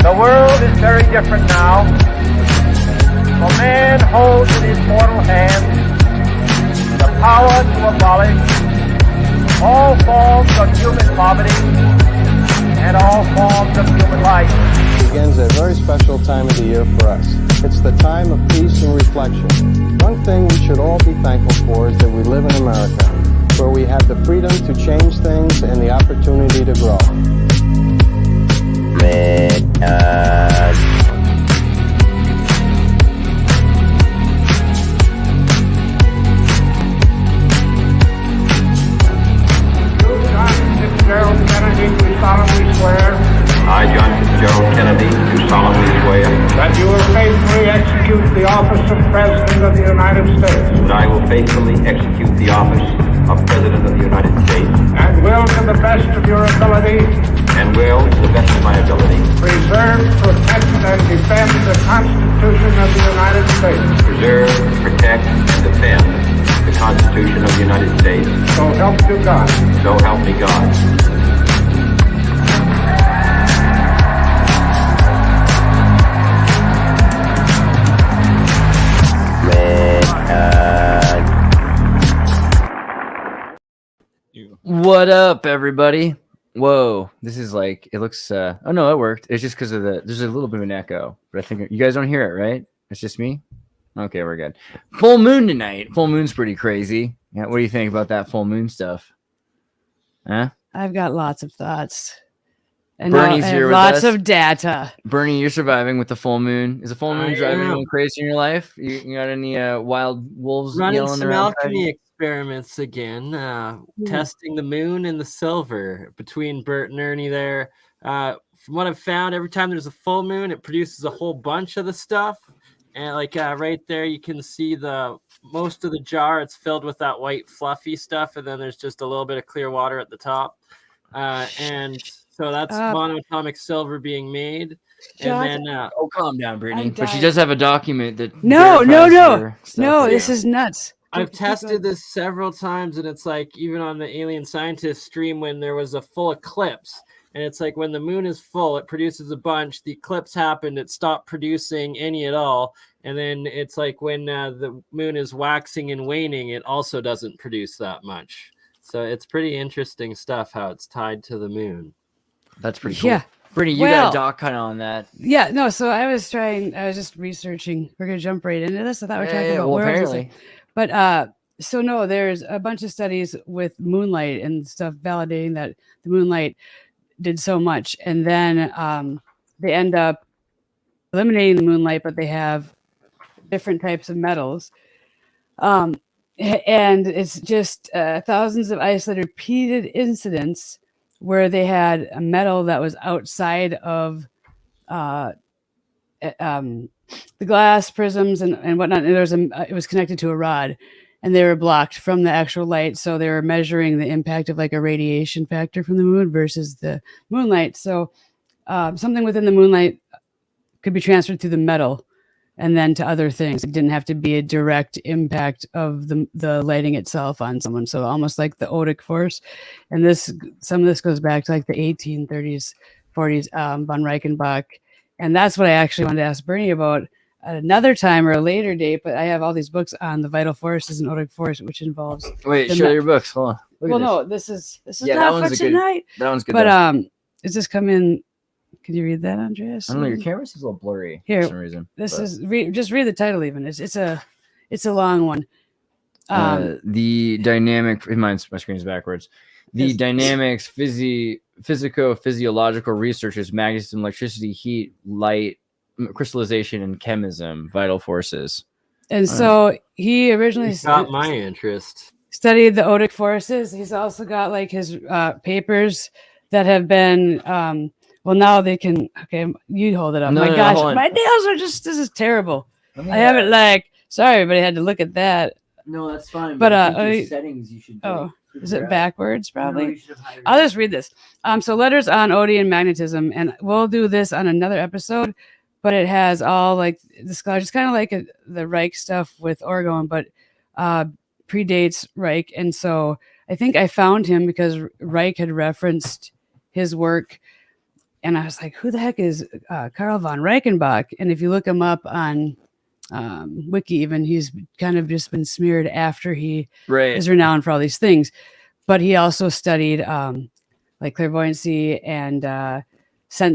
The world is very different now. For man holds in his mortal hand the power to abolish all forms of human poverty and all forms of human life. It begins a very special time of the year for us. It's the time of peace and reflection. One thing we should all be thankful for is that we live in America, where we have the freedom to change things and the opportunity to grow. I, John Fitzgerald Kennedy, do solemnly swear that you will faithfully execute the office of President of the United States. that I will faithfully execute the office of President of the United States And will, to the best of your ability, and will, to the best of my ability, preserve, protect, and defend the Constitution of the United States. preserve, protect, and defend the Constitution of the United States. So help you God. So help me God. What up, everybody? Whoa, this is like, it looks, oh no, it worked. It's just because of there's a little bit of an echo, but I think you guys don't hear it, right? It's just me? Okay, we're good. Full moon tonight. Full moon's pretty crazy. Yeah, what do you think about that full moon stuff? Huh? I've got lots of thoughts. And Bernie's here with lots us. of data. Bernie, you're surviving with the full moon. Is the full moon I driving am. anyone crazy in your life? You got any wild wolves Running yelling some around? alchemy experiments again, testing the moon and the silver between Bert and Ernie there. From what I've found, every time there's a full moon, it produces a whole bunch of the stuff. And like right there, you can see the most of the jar. It's filled with that white fluffy stuff, and then there's just a little bit of clear water at the top. And so that's monatomic silver being made. John, And then Oh, calm down, Brittany. I'm But she dying. does have a document that No, verifies no. her stuff. No, this is nuts. I've Keep tested going. this several times, and it's like even on the Alien Scientist stream when there was a full eclipse, and it's like when the moon is full, it produces a bunch. The eclipse happened, it stopped producing any at all, and then it's like when the moon is waxing and waning, it also doesn't produce that much. So it's pretty interesting stuff how it's tied to the moon. That's pretty cool. Yeah. Brittany, you got a doc kind of on that. Yeah, no, so I was just researching. We're going to jump right into this. I thought we were talking about well, werewolves. apparently. But so no, there's a bunch of studies with moonlight and stuff validating that the moonlight did so much. And then they end up eliminating the moonlight, but they have different types of metals. And it's just thousands of isolated repeated incidents where they had a metal that was outside of the glass prisms and whatnot. And it was connected to a rod, and they were blocked from the actual light. So they were measuring the impact of like a radiation factor from the moon versus the moonlight. So something within the moonlight could be transferred through the metal and then to other things. It didn't have to be a direct impact of the lighting itself on someone. So almost like the Odic force. And some of this goes back to like the 1830s, 40s, von Reichenbach. And that's what I actually wanted to ask Bernie about at another time or a later date. But I have all these books on the vital forces and Odic force, which involves. Wait, show your books. Hold on. Look at this is Yeah, that not one's for a good- tonight. That one's good. But though. is this come in? Can you read that, Andreas? I don't know. Your camera seems a little blurry Here, for some reason. This but- is just read the title. Even it's a long one. The dynamic. My screen is backwards. The Yes. dynamics, physico-physiological researches, magnetism, electricity, heat, light, crystallization, and chemism, vital forces. And so he originally It's got my interest. studied the Odic forces. He's also got like his papers that have been. Well, now they can. Okay, you hold it up. No, My no, gosh, hold on. my nails are just. This is terrible. I haven't like. Sorry, everybody had to look at that. No, that's fine. But, I think I your mean- settings you should. Oh, Is it backwards? Probably. I'll just read this. So letters on OD and magnetism, and we'll do this on another episode. But it has all like the scholars, kind of like the Reich stuff with Orgone, but predates Reich. And so I think I found him because Reich had referenced his work, and I was like, "Who the heck is Karl von Reichenbach?" And if you look him up on Wiki, even he's kind of just been smeared after he is renowned for all these things. But he also studied like clairvoyancy and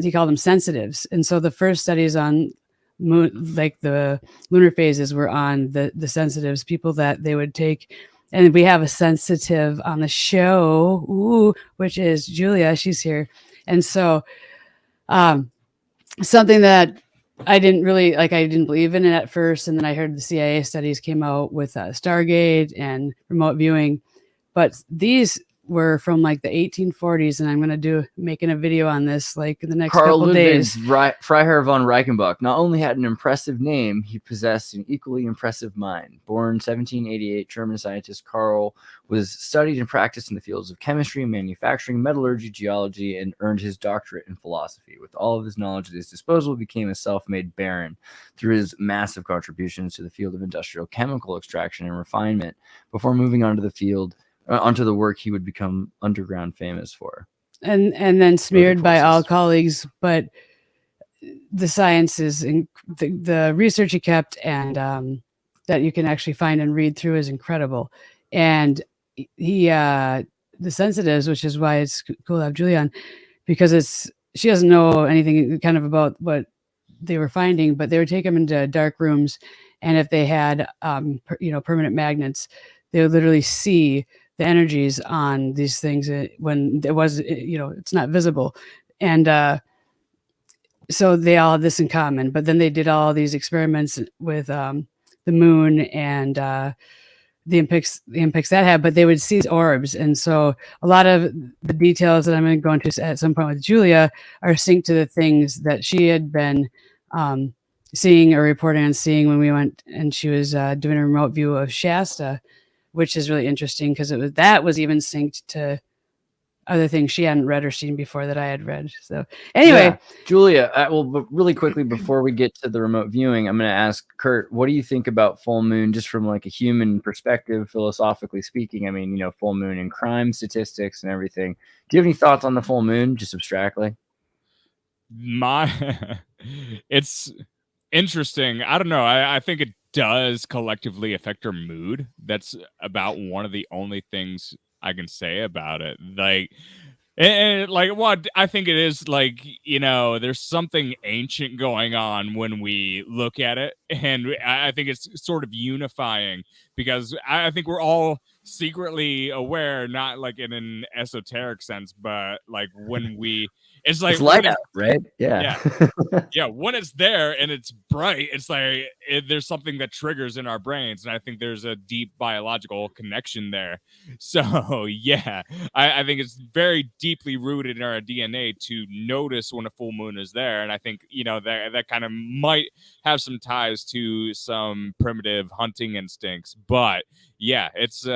he called them sensitives. And so the first studies on like the lunar phases were on the sensitives, people that they would take. And we have a sensitive on the show, which is Julia. She's here. And so something that I didn't believe in it at first. And then I heard the CIA studies came out with Stargate and remote viewing. But these were from like the 1840s, and I'm going to making a video on this like in the next couple days. Freiherr von Reichenbach not only had an impressive name, he possessed an equally impressive mind. Born 1788, German scientist Karl was studied and practiced in the fields of chemistry, manufacturing, metallurgy, geology, and earned his doctorate in philosophy. With all of his knowledge at his disposal, he became a self-made baron through his massive contributions to the field of industrial chemical extraction and refinement before moving onto the work he would become underground famous for. And then smeared by all colleagues, but the science is the research he kept and that you can actually find and read through is incredible. And he the sensitives, which is why it's cool to have Julian, because she doesn't know anything kind of about what they were finding, but they would take them into dark rooms, and if they had permanent magnets, they would literally see the energies on these things when it was, it's not visible. And so they all had this in common, but then they did all these experiments with the moon and the impacts that had, but they would see orbs. And so a lot of the details that I'm going to go into at some point with Julia are synced to the things that she had been seeing or reporting on seeing when we went, and she was doing a remote view of Shasta, which is really interesting because that was even synced to other things she hadn't read or seen before that I had read. So anyway, Julia, but really quickly before we get to the remote viewing, I'm going to ask Kurt, what do you think about full moon, just from like a human perspective, philosophically speaking? I mean, full moon and crime statistics and everything. Do you have any thoughts on the full moon, just abstractly? It's interesting. I don't know. I think it does collectively affect our mood. That's about one of the only things I can say about it. I think it is there's something ancient going on when we look at it, and I think it's sort of unifying because I think we're all secretly aware, not like in an esoteric sense, but like when it's light out, right? Yeah. When it's there and it's bright, it's like there's something that triggers in our brains, and I think there's a deep biological connection there. So yeah, I think it's very deeply rooted in our DNA to notice when a full moon is there, and I think that kind of might have some ties to some primitive hunting instincts. But yeah, it's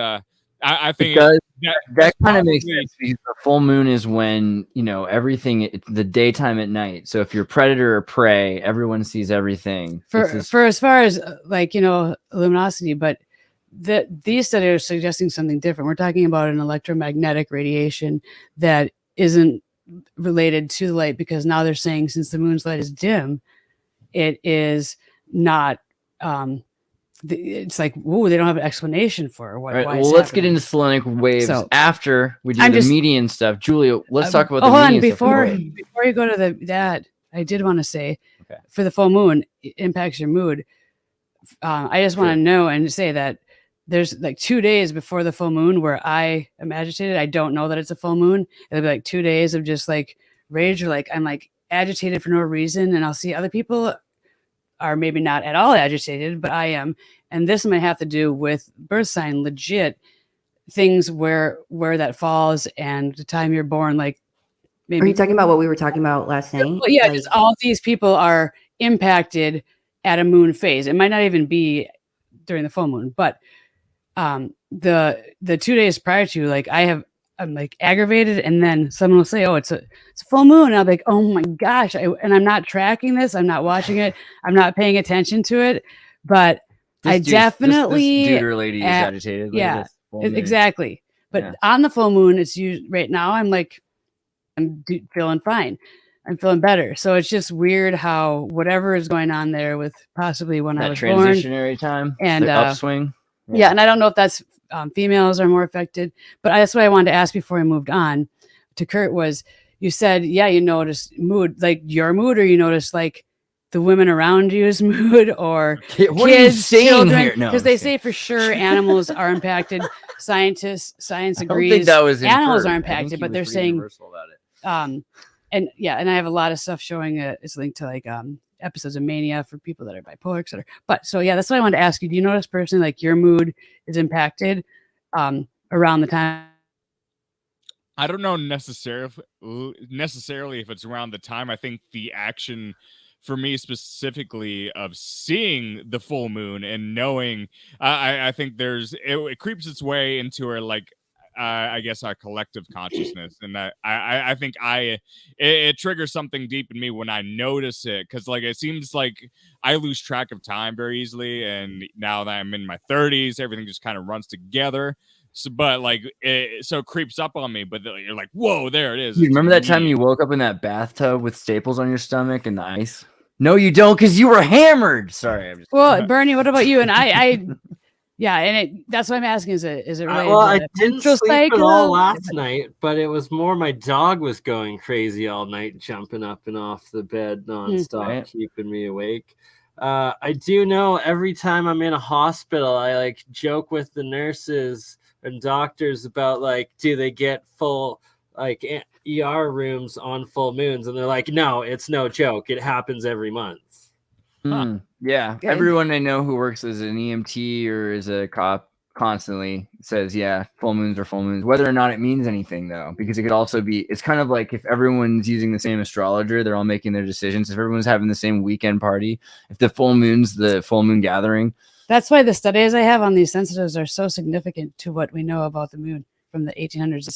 I think that kind of makes sense, because the full moon is when everything, it's the daytime at night. So if you're predator or prey, everyone sees everything. For as far as luminosity, but these studies are suggesting something different. We're talking about an electromagnetic radiation that isn't related to the light, because now they're saying since the moon's light is dim, it is not. It's like, whoa, they don't have an explanation for why. Right, well, let's get into selenic waves after we do the median stuff. Julia, let's talk about the median stuff. Before you go to that, I did want to say, for the full moon, it impacts your mood. I just want to know and say that there's like 2 days before the full moon where I am agitated. I don't know that it's a full moon. It'll be like 2 days of just like rage, or like I'm like agitated for no reason, and I'll see other people are maybe not at all agitated, but I am. And this might have to do with birth sign, legit things where that falls and the time you're born. Like, maybe. Are you talking about what we were talking about last night? Well, yeah, because all these people are impacted at a moon phase. It might not even be during the full moon, but the 2 days prior to, like, I'm like aggravated, and then someone will say, "Oh, it's a full moon," and I'll be like, "Oh my gosh!" And I'm not tracking this. I'm not watching it. I'm not paying attention to it. But I This definitely, dude or lady is at- agitated. Like yeah, this full moon. exactly. But Yeah. on the full moon, it's right now. I'm like, feeling fine. I'm feeling better. So it's just weird how whatever is going on there with possibly when I That was born, transitionary time and the upswing. yeah, and I don't know if that's females are more affected, but that's what I wanted to ask before I moved on to Kurt was, you said, yeah, you noticed mood, like your mood, or you noticed like the women around you's mood, or What are you kids, saying children, here? No, because I'm they just say for sure animals are impacted. Science I don't think agrees that was animals are inferred. I think impacted, he but was they're pretty saying universal about it. and yeah, and I have a lot of stuff showing it's linked to like episodes of mania for people that are bipolar, etc. But so yeah, that's what I wanted to ask you. Do you notice personally like your mood is impacted around the time? I don't know necessarily if it's around the time. I think the action for me specifically of seeing the full moon and knowing, I think it creeps its way into our like I guess our collective consciousness, and that I think it triggers something deep in me when I notice it, because like it seems like I lose track of time very easily, and now that I'm in my 30s, everything just kind of runs together. So, but like it creeps up on me, but you're like, whoa, there it is. You It's remember that time me. you woke up in that bathtub with staples on your stomach and the ice? No, you don't, because you were hammered. Sorry, I'm just. Well, Bernie, what about you? And I yeah, and that's what I'm asking. Is it related Well, to I the didn't menstrual sleep at all cycle? last night, but it was more my dog was going crazy all night, jumping up and off the bed nonstop, Right. keeping me awake. I do know every time I'm in a hospital, I like joke with the nurses and doctors about like, do they get full like ER rooms on full moons? And they're like, no, it's no joke. It happens every month. Yeah, Good. everyone I know who works as an EMT or as a cop constantly says, yeah, full moons are full moons. Whether or not it means anything, though, because it could also be, it's kind of like if everyone's using the same astrologer, they're all making their decisions. If everyone's having the same weekend party, if the full moon gathering. That's why the studies I have on these sensitives are so significant to what we know about the moon from the 1800s.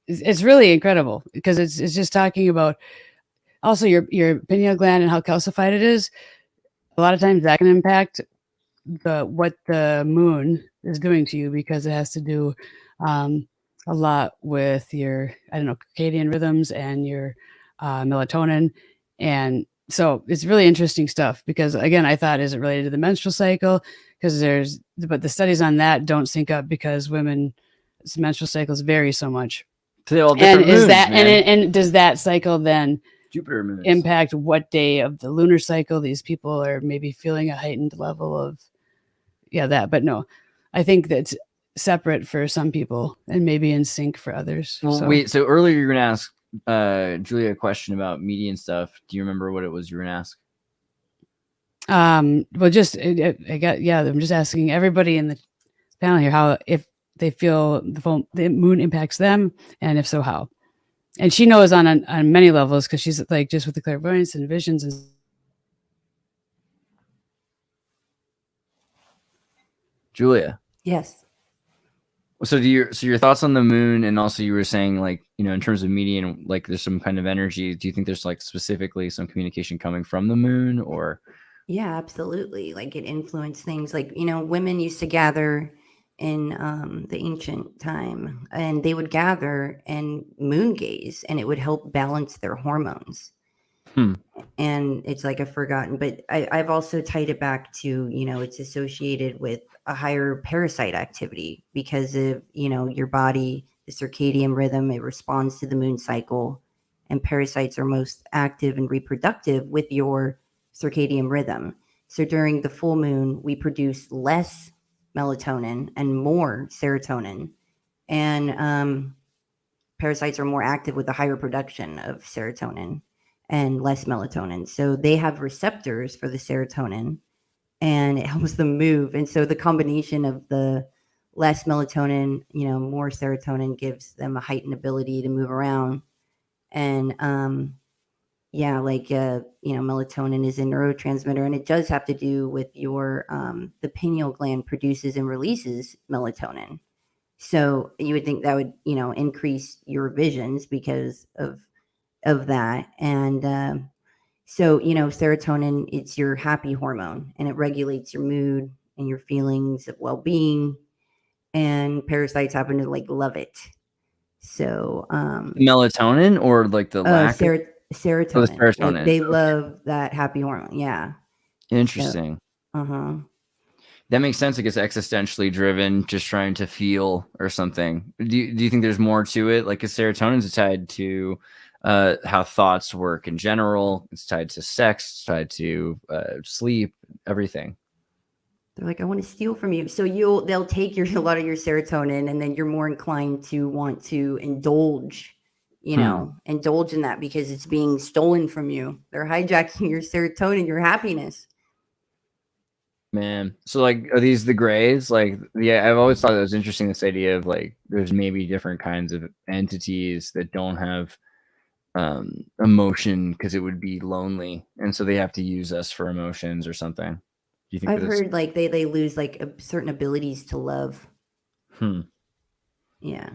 It's really incredible, because it's just talking about also your pineal gland and how calcified it is. A lot of times that can impact what the moon is doing to you, because it has to do a lot with your, I don't know, circadian rhythms and your melatonin. And so it's really interesting stuff, because again, I thought, is it related to the menstrual cycle? Because but the studies on that don't sync up, because women's menstrual cycles vary so much. They all And different is moons, that man. and does that cycle then Jupiter moons impact what day of the lunar cycle these people are maybe feeling a heightened level of that? But no, I think that's separate for some people and maybe in sync for others. Well, wait. So earlier you were gonna ask Julia a question about media and stuff. Do you remember what it was you were gonna ask? Well, just I'm just asking everybody in the panel here how, if they feel the moon impacts them, and if so, how. And she knows on many levels, because she's like just with the clairvoyance and visions and. Julia. Yes. So your thoughts on the moon, and also you were saying, like, in terms of media and like there's some kind of energy. Do you think there's like specifically some communication coming from the moon, or? Yeah, absolutely. Like it influenced things. Like, women used to gather in the ancient time, and they would gather and moon gaze, and it would help balance their hormones. And it's like a forgotten, but I've also tied it back to, it's associated with a higher parasite activity, because of, your body, the circadian rhythm, it responds to the moon cycle, and parasites are most active and reproductive with your circadian rhythm. So during the full moon, we produce less melatonin and more serotonin, and parasites are more active with a higher production of serotonin and less melatonin. So they have receptors for the serotonin, and it helps them move. And so the combination of the less melatonin, more serotonin, gives them a heightened ability to move around. And yeah, like melatonin is a neurotransmitter, and it does have to do with your the pineal gland produces and releases melatonin. So you would think that would increase your visions because of that. And so serotonin, it's your happy hormone, and it regulates your mood and your feelings of well-being. And parasites happen to like love it. So Melatonin or like the lack of serotonin, like serotonin. they love that happy hormone. Yeah. Interesting. Uh-huh. That makes sense. I guess existentially driven, just trying to feel or something. Do you think there's more to it? Like, 'cause serotonin's tied to how thoughts work in general. It's tied to sex. It's tied to sleep. Everything. They're like, I want to steal from you. So they'll take a lot of your serotonin, and then you're more inclined to want to indulge in that because it's being stolen from you. They're hijacking your serotonin, your happiness. Man. So, like, are these the grays? Like, yeah, I've always thought it was interesting, this idea of like there's maybe different kinds of entities that don't have emotion because it would be lonely, and so they have to use us for emotions or something. Do you think I've heard like they lose like certain abilities to love. Yeah.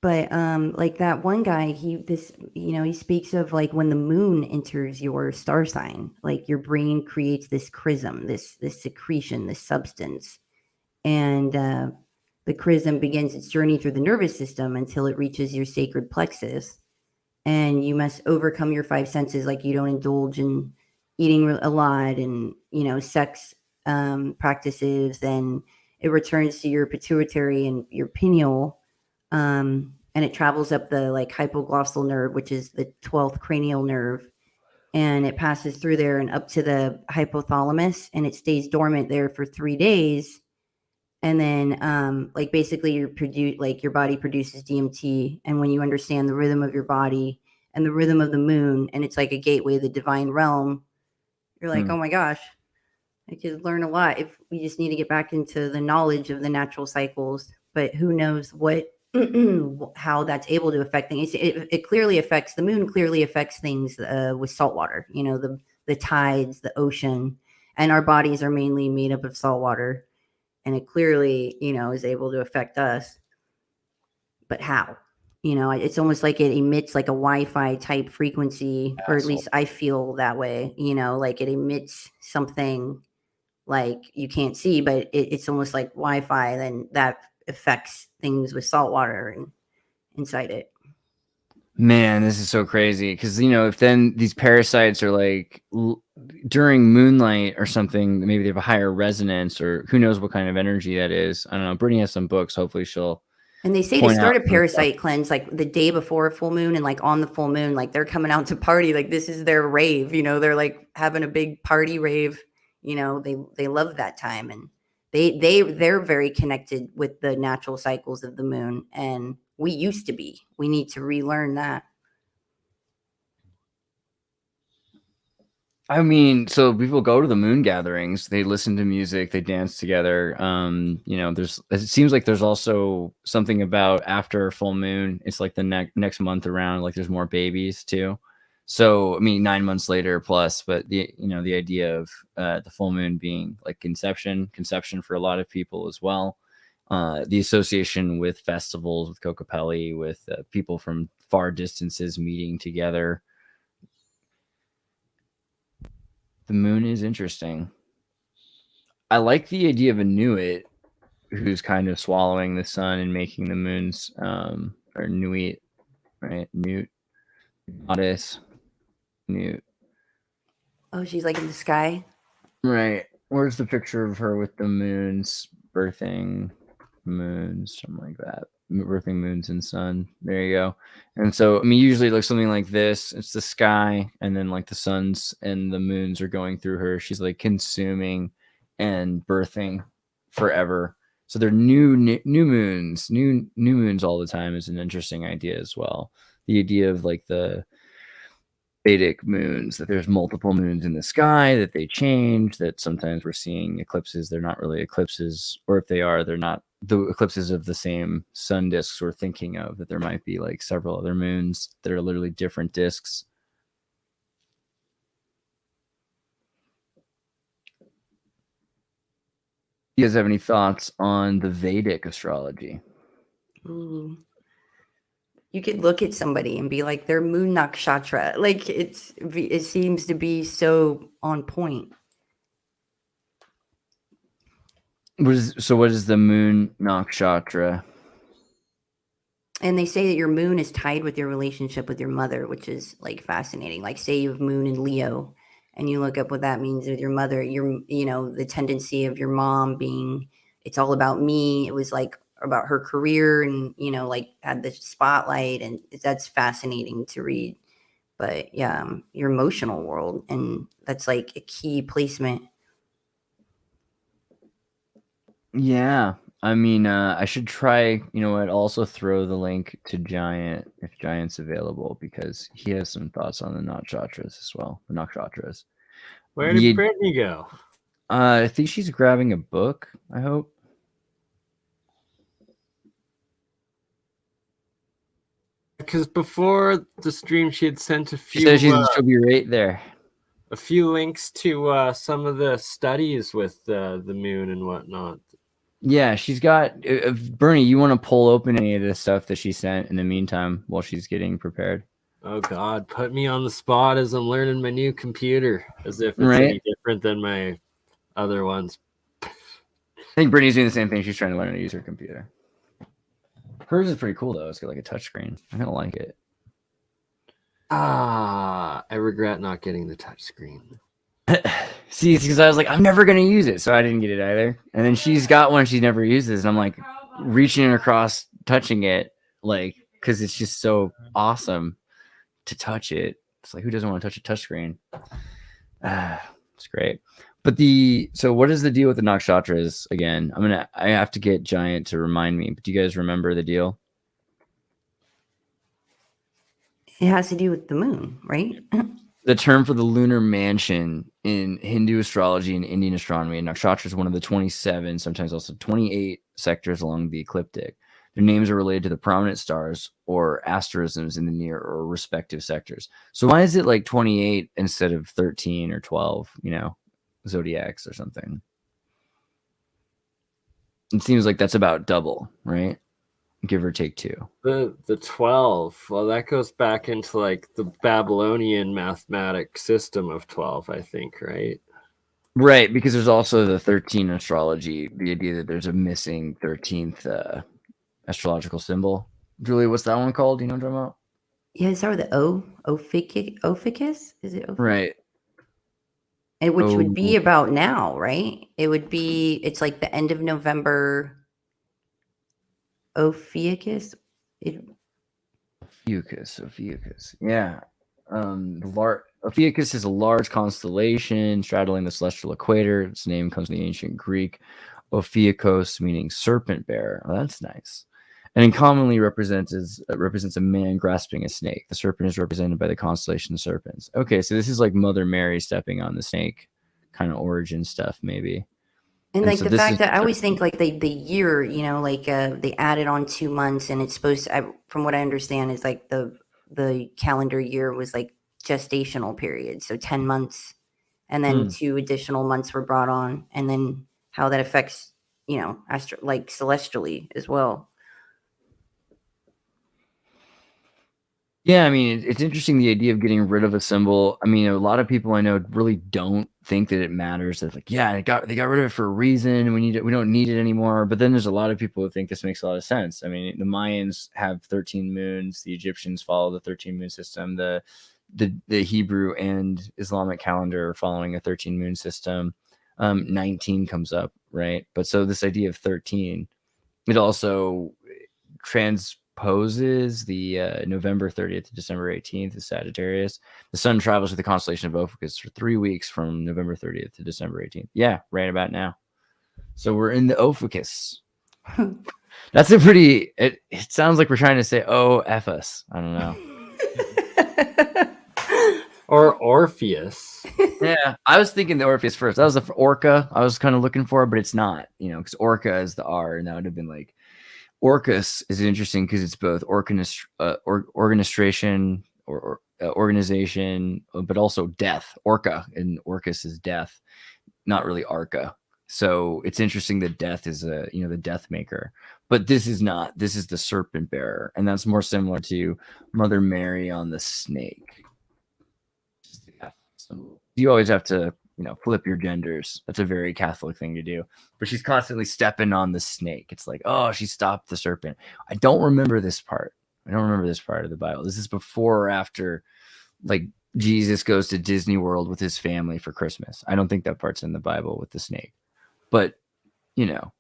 But like that one guy, he speaks of like when the moon enters your star sign, like your brain creates this chrism, this secretion, this substance, and the chrism begins its journey through the nervous system until it reaches your sacred plexus, and you must overcome your five senses. Like you don't indulge in eating a lot and sex practices, and it returns to your pituitary and your pineal. And it travels up the like hypoglossal nerve, which is the 12th cranial nerve, and it passes through there and up to the hypothalamus, and it stays dormant there for 3 days. And then like basically your body produces DMT, and when you understand the rhythm of your body and the rhythm of the moon, and it's like a gateway to the divine realm, you're like, oh my gosh, I could learn a lot if we just need to get back into the knowledge of the natural cycles. But who knows how that's able to affect things. It clearly affects, the moon clearly affects things with salt water, the tides, the ocean, and our bodies are mainly made up of salt water, and it clearly is able to affect us. But how? It's almost like it emits like a Wi-Fi type frequency, or at least I feel that way. Like it emits something like you can't see, but it's almost like Wi-Fi. Then that affects things with salt water and inside it. Man, this is so crazy because if then these parasites are like during moonlight or something, maybe they have a higher resonance, or who knows what kind of energy that is. I don't know. Brittany has some books. Hopefully she'll. And they say to start a parasite cleanse like the day before a full moon, and like on the full moon, like they're coming out to party. Like this is their rave. They're like having a big party rave. They love that time, and they're very connected with the natural cycles of the moon, and we used to be. We need to relearn that. I mean, so people go to the moon gatherings, they listen to music, they dance together. It seems like there's also something about after full moon, it's like the next month around, like there's more babies too. So, I mean, 9 months later plus, but the idea of the full moon being like conception for a lot of people as well. The association with festivals, with Kokopelli, with people from far distances meeting together. The moon is interesting. I like the idea of a Nuit who's kind of swallowing the sun and making the moons, or Nuit, right? Newt, goddess, Newt. Oh, she's like in the sky. Right. Where's the picture of her with the moons, birthing moons, something like that? Birthing moons and sun. There you go. And so, I mean, usually it looks something like this. It's the sky, and then like the suns and the moons are going through her. She's like consuming and birthing forever. So they're new moons all the time is an interesting idea as well. The idea of like the Vedic moons, that there's multiple moons in the sky, that they change, that sometimes we're seeing eclipses. They're not really eclipses, or if they are, they're not the eclipses of the same sun disks we're thinking of, that there might be like several other moons that are literally different disks. You guys have any thoughts on the Vedic astrology? Ooh. You could look at somebody and be like, "Their moon nakshatra." Like it seems to be so on point. What is the moon nakshatra? And they say that your moon is tied with your relationship with your mother, which is like fascinating. Like, say you have moon in Leo, and you look up what that means with your mother. The tendency of your mom being, it's all about me. It was like about her career, and like had the spotlight, and that's fascinating to read. But yeah, your emotional world, and that's like a key placement. Yeah. I mean, I should try, what, also throw the link to Giant if Giant's available, because he has some thoughts on the nakshatras as well. The nakshatras. Where did Brittany go? I think she's grabbing a book, I hope. Because before the stream, she had sent a few. She says she'll be right there. A few links to some of the studies with the moon and whatnot. Yeah, she's got. Bernie, you want to pull open any of this stuff that she sent in the meantime while she's getting prepared? Oh God, put me on the spot as I'm learning my new computer, as if it's any different than my other ones. I think Brittany's doing the same thing. She's trying to learn how to use her computer. Hers is pretty cool though. It's got like a touchscreen. I kind of like it. I regret not getting the touchscreen. See, it's because I was like, I'm never gonna use it, so I didn't get it either. And then she's got one she never uses, and I'm like reaching across, touching it, like, because it's just so awesome to touch it. It's like, who doesn't want to touch a touchscreen? It's great. But so what is the deal with the nakshatras again? I have to get Giant to remind me. But do you guys remember the deal? It has to do with the moon, right? The term for the lunar mansion in Hindu astrology and Indian astronomy, and nakshatra is one of the 27, sometimes also 28 sectors along the ecliptic. Their names are related to the prominent stars or asterisms in the near or respective sectors. So why is it like 28 instead of 13 or 12, zodiacs or something? It seems like that's about double, right? Give or take 2. The 12. Well, that goes back into like the Babylonian mathematic system of 12, I think, right? Right, because there's also the 13 astrology, the idea that there's a missing 13th astrological symbol. Julie, what's that one called? Do you know what I'm talking about? Yeah, it's the Ophiuchus? Is it Ophiuchus? Right. And which would be about now, right? It's like the end of November. Ophiuchus. Ophiuchus. Yeah. Ophiuchus is a large constellation straddling the celestial equator. Its name comes from the ancient Greek Ophiuchos, meaning serpent bearer. Oh, that's nice. And it commonly represents a man grasping a snake. The serpent is represented by the constellation of serpents. Okay, so this is like Mother Mary stepping on the snake kind of origin stuff, maybe. And like the fact that I always think like the year, they added on 2 months, and it's supposed to, from what I understand, is like the calendar year was like gestational period, so 10 months, and then 2 additional months were brought on, and then how that affects, like celestially as well. Yeah, I mean, it's interesting, the idea of getting rid of a symbol. I mean, a lot of people I know really don't think that it matters. They're like, yeah, they got rid of it for a reason. We don't need it anymore. But then there's a lot of people who think this makes a lot of sense. I mean, the Mayans have 13 moons. The Egyptians follow the 13 moon system. The Hebrew and Islamic calendar are following a 13 moon system. 19 comes up, right? But so this idea of 13, it also transposes the November 30th to December 18th is Sagittarius. The sun travels with the constellation of Ophiuchus for 3 weeks from November 30th to December 18th. Yeah, right about now. So we're in the Ophiuchus. That's a pretty, it sounds like we're trying to say, oh, F us. I don't know. Or Orpheus. Yeah, I was thinking the Orpheus first. That was the Orca I was kind of looking for, but it's not, because Orca is the R, and that would have been like, Orcus is interesting because it's both organization, but also death. Orca and Orcus is death, not really Arca. So it's interesting that death is the death maker, but this is not. This is the serpent bearer, and that's more similar to Mother Mary on the snake. So you always have to, flip your genders. That's a very Catholic thing to do. But she's constantly stepping on the snake. It's like, oh, she stopped the serpent. I don't remember this part. I don't remember this part of the Bible. This is before or after, like, Jesus goes to Disney World with his family for Christmas. I don't think that part's in the Bible with the snake. But,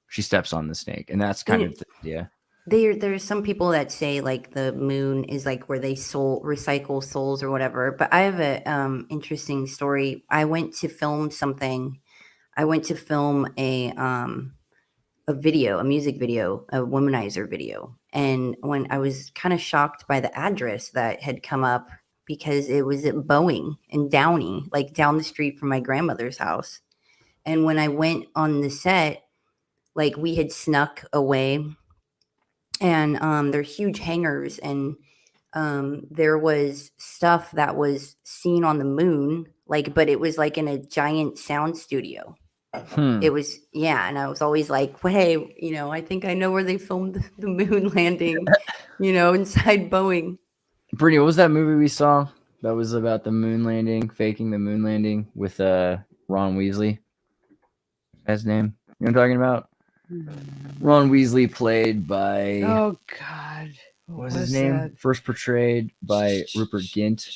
she steps on the snake. And that's kind of the idea. There's some people that say like the moon is like where they recycle souls or whatever. But I have a interesting story. I went to film something. I went to film a video, a music video, a womanizer video. And when I was kind of shocked by the address that had come up because it was at Boeing in Downey, like down the street from my grandmother's house. And when I went on the set, like we had snuck away. And they're huge hangars, and there was stuff that was seen on the moon, but it was like in a giant sound studio. It was, and I was always like, well, hey, I think I know where they filmed the moon landing, inside Boeing. Brittany, what was that movie we saw that was about the moon landing, faking the moon landing with Ron Weasley? His name? You know what I'm talking about? Ron Weasley played by... Oh, God. What was his name? That? First portrayed by Rupert Gint.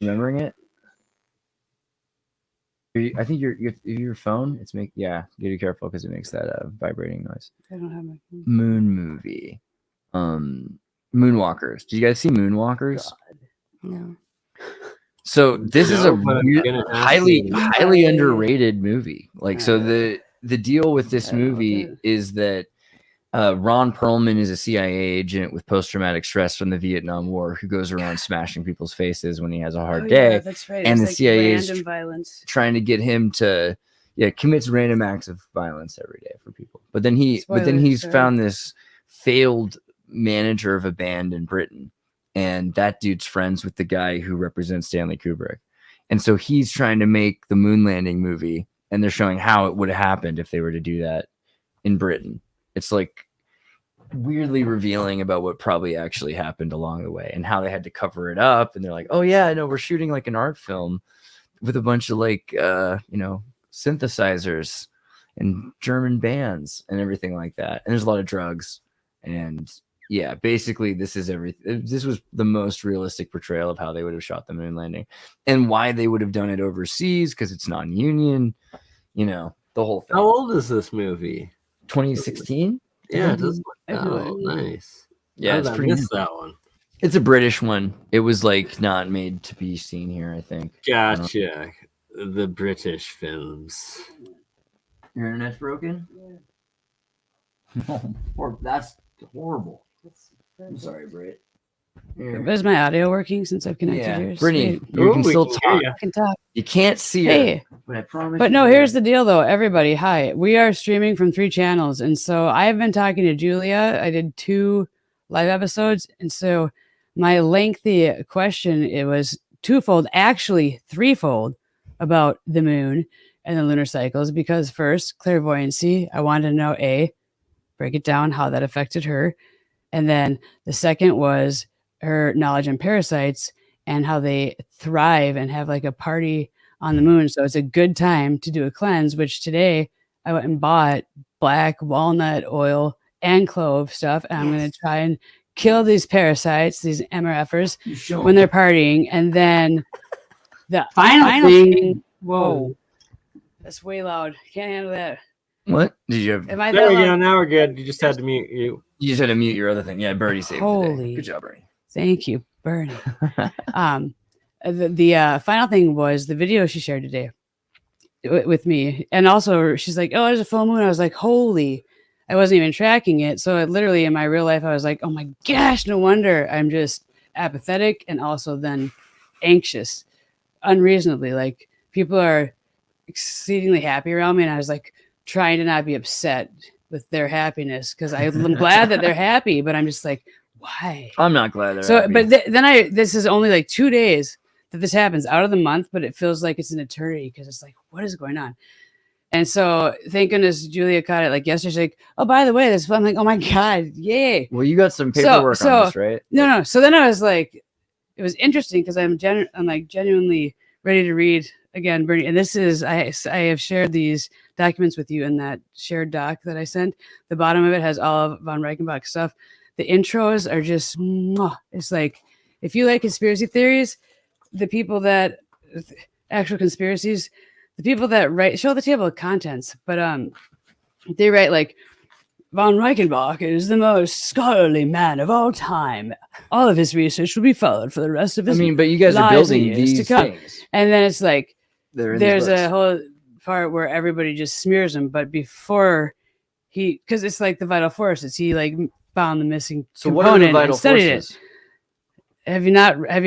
Remembering it? I think your phone. Be careful because it makes that vibrating noise. I don't have my phone. Moon movie. Moonwalkers. Did you guys see Moonwalkers? God. No. So this is a highly underrated movie. So the deal with this movie is that Ron Perlman is a CIA agent with post-traumatic stress from the Vietnam War who goes around smashing people's faces when he has a hard day. Yeah, that's right. And it's the CIA is violence. trying to get him to commits random acts of violence every day for people. But then he's found this failed manager of a band in Britain, and that dude's friends with the guy who represents Stanley Kubrick. And so he's trying to make the moon landing movie, and they're showing how it would have happened if they were to do that in Britain. It's like weirdly revealing about what probably actually happened along the way and how they had to cover it up. And they're like, oh yeah, no, we're shooting like an art film with a bunch of synthesizers and German bands and everything like that. And there's a lot of drugs. And yeah, basically this is everything. This was the most realistic portrayal of how they would have shot the moon landing and why they would have done it overseas, because it's non-union, the whole thing. How old is this movie? 2016. Yeah, it does look nice. Yeah, it's pretty. Missed that one. It's a British one. It was not made to be seen here, I think. Gotcha. The British films. Your internet's broken? Yeah. That's horrible. I'm sorry, Britt. Is my audio working since I've connected yours? Brittany, you can still talk. I can talk. You can't see her, but I promise. But no, here's the deal, though. Everybody, hi. We are streaming from 3 channels, and so I have been talking to Julia. I did 2 live episodes, and so my lengthy question, it was twofold, actually threefold, about the moon and the lunar cycles. Because first, clairvoyancy. I wanted to know break it down how that affected her, and then the second was her knowledge on parasites and how they thrive and have like a party on the moon. So it's a good time to do a cleanse, which today I went and bought black walnut oil and clove stuff. And I'm going to try and kill these parasites, these MRFers, when they're partying. And then the final thing. Whoa. That's way loud. Can't handle that. What? Did you have? Am I there we go. Now we're good. You just had to mute you. You just had to mute your other thing. Yeah, Birdie saved today. Good job, Birdie. Thank you, Bernie. The final thing was the video she shared today with me. And also she's like, oh, there's a full moon. I was like, holy, I wasn't even tracking it. So literally in my real life, I was like, oh my gosh, no wonder I'm just apathetic and also then anxious, unreasonably. Like people are exceedingly happy around me. And I was like trying to not be upset with their happiness because I'm glad that they're happy, but I'm just like, why? I'm not glad they're so happy. But this is only like 2 days that this happens out of the month, but it feels like it's an eternity because it's like, what is going on? And so thank goodness Julia caught it like yesterday. She's like, oh, by the way, this fun. I'm like, oh my God, yay. Well, you got some paperwork on this, right? No. So then I was like, it was interesting because I'm like genuinely ready to read again, Bernie. And this is, I have shared these documents with you in that shared doc that I sent. The bottom of it has all of von Reichenbach stuff. The intros are just, it's like, if you like conspiracy theories, the people that actual conspiracies, the people that write show the table of contents, but they write like von Reichenbach is the most scholarly man of all time. All of his research will be followed for the rest of his. I mean, but you guys are building these things, and then it's like there's a whole part where everybody just smears him, but before because it's like the vital forces, he like found the missing component what are the vital and studied forces? it. Have you not read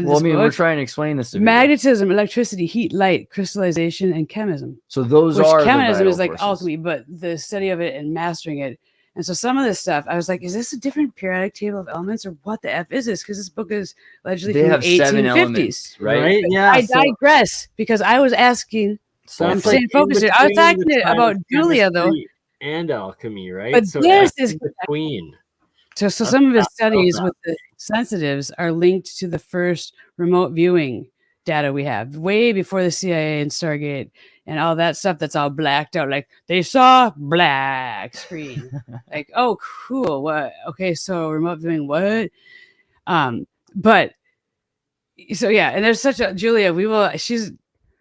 this Well, I mean, book? we're trying to explain this to people. Magnetism, electricity, heat, light, crystallization, and chemism. So those which are chemism is like forces. alchemy, but the study of it and mastering it. And so some of this stuff, I was like, is this a different periodic table of elements, or what the F is this? Because this book is allegedly from the 1850s. Elements, right? Yeah. I digress because I was asking. So I'm it's staying focused here. I was in between talking the time about of Julia though, chemistry and alchemy, right? but So this it's is in between. So some of his studies with the sensitives are linked to the first remote viewing data we have, way before the CIA and Stargate and all that stuff that's all blacked out. Like they saw black screen. Like, oh, cool. What? Okay, so remote viewing, what? But so yeah, and there's such a Julia. She's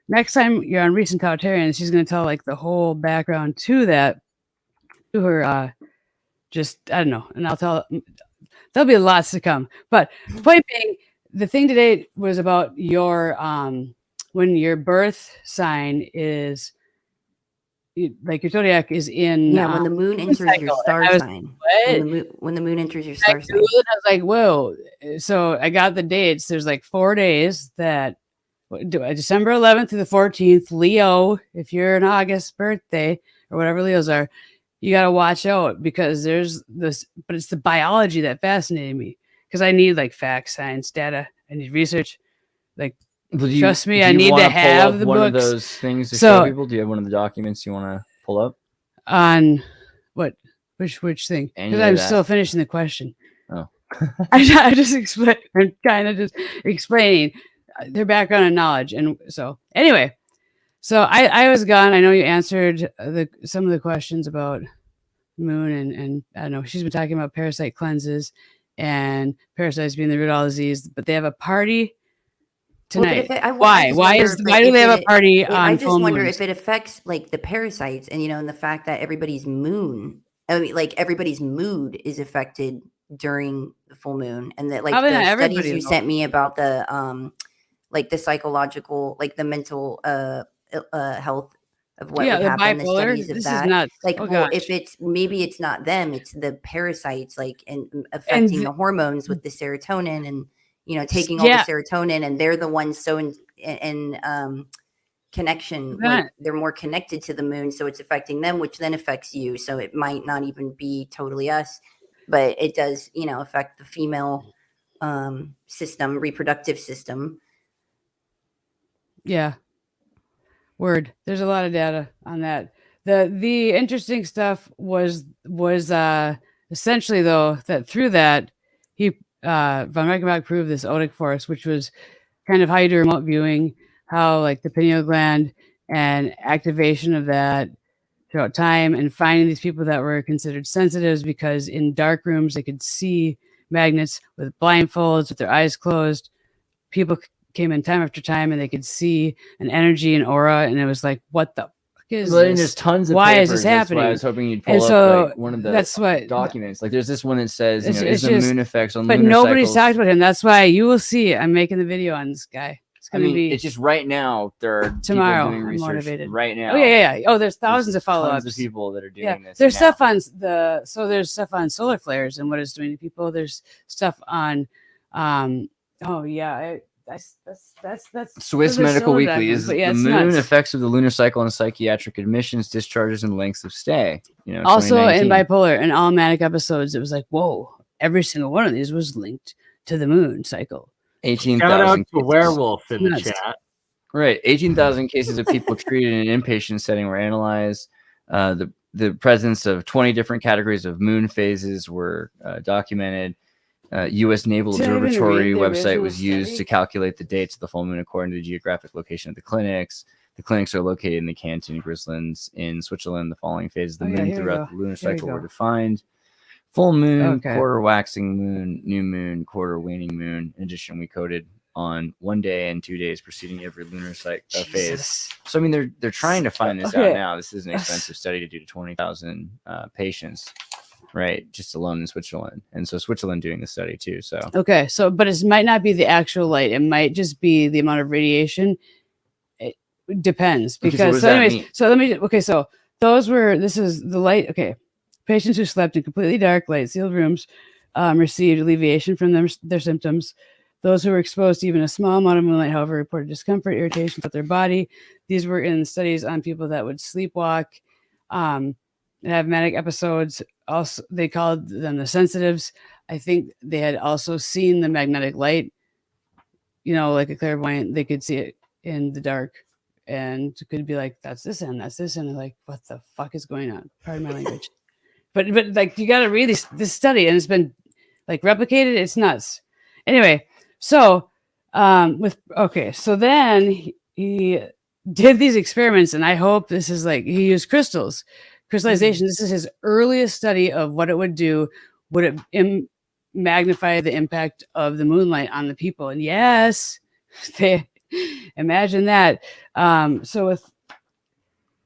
next time you're on Recent Totalitarian, she's going to tell like the whole background to that, to her. Just I don't know, and I'll tell. There'll be lots to come. But point being, the thing today was about your when your birth sign is like your zodiac is in when the moon enters your star sign. When the moon enters your star sign. I was like, whoa. So I got the dates. There's like 4 days that December 11th to the 14th. Leo, if you're an August birthday or whatever Leos are, you got to watch out because there's this, but it's the biology that fascinated me because I need like facts, science, data. I need research. Like, trust me, I need to have the one books. Of those things to show people. Do you have one of the documents you want to pull up? On what? Which thing? Because I'm still finishing the question. Oh, I just explain. I'm kind of just explaining their background and knowledge, and so anyway. So I was gone. I know you answered some of the questions about moon and I don't know. She's been talking about parasite cleanses and parasites being the root of all disease, but they have a party tonight. Why do they have a party on I just full wonder moons? if it affects like the parasites and and the fact that everybody's moon. I mean, like everybody's mood is affected during the full moon, and that like the studies you sent me about the like the psychological, like the mental health of what would happen, the studies of that. Like, if it's maybe it's not them, it's the parasites, like and affecting the hormones with the serotonin and taking all the serotonin, and they're the ones so in connection, like they're more connected to the moon, so it's affecting them, which then affects you. So it might not even be totally us, but it does, affect the female system, reproductive system. Yeah. Word. There's a lot of data on that. The interesting stuff was essentially though that through that he von Reichenbach proved this odic force, which was kind of how you do remote viewing, how like the pineal gland and activation of that throughout time, and finding these people that were considered sensitives because in dark rooms they could see magnets with blindfolds with their eyes closed. People came in time after time and they could see an energy and aura, and it was like, what the fuck is this? There's tons of why papers. is this happening? That's why I was hoping you'd pull up like one of the documents. Like there's this one that says, is the moon effects on lunar cycles. But nobody's talked about him. That's why you will see. I'm making the video on this guy. It's going to be. It's just right now. There are tomorrow. People doing research motivated right now. Oh yeah. Oh, there's thousands of follow-ups. Tons of people that are doing this. There's stuff on there's stuff on solar flares and what it's doing to people. There's stuff on. That's Swiss Medical Weekly is the moon effects of the lunar cycle on psychiatric admissions, discharges, and lengths of stay. Also in bipolar and all manic episodes, it was like, whoa, every single one of these was linked to the moon cycle. 18,000. Shout out to Werewolf in the chat. Right. 18,000 cases of people treated in an inpatient setting were analyzed. The presence of 20 different categories of moon phases were documented. U.S. Naval Did I even Observatory read the website original was used study? to calculate the dates of the full moon according to the geographic location of the clinics. The clinics are located in the Canton Grislands in Switzerland. The following phases of the Oh, yeah, moon here we throughout go. the lunar Here we cycle were go. defined. Full moon, Okay. quarter waxing moon, new moon, quarter waning moon. In addition, we coded on 1 day and 2 days preceding every lunar phase. Jesus. So I mean, they're trying to find this out Okay. now. This is an expensive study to do to 20,000 patients, right? Just alone in Switzerland, and so Switzerland doing the study too. So Okay, so but it might not be the actual light. It might just be the amount of radiation. It depends Okay, so what because does so that anyways, mean? so let me okay, so this is the light. Okay, patients who slept in completely dark, light sealed rooms received alleviation from their symptoms. Those who were exposed to even a small amount of moonlight, however, reported discomfort, irritation with their body. These were in studies on people that would sleepwalk, and have manic episodes. Also, they called them the sensitives. I think they had also seen the magnetic light, like a clairvoyant. They could see it in the dark and could be like, that's this end, that's this end. They're like, what the fuck is going on? Pardon my language. But like, you got to read this study, and it's been like replicated. It's nuts. Anyway, so so then he did these experiments, and I hope this is like, he used crystallization. This is his earliest study of what it would do. Would it magnify the impact of the moonlight on the people? And yes, they imagine that. So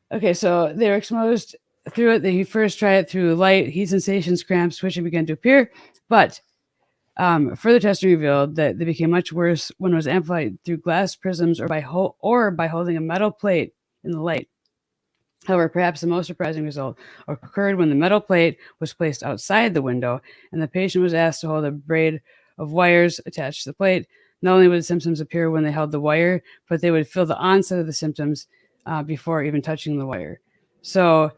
they were exposed through it. He first tried it through light, heat sensations, cramps, twitching began to appear, but further testing revealed that they became much worse when it was amplified through glass prisms or by holding a metal plate in the light. However, perhaps the most surprising result occurred when the metal plate was placed outside the window and the patient was asked to hold a braid of wires attached to the plate. Not only would the symptoms appear when they held the wire, but they would feel the onset of the symptoms before even touching the wire. So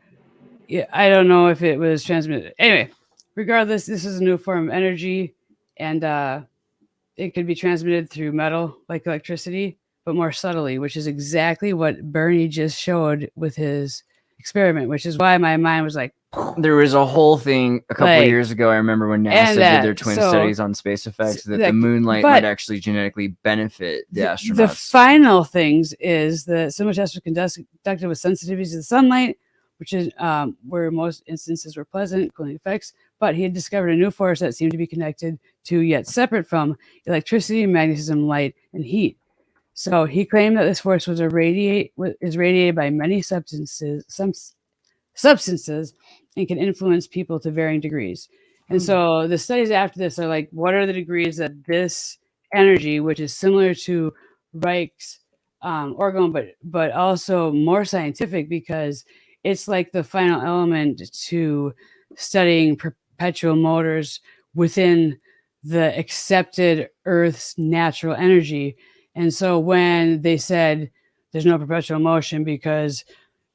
yeah, I don't know if it was transmitted. Anyway, regardless, this is a new form of energy, and it could be transmitted through metal like electricity, but more subtly, which is exactly what Bernie just showed with his experiment, which is why my mind was like, there was a whole thing a couple of years ago. I remember when NASA did their twin studies on space effects, that the moonlight might actually genetically benefit the astronauts. The final things is that similar tests were conducted with sensitivities to the sunlight, which is where most instances were pleasant, cooling effects. But he had discovered a new force that seemed to be connected to, yet separate from, electricity, magnetism, light, and heat. So he claimed that this force is radiated by many substances, and can influence people to varying degrees. And so the studies after this are like, what are the degrees that this energy, which is similar to Reich's orgone, but also more scientific, because it's like the final element to studying perpetual motors within the accepted Earth's natural energy. And so when they said there's no perpetual motion because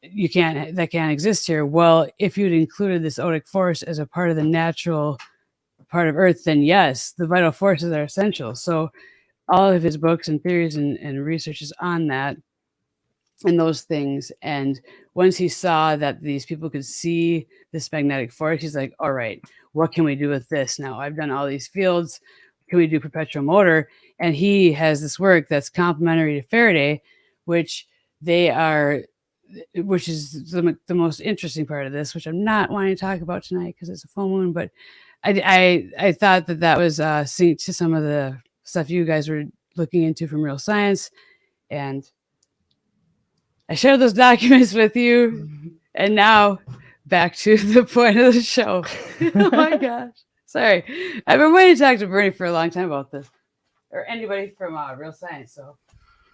that can't exist here. Well, if you'd included this odic force as a part of the natural part of Earth, then yes, the vital forces are essential. So all of his books and theories and research is on that and those things. And once he saw that these people could see this magnetic force, he's like, all right, what can we do with this now? I've done all these fields. Can we do perpetual motor? And he has this work that's complementary to Faraday, which is the most interesting part of this, which I'm not wanting to talk about tonight because it's a full moon. But I thought that was synced to some of the stuff you guys were looking into from Real Science. And I shared those documents with you. And now back to the point of the show. Oh my gosh. Sorry. I've been waiting to talk to Bernie for a long time about this, or anybody from Real Science. So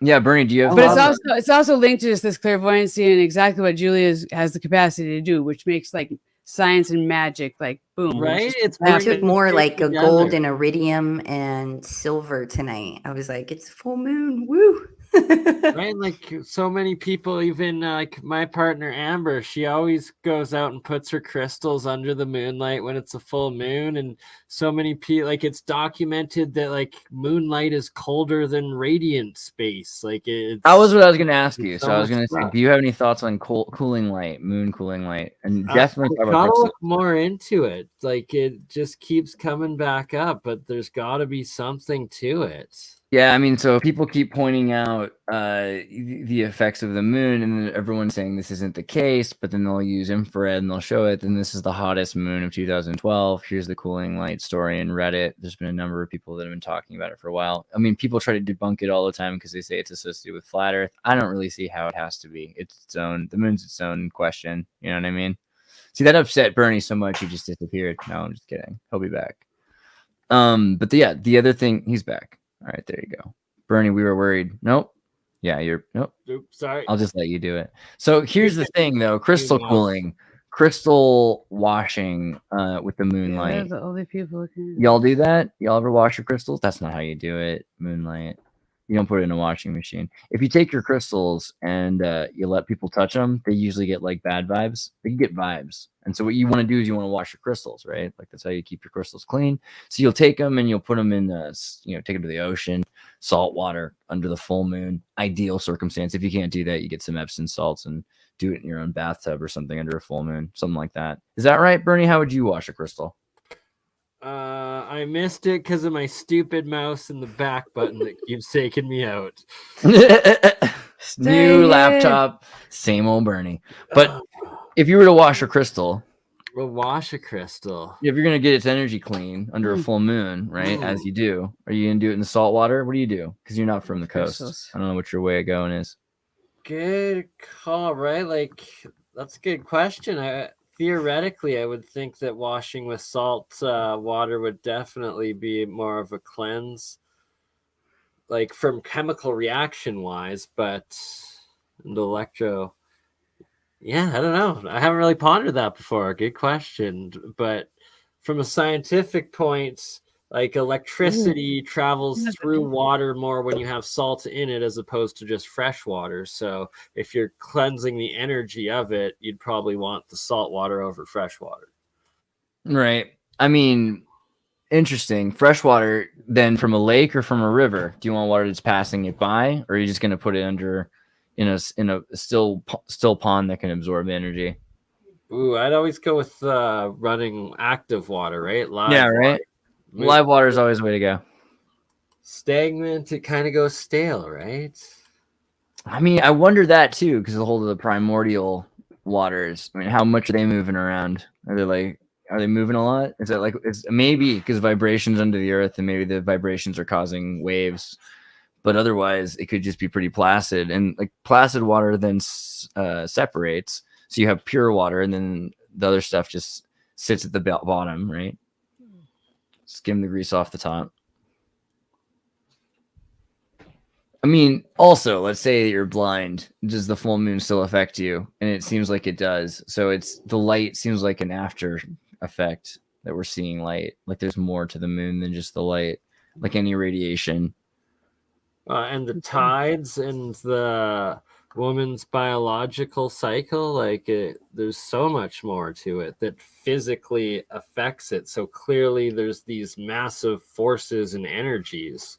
yeah, Bernie, do you have? But it's also linked to just this clairvoyancy and exactly what Julia has the capacity to do, which makes like science and magic like boom. Right? I took more like a gold and iridium and silver tonight. I was like, it's full moon. Woo. Right, like so many people, even like my partner Amber, she always goes out and puts her crystals under the moonlight when it's a full moon. And so many people, like it's documented that like moonlight is colder than radiant space. Like it's That was what I was going to ask you. there's So I was much going to say, stuff. do you have any thoughts on cooling light, moon cooling light, and I definitely talk about gotta crystals? look more into it. Like it just keeps coming back up, but there's got to be something to it. Yeah, I mean, so people keep pointing out the effects of the moon, and then everyone's saying this isn't the case, but then they'll use infrared and they'll show it. Then this is the hottest moon of 2012. Here's the cooling light story in Reddit. There's been a number of people that have been talking about it for a while. I mean, people try to debunk it all the time because they say it's associated with flat Earth. I don't really see how it has to be. It's its own. The moon's its own question. You know what I mean? See, that upset Bernie so much he just disappeared. No, I'm just kidding. He'll be back. But yeah, the other thing, he's back. All right, there you go. Bernie, we were worried. Nope. Yeah, nope. Oops, sorry. I'll just let you do it. So here's the thing though, crystal cooling, crystal washing with the moonlight. Yeah, the only people can. Y'all do that? Y'all ever wash your crystals? That's not how you do it. Moonlight. You don't put it in a washing machine. If you take your crystals and you let people touch them, they usually get like bad vibes. They can get vibes. And so what you want to do is you want to wash your crystals, right? Like that's how you keep your crystals clean. So you'll take them and you'll put them in take them to the ocean, salt water under the full moon. Ideal circumstance. If you can't do that, you get some Epsom salts and do it in your own bathtub or something under a full moon, something like that. Is that right, Bernie? How would you wash a crystal? I missed it because of my stupid mouse and the back button that keeps taking me out. New laptop, same old Bernie. But if you were to wash a crystal, We'll wash a crystal. if you're gonna get its energy clean under a full moon, right? As you do, are you gonna do it in the salt water? What do you do? Because you're not from the coast. Crystals. I don't know what your way of going is. Good call, right? Like that's a good question. Theoretically, I would think that washing with salt water would definitely be more of a cleanse, like from chemical reaction wise, but the electro. Yeah, I don't know. I haven't really pondered that before. Good question. But from a scientific point, like electricity travels through water more when you have salt in it as opposed to just fresh water. So if you're cleansing the energy of it, you'd probably want the salt water over fresh water. Right. I mean, interesting. Fresh water then from a lake or from a river? Do you want water that's passing it by, or are you just going to put it under in a still pond that can absorb energy? Ooh, I'd always go with running active water, right? Live right. water. Live water is always the way to go. Stagnant, it kind of goes stale, right? I mean, I wonder that too, because the whole of the primordial waters. I mean, how much are they moving around? Are they moving a lot? Is that like it's maybe because vibrations under the earth, and maybe the vibrations are causing waves, but otherwise it could just be pretty placid. And like placid water then separates, so you have pure water, and then the other stuff just sits at the bottom, right? Skim the grease off the top. I mean, also, let's say that you're blind. Does the full moon still affect you? And it seems like it does. So the light seems like an after effect that we're seeing light. Like there's more to the moon than just the light, like any radiation. And the tides and the woman's biological cycle, there's so much more to it that physically affects it. So clearly there's these massive forces and energies.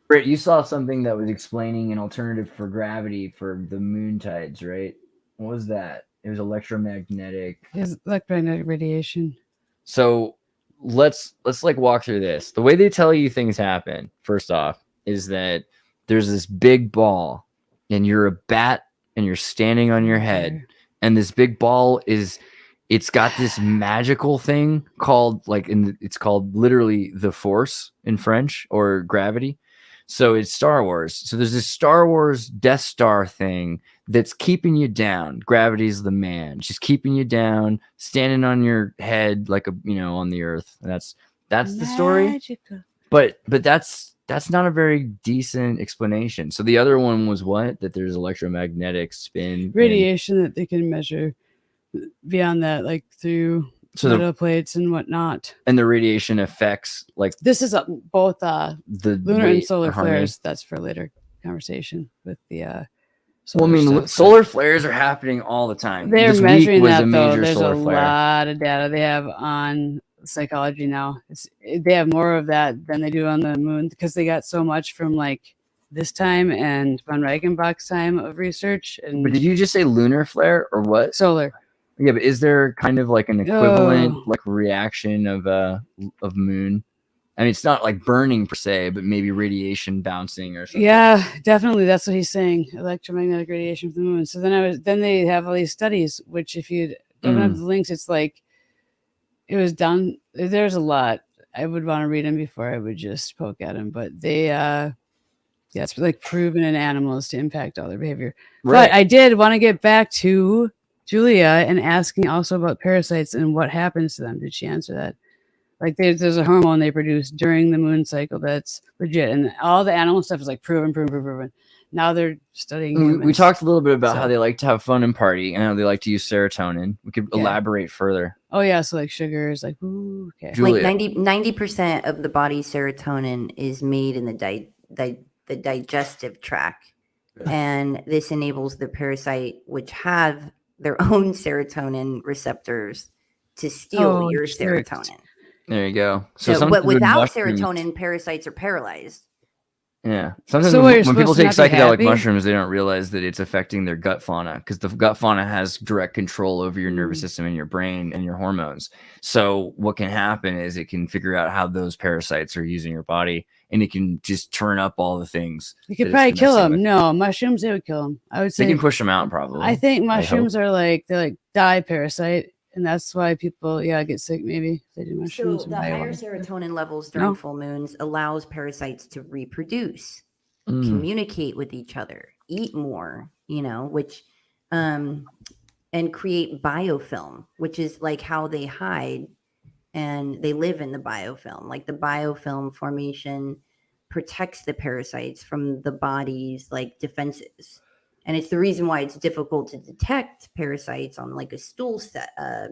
Britt, you saw something that was explaining an alternative for gravity for the moon tides, right? What was that? It was electromagnetic. It's electromagnetic radiation. So let's like walk through this. The way they tell you things happen, first off, is that there's this big ball and you're a bat and you're standing on your head, and this big ball it's got this magical thing called it's called literally the force in French, or gravity. So it's Star Wars. So there's this Star Wars Death Star thing that's keeping you down. Gravity's the man. It's just keeping you down, standing on your head like on the earth. And that's the story. But that's not a very decent explanation. So the other one was what? That there's electromagnetic spin. Radiation that they can measure beyond that, like through metal plates and whatnot. And the radiation affects this is both the lunar and solar harmony. flares. That's for later. conversation with the. Well, I mean, stuff. solar flares are happening all the time. They're This measuring week was that a though. major There's a solar flare. lot of data they have on psychology now. They have more of that than they do on the moon because they got so much from like this time and von Reichenbach's time of research. And But did you just say lunar flare or what? solar? Yeah, but is there kind of like an equivalent Oh. like reaction of moon? I mean, it's not like burning per se, but maybe radiation bouncing or something. Yeah, definitely. That's what he's saying. Electromagnetic radiation from the moon. So then they have all these studies, which if you open up the links, it's like it was done. There's a lot. I would want to read them before I would just poke at them, but they it's like proven in animals to impact all their behavior. Right. But I did want to get back to Julia and asking also about parasites and what happens to them. Did she answer that? Like there's a hormone they produce during the moon cycle that's legit, and all the animal stuff is like proven. Now they're studying humans. We talked a little bit about So- how they like to have fun and party, and how they like to use serotonin. We could Yeah. elaborate further. Oh yeah, so like sugars, like ooh, okay. Julia. Like 90% of the body's serotonin is made in the digestive tract. And this enables the parasite, which have their own serotonin receptors, to steal Oh, your jerk. serotonin. There you go. So, sometimes but with without mushrooms- serotonin, parasites are paralyzed. Yeah. Sometimes So what, you're when people take supposed to not be psychedelic happy? mushrooms, they don't realize that it's affecting their gut fauna because the gut fauna has direct control over your Mm. nervous system and your brain and your hormones. So what can happen is it can figure out how those parasites are using your body, and it can just turn up all the things. You could that it's probably kill messing them. with. No, mushrooms they would kill them. I would They say. can push them out probably. I think hope. mushrooms are like they're like dye parasite, and that's why people get sick maybe if they do So mushrooms. the and higher ayahuasca. serotonin levels during No. full moons allows parasites to reproduce, Mm. communicate with each other, eat more, which and create biofilm, which is like how they hide and they live in the biofilm. Like the biofilm formation protects the parasites from the body's like defenses. And it's the reason why it's difficult to detect parasites on like a stool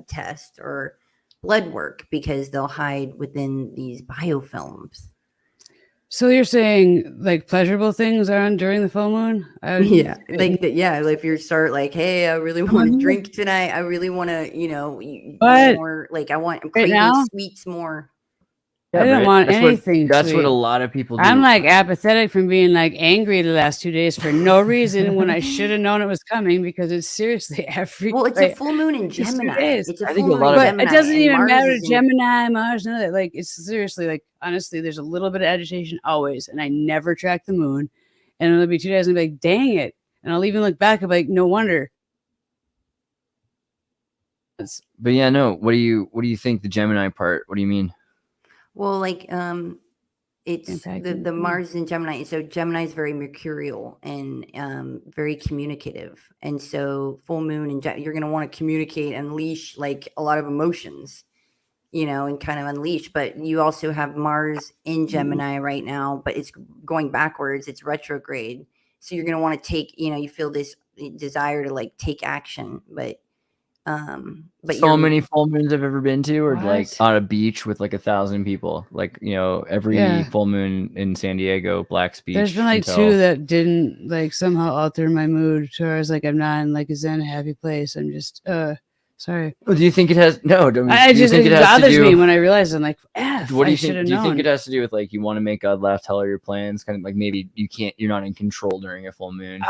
test or blood work, because they'll hide within these biofilms. So you're saying like pleasurable things are on during the full moon? If you start like, hey, I really want to drink tonight, I really want to But more, like I'm right craving now? sweets more. I don't Britt, want that's anything That's what sweet. a lot of people do. I'm like apathetic from being like angry the last 2 days for no reason when I should have known it was coming, because it's seriously every. Well, it's like, a full moon in it's 2 Gemini. days. It's a I full think a moon lot in of- But Gemini. it doesn't and even Mars matter. is in- Gemini, Mars, none of that. Like it's seriously like honestly, there's a little bit of agitation always, and I never track the moon. And it'll be 2 days and I'll be like, dang it. And I'll even look back and be like, no wonder. But yeah, no. What do you think the Gemini part? What do you mean? Well, like it's Impacting the the Mars in Gemini. So Gemini is very mercurial and very communicative. And so full moon and you're going to want to communicate, unleash like a lot of emotions, and kind of unleash. But you also have Mars in Gemini right now, but it's going backwards. It's retrograde. So you're going to want to take, you feel this desire to like take action, but So you're- many full moons I've ever been to, or like What? on a beach with like 1,000 people. Like every Yeah. full moon in San Diego, Black's Beach. There's been like until- 2 that didn't like somehow alter my mood. So I was like, I'm not in like a zen happy place. I'm just sorry. Oh, do you think it has? No, don't. I do you just think it has to bothers do- me when I realize I'm like, F, What do I you should think? have Do you think known. it has to do with like you want to make God laugh, tell all your plans, kind of like maybe you're not in control during a full moon.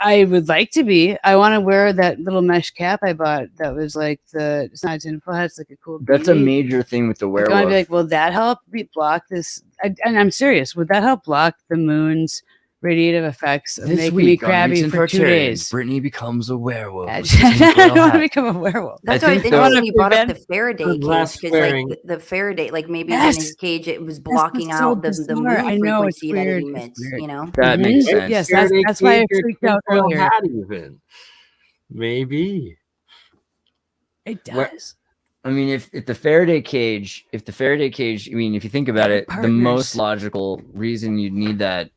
I would like to be. I want to wear that little mesh cap I bought. That was like it's not a tinfoil hat. It's like a cool. That's a beanie. major thing with the Like, werewolf. I want to be like, will that help block this? And I'm serious. Would that help block the moon's radiative effects of This making week me on crabby Reeds and for 2 Tartarians, days? Brittany becomes a werewolf. I with a tinfoil don't want to hat. become a werewolf. That's I why it's think so. interesting you brought up the Prevent- Faraday the cage, last because like swearing. the Faraday, like maybe in Yes. his cage it was That's blocking what's so out the bizarre. moon I know, it's frequency that it weird. It's emits. weird. That Mhm. makes sense. Yes, Faraday that's why I cage or freaked out tinfoil earlier. hat even. Maybe. It Where- does. I mean, if the Faraday cage, I mean, if you think about it, the Partners. most logical reason you'd need that,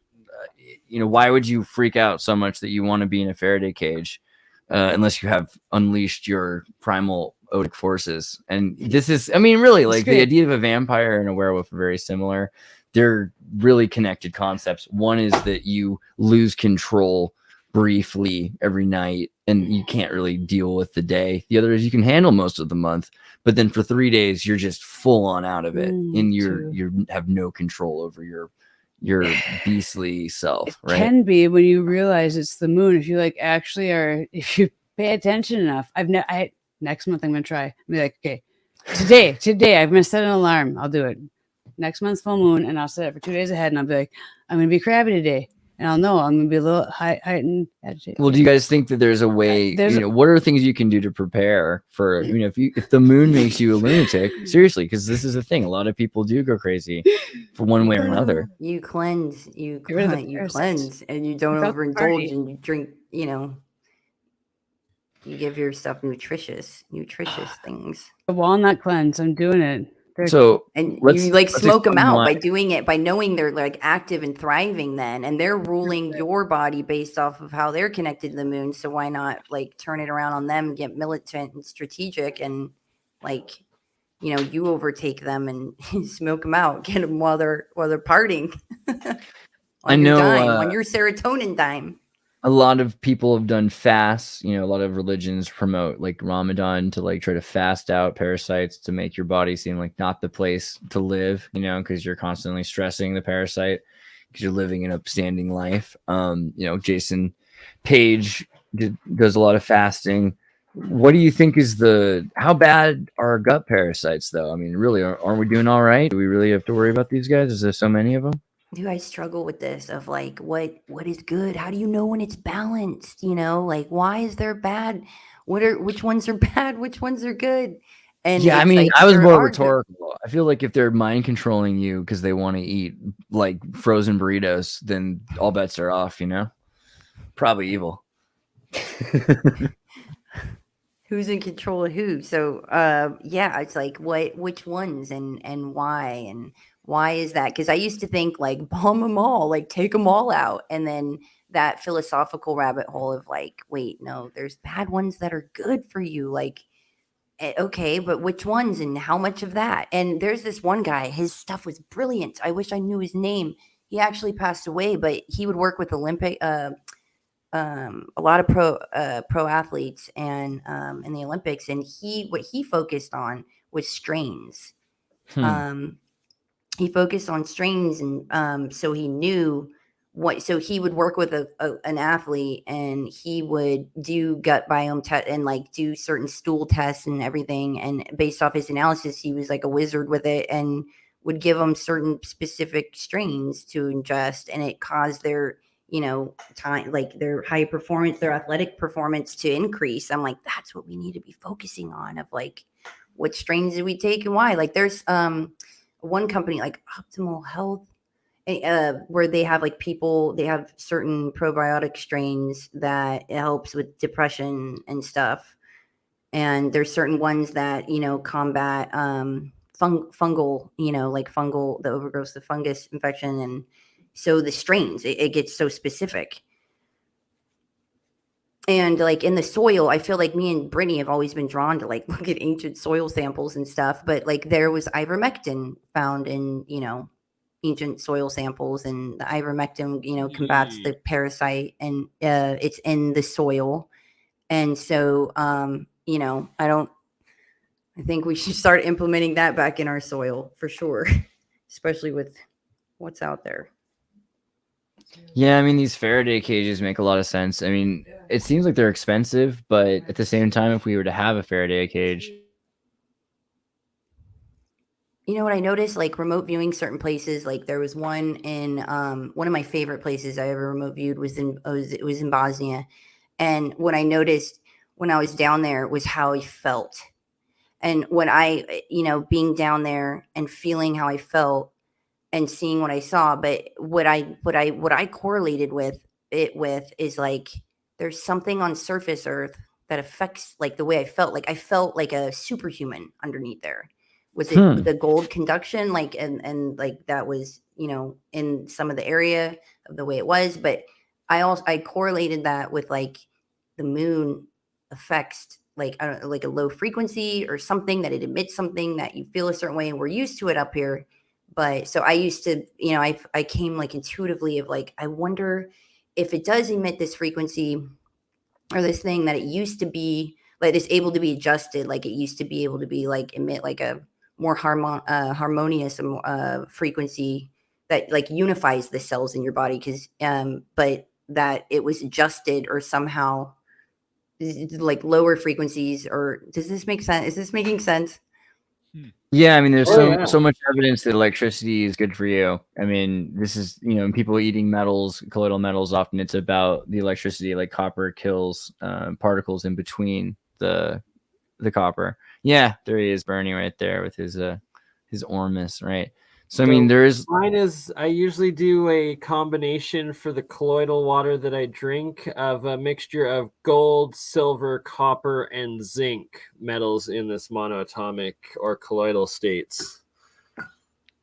why would you freak out so much that you want to be in a Faraday cage, unless you have unleashed your primal odic forces? And this is, I mean, really, like the great. idea of a vampire and a werewolf are very similar. they're really connected concepts. One is that you lose control briefly every night and you can't really deal with the day. The other is you can handle most of the month, but then for 3 days you're just full on out of it and you have no control over your beastly self, right? Can be when you realize it's the moon. If you like actually are, if you pay attention enough. Next month I'm gonna try. I'll be like, okay, today I'm gonna set an alarm. I'll do it. Next month's full moon, and I'll set it for 2 days ahead, and I'll be like, I'm gonna be crabby today, and I'll know I'm gonna be a little heightened, agitated. Well, do you guys think that there's a way? What are things you can do to prepare for? If the moon makes you a lunatic, seriously, because this is the thing. A lot of people do go crazy for one way or another. You cleanse, you cleanse, and you don't overindulge, and you drink. You give yourself nutritious things. A walnut cleanse. I'm doing it. And you like smoke them out by doing it, by knowing they're like active and thriving then, and they're ruling your body based off of how they're connected to the moon. So why not like turn it around on them, get militant and strategic, and like, you overtake them and smoke them out, get them while they're partying. On your serotonin dime. A lot of people have done fasts. A lot of religions promote like Ramadan to like try to fast out parasites to make your body seem like not the place to live, because you're constantly stressing the parasite because you're living an upstanding life. Jason Page does a lot of fasting. What do you think is how bad are gut parasites though? I mean, really, aren't we doing all right? Do we really have to worry about these guys? Is there so many of them? Do I struggle with this of like what is good? How do you know when it's balanced? Like why is there bad? Which ones are bad? Which ones are good? And yeah, I mean, I was more rhetorical. I feel like if they're mind controlling you because they want to eat like frozen burritos, then all bets are off. Probably evil. Who's in control of who? So it's like which ones and why and. Why is that? Because I used to think like bomb them all, like take them all out. And then that philosophical rabbit hole of like, wait, no, there's bad ones that are good for you. Like, okay, but which ones and how much of that? And there's this one guy, his stuff was brilliant. I wish I knew his name. He actually passed away, but he would work with a lot of pro athletes and in the Olympics. And what he focused on was strains. He focused on strains, and so he knew so he would work with an athlete, and he would do gut biome test and like do certain stool tests and everything. And based off his analysis, he was like a wizard with it, and would give them certain specific strains to ingest, and it caused their time, like their high performance, their athletic performance to increase. I'm like, that's what we need to be focusing on, of like what strains did we take and why. Like there's one company like Optimal Health, where they have like they have certain probiotic strains that it helps with depression and stuff. And there's certain ones that, combat fungal, the overgrowth, the fungus infection. And so the strains, it gets so specific. And like in the soil, I feel like me and Brittany have always been drawn to like look at ancient soil samples and stuff. But like there was ivermectin found in, ancient soil samples, and the ivermectin, combats the parasite, and it's in the soil. And so, I think we should start implementing that back in our soil for sure, especially with what's out there. Yeah, I mean, these Faraday cages make a lot of sense. I mean, it seems like they're expensive, but at the same time, if we were to have a Faraday cage. You know what I noticed? Like remote viewing certain places, like there was one in one of my favorite places I ever remote viewed was in Bosnia. And what I noticed when I was down there was how I felt. And when I, being down there and feeling how I felt, and seeing what I saw, but what I correlated with is like there's something on surface Earth that affects like the way I felt. Like I felt like a superhuman underneath there. Was it the gold conduction? Like and like that was in some of the area of the way it was, but I correlated that with like the moon affects like I don't know, like a low frequency or something, that it emits something that you feel a certain way, and we're used to it up here. But so I used to, I came like intuitively of like, I wonder if it does emit this frequency or this thing that it used to be like it's able to be adjusted, like it used to be able to be like emit like a more harmonious frequency that like unifies the cells in your body, because but that it was adjusted or somehow like lower frequencies. Or does this make sense? Is this making sense? Yeah, I mean, there's yeah. so much evidence that electricity is good for you. I mean, this is, people eating metals, colloidal metals, often it's about the electricity, like copper kills particles in between the copper. Yeah, there he is, Bernie, right there with his Ormus, right? So I mean, there is. Mine is, I usually do a combination for the colloidal water that I drink of a mixture of gold, silver, copper, and zinc metals in this monatomic or colloidal states.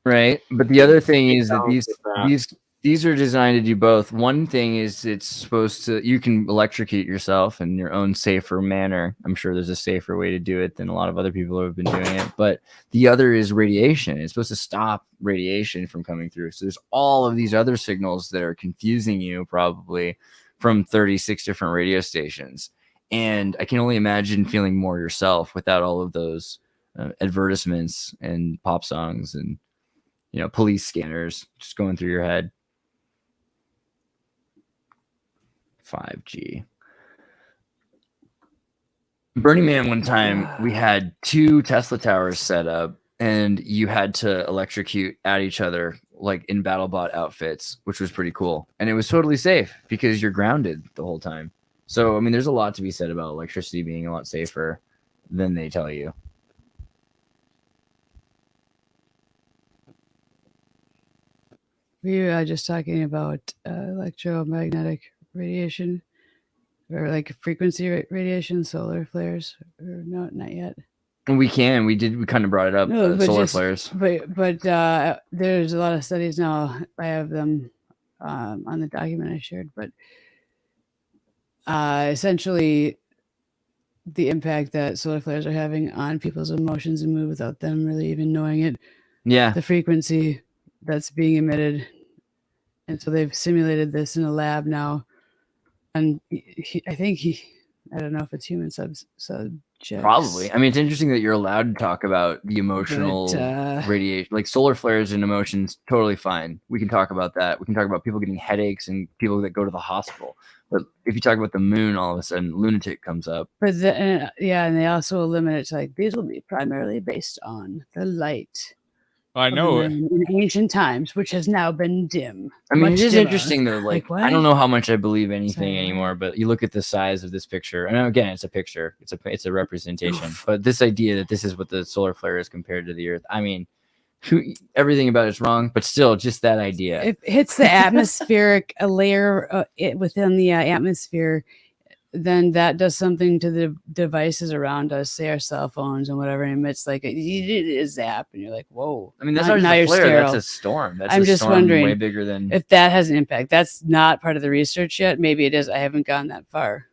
Right, but the other thing is that these are designed to do both. One thing is it's supposed to, you can electrocute yourself in your own safer manner. I'm sure there's a safer way to do it than a lot of other people who have been doing it. But the other is radiation. It's supposed to stop radiation from coming through. So there's all of these other signals that are confusing you probably from 36 different radio stations. And I can only imagine feeling more yourself without all of those advertisements and pop songs and police scanners just going through your head. 5G. Burning Man, one time we had 2 Tesla towers set up and you had to electrocute at each other like in BattleBot outfits, which was pretty cool. And it was totally safe because you're grounded the whole time. So, I mean, there's a lot to be said about electricity being a lot safer than they tell you. We were just talking about electromagnetic radiation or like frequency radiation, solar flares, or no, not yet. We kind of brought it up. No, Solar flares. But there's a lot of studies now. I have them on the document I shared. But essentially, the impact that solar flares are having on people's emotions and mood without them really even knowing it. Yeah. The frequency that's being emitted. And so they've simulated this in a lab now. And I don't know if it's human subjects. Probably. I mean, it's interesting that you're allowed to talk about the emotional radiation, like solar flares and emotions. Totally fine. We can talk about that. We can talk about people getting headaches and people that go to the hospital. But if you talk about the moon, all of a sudden, lunatic comes up. But and they also limit it to like these will be primarily based on the light. I know in ancient times, which has now been dim. I mean, it is dimmer. interesting though. Like I don't know how much I believe anything anymore, but you look at the size of this picture, and again, it's a picture, it's a representation. But this idea that this is what the solar flare is compared to the Earth, I mean, everything about it's wrong, but still, just that idea. It hits the atmospheric layer within the atmosphere. Then that does something to the devices around us, say our cell phones and whatever, and emits like a zap, and you're like, "Whoa!" I mean, that's not just a flare; that's a storm. That's I'm just storm wondering way bigger than if that has an impact. That's not part of the research yet. Maybe it is. I haven't gone that far.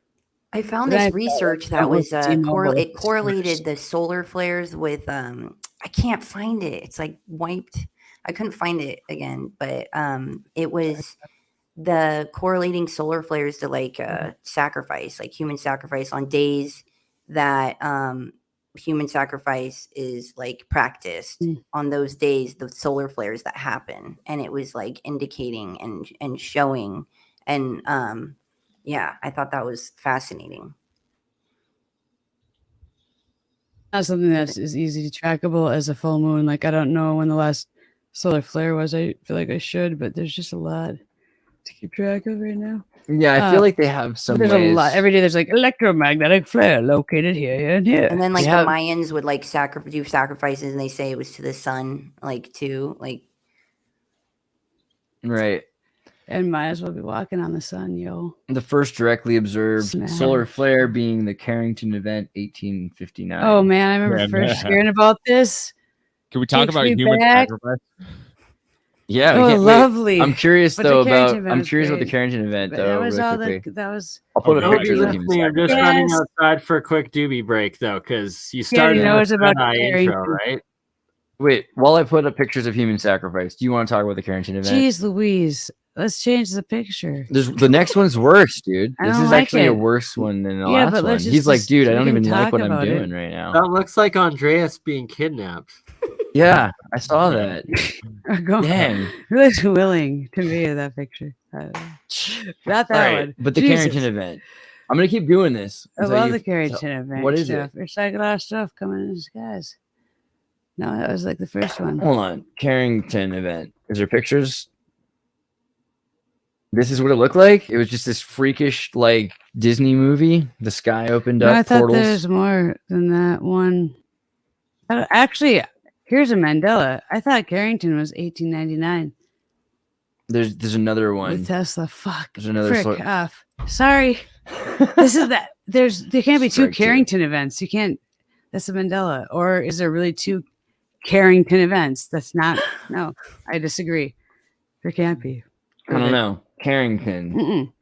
I found this research that was it correlated the solar flares with I can't find it. It's like wiped. I couldn't find it again, but it was the correlating solar flares to like sacrifice, like human sacrifice on days that human sacrifice is like practiced. On those days, the solar flares that happen, and it was like indicating and showing, and yeah, I thought that was fascinating. Not something that's as easy to trackable as a full moon. Like I don't know when the last solar flare was. I feel like I should, but there's just a lot to keep track of right now. Yeah, I feel like they have some there's ways. A lot. Every day there's like electromagnetic flare located here and here. And then like the Mayans would like do sacrifices, and they say it was to the sun, like too, like right. And might as well be walking on the sun, yo. The first directly observed solar flare being the Carrington event, 1859. Oh man, I remember first hearing about this. Can we talk about human sacrifice? Yeah, lovely. I'm curious though about the Carrington event though. That was really all quickly. that was. I'll put a picture of the human sacrifice. I'm just running outside for a quick doobie break though, because you started with that intro, right? Wait, while I put up pictures of human sacrifice, do you want to talk about the Carrington event? Jeez Louise. Let's change the picture. The next one's worse, dude. I This don't is like actually a it. worse one than the Yeah, last but one. let's He's like, just- dude, I we don't can even like talk what I'm about it. doing right now. That looks like Andreas being kidnapped. Yeah, I saw that. Go- Dang. Who is willing to be in that picture? Not that All right, one. but the Jesus. Carrington event. I'm gonna keep doing this. I until love you the Carrington tell- event. What is stuff. it? It's like a lot of stuff coming in the skies. No, that was like the first one. Hold on, Carrington event. Is there pictures? This is what it looked like. It was just this freakish, like Disney movie. The sky opened No, up. I thought Portals. there's more than that one. Actually, here's a Mandela. I thought Carrington was 1899 There's another one. with Tesla. Fuck. There's another Frick sort- off. Sorry. This is that. There can't be two Strike two. Carrington events. You can't. That's a Mandela. Or is there really two Carrington events? That's not. No, I disagree. There can't be. I don't know. Carrington Mm-mm.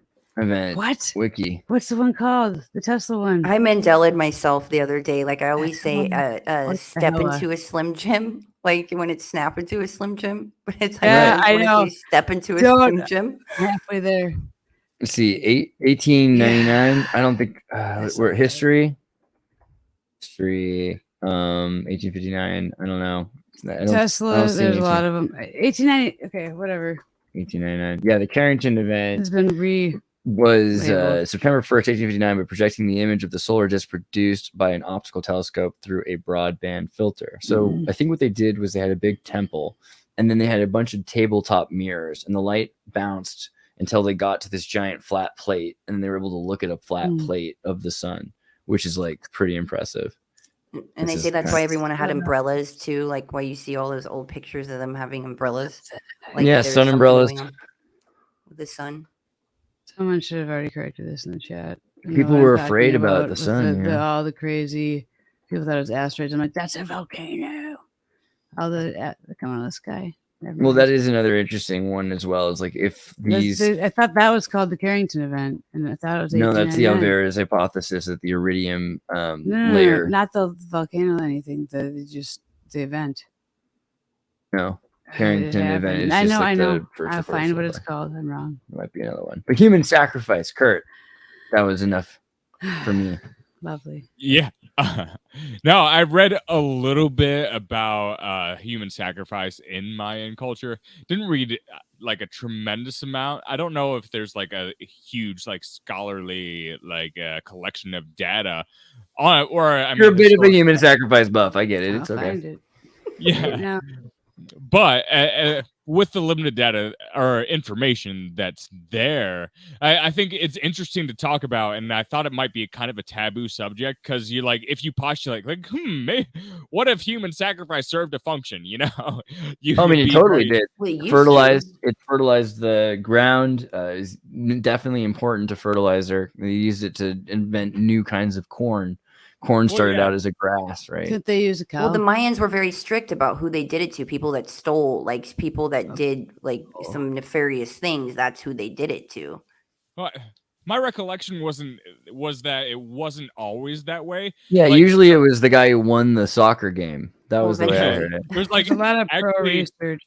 event. What? Wiki. What's the one called? The Tesla one. I Mandela'd myself the other day. Like I always say, What the step hell? into a Slim Jim. Like when it's snap into a Slim Jim. But it's like Yeah, I I know. step into a Don't- Slim Jim. Halfway there. Let's see. 1899. I don't think we're history. History. 1859. I don't know. I don't Tesla. see There's a anything. lot of them. 1890. Okay, whatever. 1899. Yeah, the Carrington event It's been was labeled. September 1st, 1859, by projecting the image of the solar disk produced by an optical telescope through a broadband filter. So Mhm. I think what they did was they had a big temple, and then they had a bunch of tabletop mirrors, and the light bounced until they got to this giant flat plate, and then they were able to look at a flat Mm. plate of the sun, which is like pretty impressive. And they This say is that's kind why of- everyone had Oh, no. umbrellas too. Like why you see all those old pictures of them having umbrellas. Like Yeah, there's sun something umbrellas. going on with the sun. Someone should have already corrected this in the chat. I know People what were I'm afraid talking about the with sun, yeah. all the crazy people thought it was asteroids. I'm like, that's a volcano. All the that come out of the sky. Never Well, mind. that is another interesting one as well. Is like if these I thought that was called the Carrington event, and I thought it was no, that's the 1899. Alvarez hypothesis that the iridium No, layer. not the volcano or anything. Just the event. No, It Carrington event happened. is I just know, like I know. the first. I'll of find so what it's far. called. I'm wrong. There might be another one. But human sacrifice, Kurt. That was enough for me. Lovely. Yeah. No, I read a little bit about human sacrifice in Mayan culture. Didn't read like a tremendous amount. I don't know if there's like a huge like scholarly like collection of data on it, or I You're a mean, bit of a historic- human sacrifice buff. I get it. I'll It's okay. find it. yeah. Now, But with the limited data or information that's there, I think it's interesting to talk about, and I thought it might be kind of a taboo subject because you like if you postulate what if human sacrifice served a function? You know, you I mean, would it be totally very- did. Well, it used to. Fertilized. It fertilized the ground. Is definitely important to fertilizer. They used it to invent new kinds of corn. Corn Well, started yeah. out as a grass, right? could they use a cow? Well, the Mayans were very strict about who they did it to. People that stole, like people that did like some nefarious things. That's who they did it to. Well, my recollection was that it wasn't always that way. Yeah, Like, usually it was the guy who won the soccer game. That Well, was the way I eventually. heard it. There's like There's a lot of pro actually- research.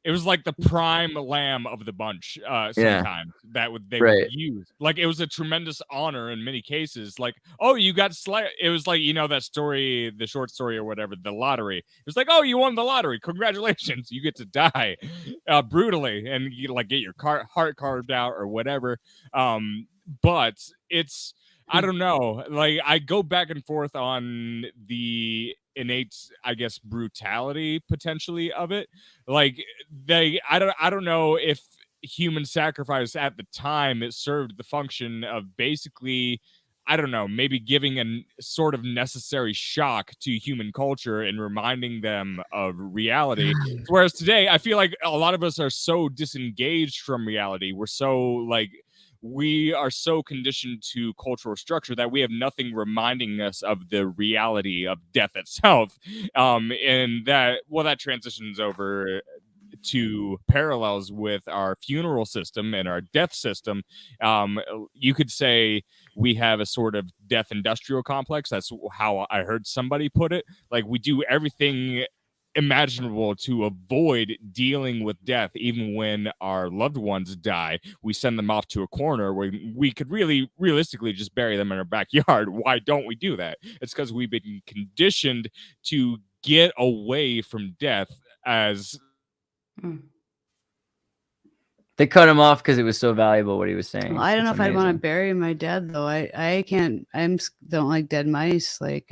it was like the prime lamb of the bunch sometimes that they Right. would use. Like it was a tremendous honor in many cases. Like, oh, you got it was like, you know, that story, the short story or whatever, the lottery. It was like, oh, you won the lottery. Congratulations. You get to die brutally and you like get your heart carved out or whatever. But it's I don't know. Like I go back and forth on the innate, I guess, brutality potentially of it. Like I don't know if human sacrifice at the time it served the function of basically, I don't know, maybe giving a sort of necessary shock to human culture and reminding them of reality. Whereas today, I feel like a lot of us are so disengaged from reality. We're so like we are so conditioned to cultural structure that we have nothing reminding us of the reality of death itself. And that transitions over to parallels with our funeral system and our death system. You could say we have a sort of death industrial complex. That's how I heard somebody put it. Like we do everything imaginable to avoid dealing with death. Even when our loved ones die, we send them off to a corner where we could really realistically just bury them in our backyard. Why don't we do that? It's because we've been conditioned to get away from death as They cut him off because it was so valuable what he was saying. Well, I don't know It's if I'd want to amazing. bury my dad though. I can't. Don't like dead mice. Like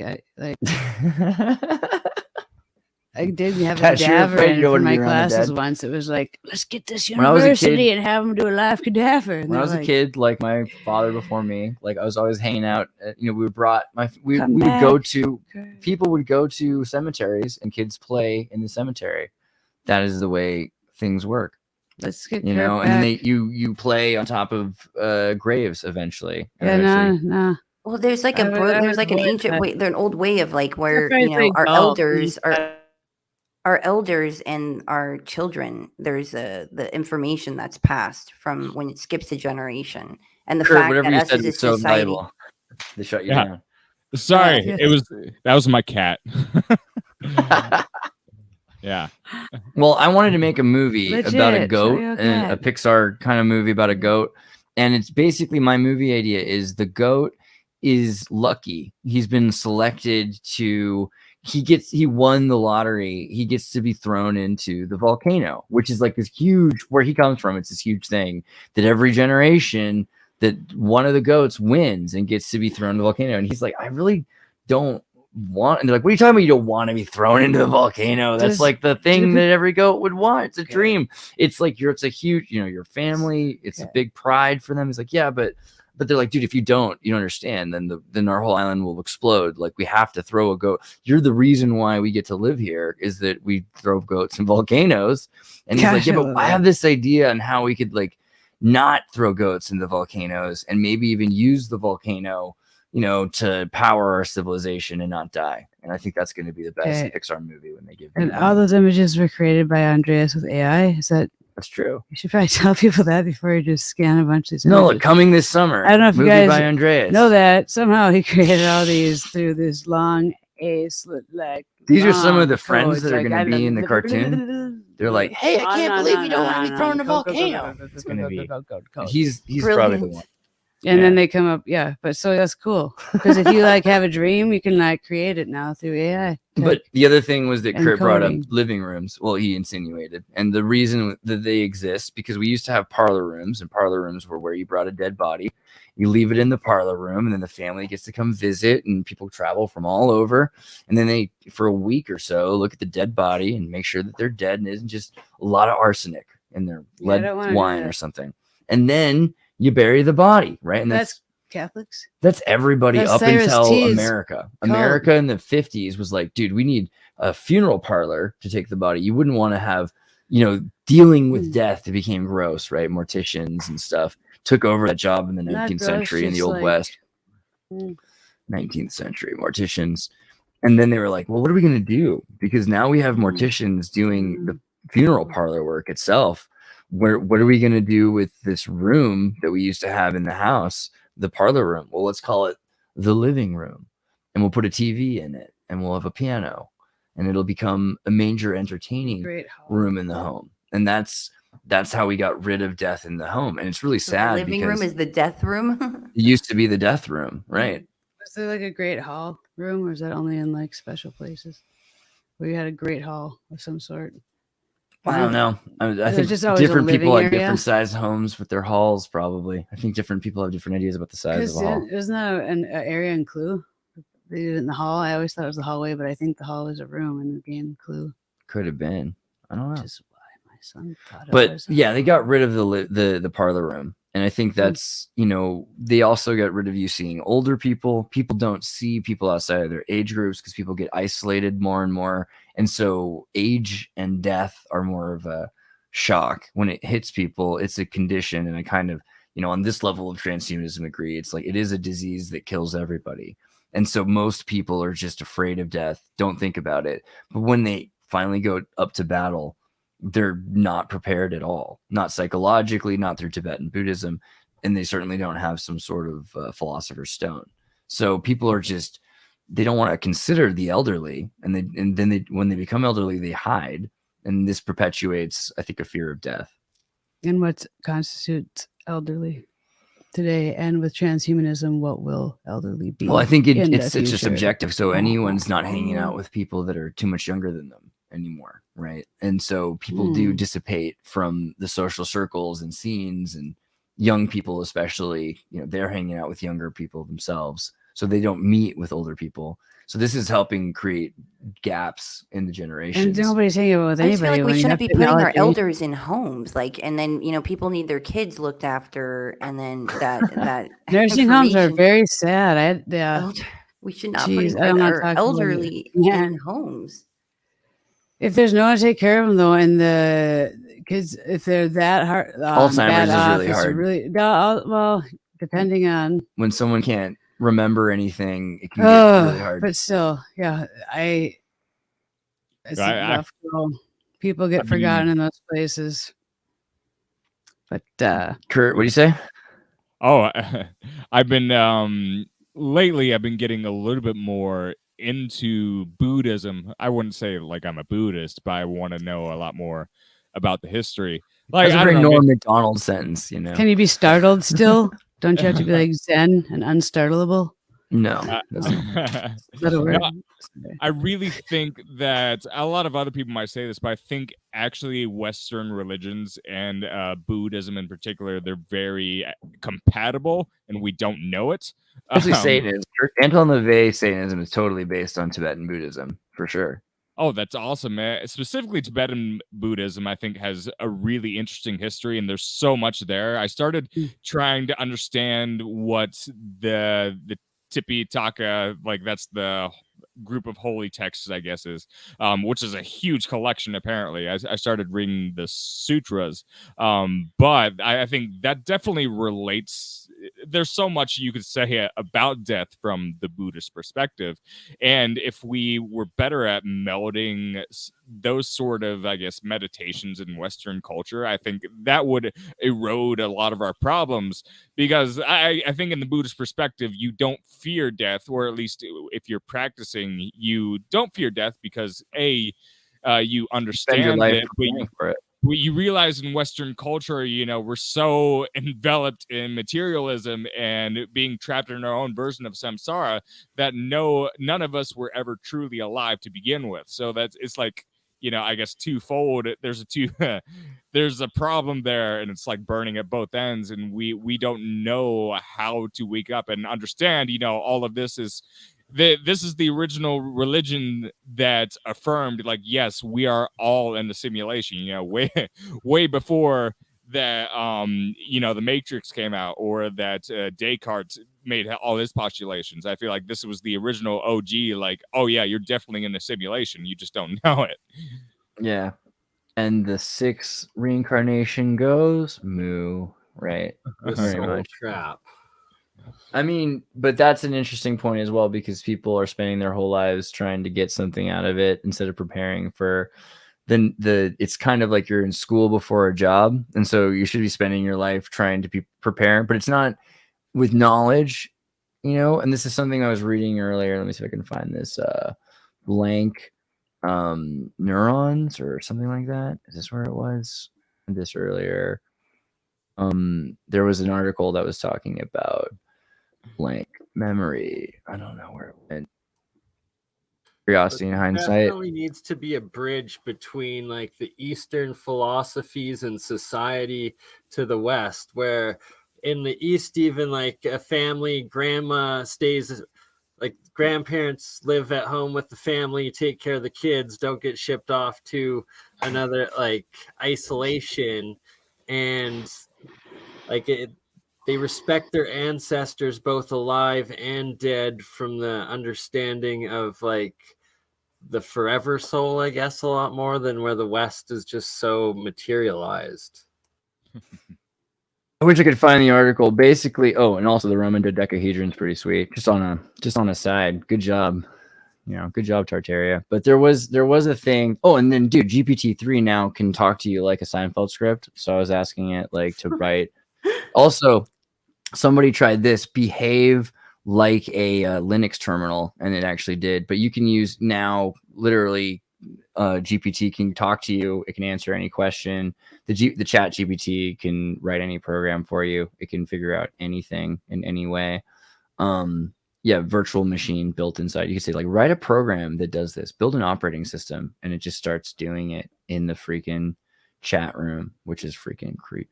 I did have a Gosh, you're cadaver afraid you in don't for wanna my be around the classes dead? once. It was like, let's get this When I was a university kid- and have them do a live cadaver. And When I they're was a like, kid, like my father before me, like I was always hanging out. We would Come would go back. to people would go to cemeteries and kids play in the cemetery. That is the way things work, Let's get you Kurt know. back. And you play on top of graves eventually. Yeah, nah. Well, there's like I would there's like an avoid ancient that. way, there's an old way of like where, afraid you they know, our golf elders and our elders and our children, there's the information that's passed from when it skips a generation. And the Kurt, fact whatever that you us said as a was so society, valuable. They shut you Yeah. down. Sorry, Yeah. that was my cat. Yeah. Well, I wanted to make a movie about a Legit, goat, show your and a cat. Pixar kind of movie about a goat. And it's basically my movie idea is the goat is lucky. He's been selected to he won the lottery. He gets to be thrown into the volcano, which is like this huge where he comes from. It's this huge thing that every generation that one of the goats wins and gets to be thrown in the volcano. And he's like, I really don't want, and they're like, what are you talking about? You don't want to be thrown into the volcano. That's Does- like the thing that every goat would want. It's a Okay. dream. It's like it's a huge, your family, it's a Okay. big pride for them. He's like, yeah, but they're like, dude, if you don't understand, then our whole island will explode. Like, we have to throw a goat. You're the reason why we get to live here is that we throw goats in volcanoes. And he's like, Gosh, yeah, I but love I that. have this idea on how we could like not throw goats into volcanoes and maybe even use the volcano, to power our civilization and not die. And I think that's going to be the best Okay. Pixar movie when they give. And me all money. those images were created by Andreas with AI. Is that That's true. you should probably tell people that before you just scan a bunch of these No, images. look, coming this summer. I don't know if you movie guys by Andreas. know that somehow he created all these through this long ace like These are some of long the friends codes, that are like, gonna I be in the don't- cartoon. They're like, hey, I can't believe you don't want to be thrown in a volcano. It's gonna be. He's probably the one. And Yeah. then they come up, but so that's cool because if you like have a dream, you can like create it now through AI. But the other thing was that Kurt brought up Encoding. living rooms. Well, he insinuated. And the reason that they exist, because we used to have parlor rooms, and parlor rooms were where you brought a dead body, you leave it in the parlor room, and then the family gets to come visit, and people travel from all over. And then they, for a week or so, look at the dead body and make sure that they're dead and isn't just a lot of arsenic in their Yeah, I don't wanna lead do wine that. or something. And then you bury the body, right? And That's Catholics. that's everybody That's up Cyrus until T's America. cult. America in the 50s was like, dude, we need a funeral parlor to take the body. You wouldn't want to have, dealing with death. It became gross, right? Morticians and stuff took over that job in the Not 19th gross, century in the just Old like- West. Mm. 19th century morticians. And then they were like, well, what are we going to do? Because now we have morticians doing the funeral parlor work itself. What are we going to do with this room that we used to have in the house, the parlor room? Well, let's call it the living room, and we'll put a TV in it, and we'll have a piano, and it'll become a major entertaining Great hall. room in the home. And that's how we got rid of death in the home. And it's really so the sad living because room is the death room. it used to be the death room, right? Was there like a great hall room, or is that only in like special places where you had a great hall of some sort? I don't know. I There's think just always a different people living have area. different sized homes with their halls. Probably, I think different people have different ideas about the size of a hall. Isn't that an area in Clue? They did it in the hall. I always thought it was the hallway, but I think the hall is a room in the game Clue. Could have been. I don't know. Which is why my son thought it But was. yeah, they got rid of the parlor room, and I think that's they also got rid of you seeing older people. People don't see people outside of their age groups because people get isolated more and more, and so age and death are more of a shock when it hits people. It's a condition, and I kind of on this level of transhumanism agree. It's like it is a disease that kills everybody, and so most people are just afraid of death, don't think about it. But when they finally go up to battle, they're not prepared at all, not psychologically, not through Tibetan Buddhism, and they certainly don't have some sort of philosopher's stone. So people are just they don't want to consider the elderly, and then when they become elderly, they hide, and this perpetuates, I think, a fear of death. And what constitutes elderly today, and with transhumanism, what will elderly be? Well, I think in it's the just future? subjective. So anyone's not hanging out with people that are too much younger than them anymore, right? And so people do dissipate from the social circles and scenes, and young people especially, they're hanging out with younger people themselves, so they don't meet with older people. So this is helping create gaps in the generations. And nobody's hanging out with I just feel anybody. like we when you shouldn't have be putting our technology. elders in homes, and then people need their kids looked after, and then that Nursing homes are information- very sad. we should not Jeez, put I don't wanna our talk about it. elderly Yeah. in homes. If there's no one to take care of them, though, and the kids, if they're that hard, Alzheimer's bad is off, really it's hard. Well, depending on. When someone can't remember anything, it can get really hard. But still, yeah, it's I- rough. People get forgotten in those places. But Kurt, what do you say? Oh, I've been lately I've been getting a little bit more into Buddhism. I wouldn't say like I'm a Buddhist, but I want to know a lot more about the history. Like, That's a I very don't know, Norm Macdonald sentence, can you be startled still? Don't you have to be like Zen and unstartlable? No. Is that a word? I really think that a lot of other people might say this, but I think actually Western religions and Buddhism in particular, they're very compatible, and we don't know it. Actually, Satanism. Anton LaVey Satanism is totally based on Tibetan Buddhism, for sure. Oh, that's awesome, man. Specifically, Tibetan Buddhism, I think, has a really interesting history, and there's so much there. I started trying to understand what the Tipitaka, like that's the group of holy texts, I guess, is, which is a huge collection, apparently. I started reading the sutras, but I think that definitely relates. There's so much you could say about death from the Buddhist perspective, and if we were better at melding those sort of, I guess, meditations in Western culture, I think that would erode a lot of our problems, because I think in the Buddhist perspective, you don't fear death, or at least if you're practicing, you don't fear death because you understand your life it, but for it. you realize in Western culture, we're so enveloped in materialism and being trapped in our own version of samsara that none of us were ever truly alive to begin with. So it's like, I guess twofold. There's a problem there, and it's like burning at both ends, and we don't know how to wake up and understand, all of this is. This is the original religion that affirmed, like, yes, we are all in the simulation, way before that, the Matrix came out, or that Descartes made all his postulations. I feel like this was the original OG, like, oh yeah, you're definitely in the simulation, you just don't know it. Yeah. And the 6 reincarnation goes moo, right? This Very whole much. trap. I mean, but that's an interesting point as well, because people are spending their whole lives trying to get something out of it instead of preparing for it's kind of like you're in school before a job. And so you should be spending your life trying to be prepared, but it's not with knowledge, and this is something I was reading earlier. Let me see if I can find this blank neurons or something like that. Is this where it was? This earlier. There was an article that was talking about blank memory. I don't know where it went. Curiosity and hindsight. Definitely needs to be a bridge between like the Eastern philosophies and society to the West, where in the East, even like a family, grandma stays, like grandparents live at home with the family, take care of the kids, don't get shipped off to another like isolation, and like they respect their ancestors, both alive and dead, from the understanding of like the forever soul, I guess, a lot more than where the West is just so materialized. I wish I could find the article. Basically, and also the Roman dodecahedron is pretty sweet. Just on a side. Good job. Good job, Tartaria. But there was a thing. Oh, and then dude, GPT-3 now can talk to you like a Seinfeld script. So I was asking it like to write. Also, somebody tried this: behave like a Linux terminal, and it actually did. But you can use now literally GPT can talk to you. It can answer any question. The chat GPT can write any program for you. It can figure out anything in any way. Yeah, virtual machine built inside. You can say like, write a program that does this, build an operating system, and it just starts doing it in the freaking chat room, which is freaking creepy.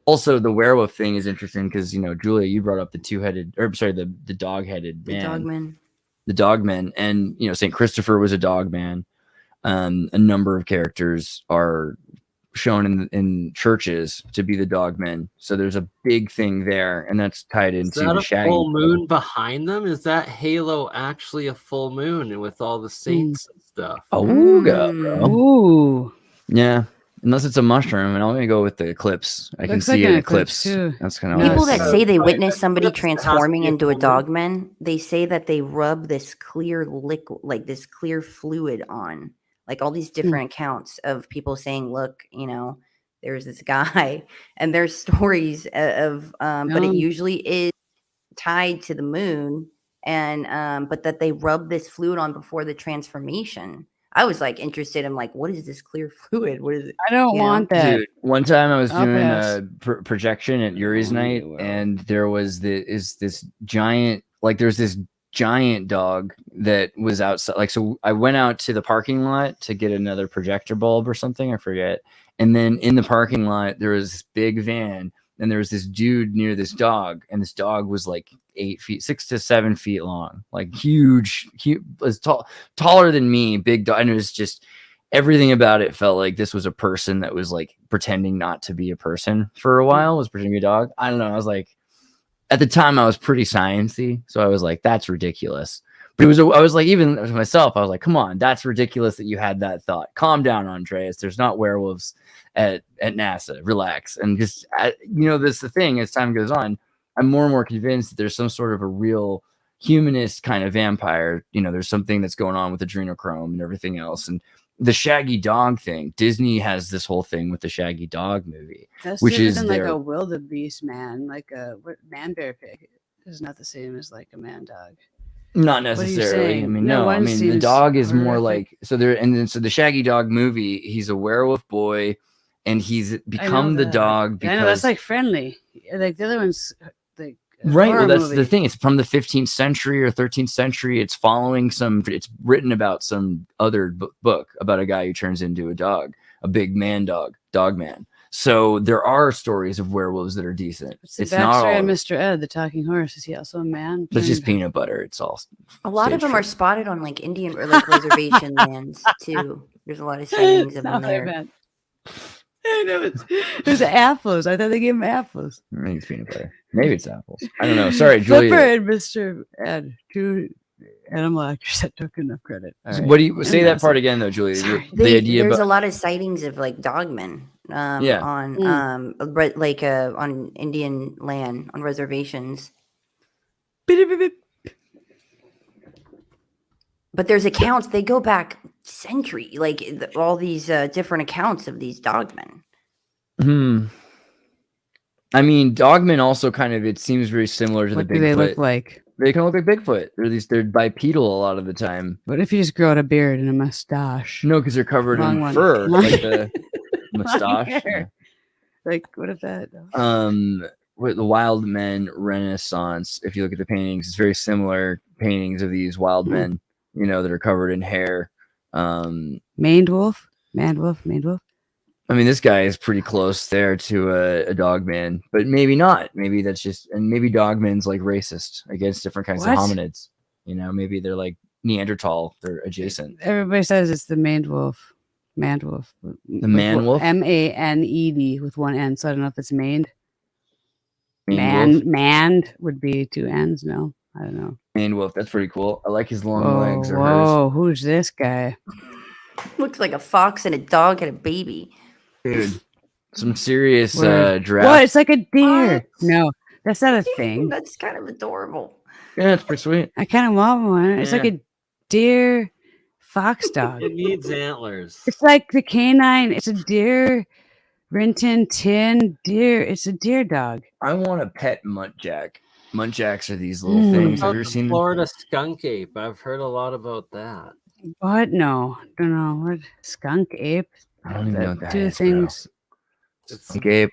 Also, the werewolf thing is interesting because, you know, Julia, you brought up the the dog-headed man. The dogmen, and, you know, St. Christopher was a dogman. A number of characters are shown in churches to be the dogmen. So there's a big thing there, and that's tied into Is that the a Shaggy. full moon behind them? Is that halo actually a full moon with all the saints and stuff? Oh, God, bro. Ooh. Yeah. Unless it's a mushroom, and I'm gonna go with the eclipse. I can Looks see like an an eclipse. eclipse, too. That's kind of People that say they Right. witness somebody Eclipse has to transforming be a into a full moon. dogman, they say that they rub this clear liquid, like this clear fluid on. Like all these different accounts of people saying, look, you know, there's this guy, and there's stories of but it usually is tied to the moon, and but that they rub this fluid on before the transformation. I was like interested in like, what is this clear fluid? What is it? I don't You know? want that. Dude, one time I was I'll doing pass. a projection at Yuri's Oh, night, well. and there was this giant, like there's this giant dog that was outside. Like, so I went out to the parking lot to get another projector bulb or something, I forget. And then in the parking lot, there was this big van, and there was this dude near this dog, and this dog was like 6 to 7 feet long, like huge, was taller than me, big dog. And it was just, everything about it felt like this was a person that was like pretending not to be a person for a while, was pretending to be a dog. I don't know. I was like, at the time I was pretty sciencey, so I was like, that's ridiculous. But I was like, even myself, I was like, come on, that's ridiculous that you had that thought. Calm down, Andreas. There's not werewolves at NASA. Relax. And just, you know, this the thing, as time goes on, I'm more and more convinced that there's some sort of a real humanist kind of vampire. You know, there's something that's going on with adrenochrome and everything else. And the Shaggy Dog thing, Disney has this whole thing with the Shaggy Dog movie, That's which is like their, a wildebeest man, like a man bear pig is not the same as like a man dog. not What are you necessarily. I saying? mean, No, no. I one mean, the seems dog is more horrific. like, so there, and then so the Shaggy Dog movie, he's a werewolf boy, and he's become the that. dog because I know that's like friendly. Like the other one's like a right. Well, horror that's movie. the thing. It's from the 15th century or 13th century. It's following it's written about some other book about a guy who turns into a dog, a big man dog man. So there are stories of werewolves that are decent. It's the It's not backstory all. of Mr. Ed, the talking horse. Is he also a man? It's just turned- peanut butter. It's all. A lot of stage them are show. spotted on like Indian or like reservation lands too. There's a lot of sightings of them Not what I there. meant. I know it was apples. I thought they gave him apples. Maybe it's peanut butter. Maybe it's apples. I don't know. Sorry, Julia. Flipper and Mr. Ed, two animal actors that took enough credit. All right. What do you say that that's part it. again though, Julia? Sorry. The idea There's about a lot of sightings of like dogmen Yeah. on like on Indian land on reservations. Beep, beep, beep. But there's accounts, they go back century, like all these different accounts of these dogmen. I mean, dogmen also kind of, it seems very similar to What the do Bigfoot. they look like? They kind of look like Bigfoot. They're bipedal a lot of the time. What if you just grow out a beard and a mustache? No, because they're covered Long in one. fur, Long- like the Long mustache. hair. Like, what if that? With the wild men Renaissance, if you look at the paintings, it's very similar paintings of these wild men, you know, that are covered in hair. Maned wolf? Maned wolf? I mean, this guy is pretty close there to a dog man, but maybe not. Maybe that's just, and maybe dogman's like racist against different kinds What? of hominids. You know, maybe they're like Neanderthal, they're adjacent. Everybody says it's the maned wolf. Maned wolf. The man wolf? MANED with one N. So I don't know if it's maned. Maned wolf. Manned would be two N's. No, I don't know. Maned wolf. That's pretty cool. I like his long Whoa, legs or hers. whoa, who's this guy? Looks like a fox and a dog and a baby. Dude, some serious Word. draft. What? It's like a deer. What? No, that's not a thing. That's kind of adorable. Yeah, it's pretty sweet. I kind of want one. It's like Yeah. a deer fox dog. It needs antlers. It's like the canine. It's a deer, Rin Tin Tin deer. It's a deer dog. I want a pet muntjac. Munchaks are these little things. Have you ever The seen them? Florida skunk ape. I've heard a lot about that. What? No, don't know. What skunk ape? I don't even know what that Two is, bro. things. Skunk ape.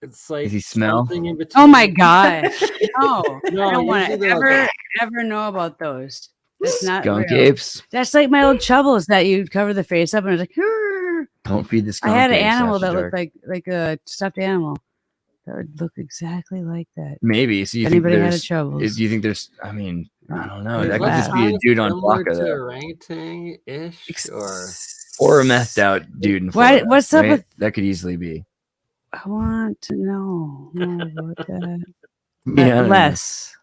It's like Does he smell? something in between. Oh my gosh! No, No, I don't want usually to they're like ever know about those. That's not Skunk real. apes. That's like my old chubbles that you cover the face up and it's like. "Rrr." Don't feed the I skunk had an apes animal after that dark. looked like a stuffed animal that would look exactly like that. Maybe. So you Anybody think had a there's? chubbles? Do you think there's? I mean, I don't know. It That could just be a kinda dude on similar Baka to though, orangutan-ish, or a methed out dude in Why- Florida. what's up right? with- That could easily be. I want to know more about that. Yeah, I don't know. Less.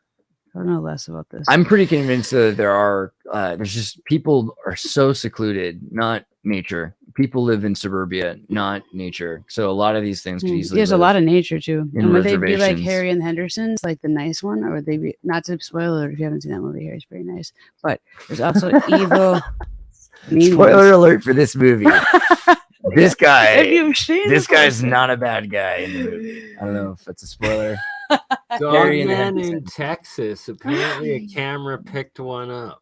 I don't know less about this. I'm pretty convinced that there are. There's just people are so secluded, not nature. People live in suburbia, not nature. So a lot of these things could easily. There's a live lot of nature too. in And would they be like reservations. Harry and the Hendersons, like the nice one, or would they be not to spoil it if you haven't seen that movie? Harry's pretty nice, but there's also evil. Mean Spoiler ones. alert for this movie. This guy. If you've seen This the guy's first one. not a bad guy in the movie. I don't know if that's a spoiler. Harry and the Dogman in Hendersons. Texas. Apparently, a camera picked one up.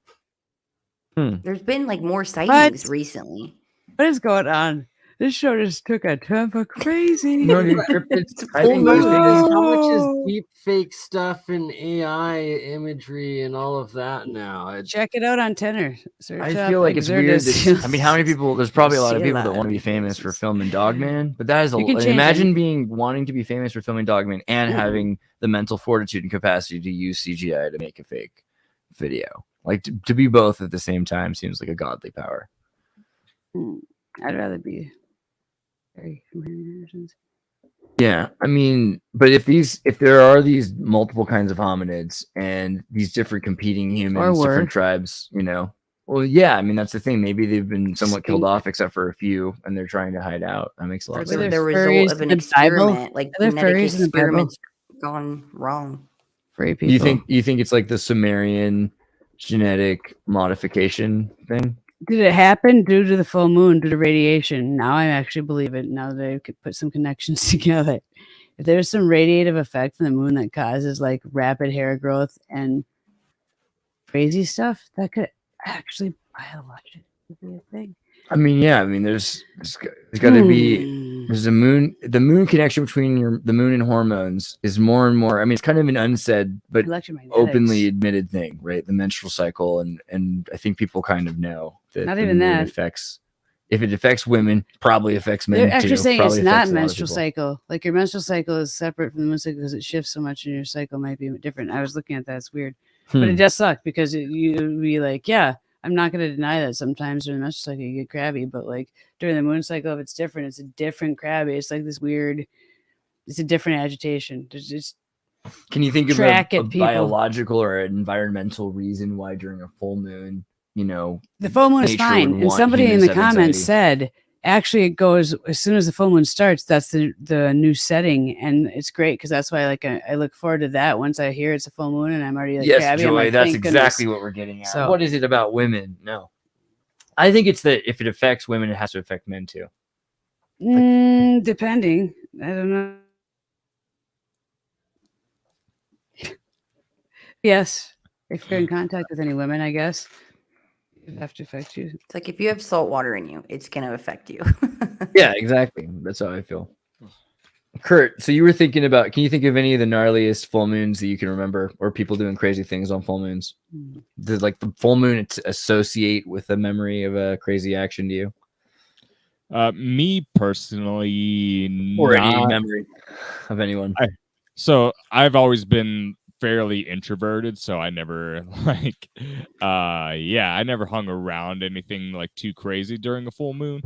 There's been like more sightings recently. What is going on? This show just took a turn for crazy. No, dude, cryptids. I Full think moon those is things. how much is Oh. deep fake stuff and AI imagery and all of that now? Check it out on Tenor. Search I up feel like it's weird. Exodus. I mean, how many people? There's probably a lot of See a people that lot want to of be famous for faces. filming Dogman, but that is a. You can change Imagine them. wanting to be famous for filming Dogman and having the mental fortitude and capacity to use CGI to make a fake video. Like to be both at the same time seems like a godly power. I'd rather be Harry from Harry and the Hendersons. Yeah, I mean, but if there are these multiple kinds of hominids and these different competing humans, were. different tribes, well, yeah, I mean that's the thing. Maybe they've been somewhat killed Extinct. off, except for a few, and they're trying to hide out. That makes a lot Or of they're sense. the furries result of in an the Bible? experiment, like Are there genetic furries in the Bible? experiments gone wrong. Free people. You think it's like the Sumerian genetic modification thing? Did it happen due to the full moon, due to radiation? Now I actually believe it. Now that I could put some connections together. If there's some radiative effect from the moon that causes like rapid hair growth and crazy stuff, that could actually biologically be a thing. I mean, yeah. I mean, there's got to be. There's the moon connection between the moon and hormones is more and more. I mean, it's kind of an unsaid but Electromagnetics. openly admitted thing, right? The menstrual cycle, and I think people kind of know that Not the even moon that. affects. If it affects women, probably affects men They're too. actually saying Probably it's not affects a lot of menstrual people. cycle. Like your menstrual cycle is separate from the moon cycle because it shifts so much, and your cycle might be different. I was looking at that; it's weird, but it does suck because you'd be like, yeah, I'm not going to deny that sometimes during the menstrual cycle you get crabby, but like during the moon cycle, if it's different, it's a different crabby. It's like this weird. It's a different agitation. There's just Can you think of track a it, people. biological or an environmental reason why during a full moon, the full moon is nature would fine? And want somebody in humans the to have comments anxiety? said. Actually, it goes as soon as the full moon starts. That's the new setting, and it's great because that's why I look forward to that. Once I hear it's a full moon and I'm already like Yes, crabby, I'm Joy, like, that's thank exactly goodness. what we're getting at. So- What is it about women? No, I think it's that if it affects women, it has to affect men too. Depending, I don't know. Yes, if you're in contact with any women, I guess it have to affect you. It's like if you have salt water in you, it's going to affect you. Yeah, exactly. That's how I feel. Kurt, so you were thinking about, can you think of any of the gnarliest full moons that you can remember or people doing crazy things on full moons? Does like the full moon associate with a memory of a crazy action to you? Me personally, Or any not. memory of anyone? So I've always been fairly introverted, so I never I never hung around anything like too crazy during a full moon.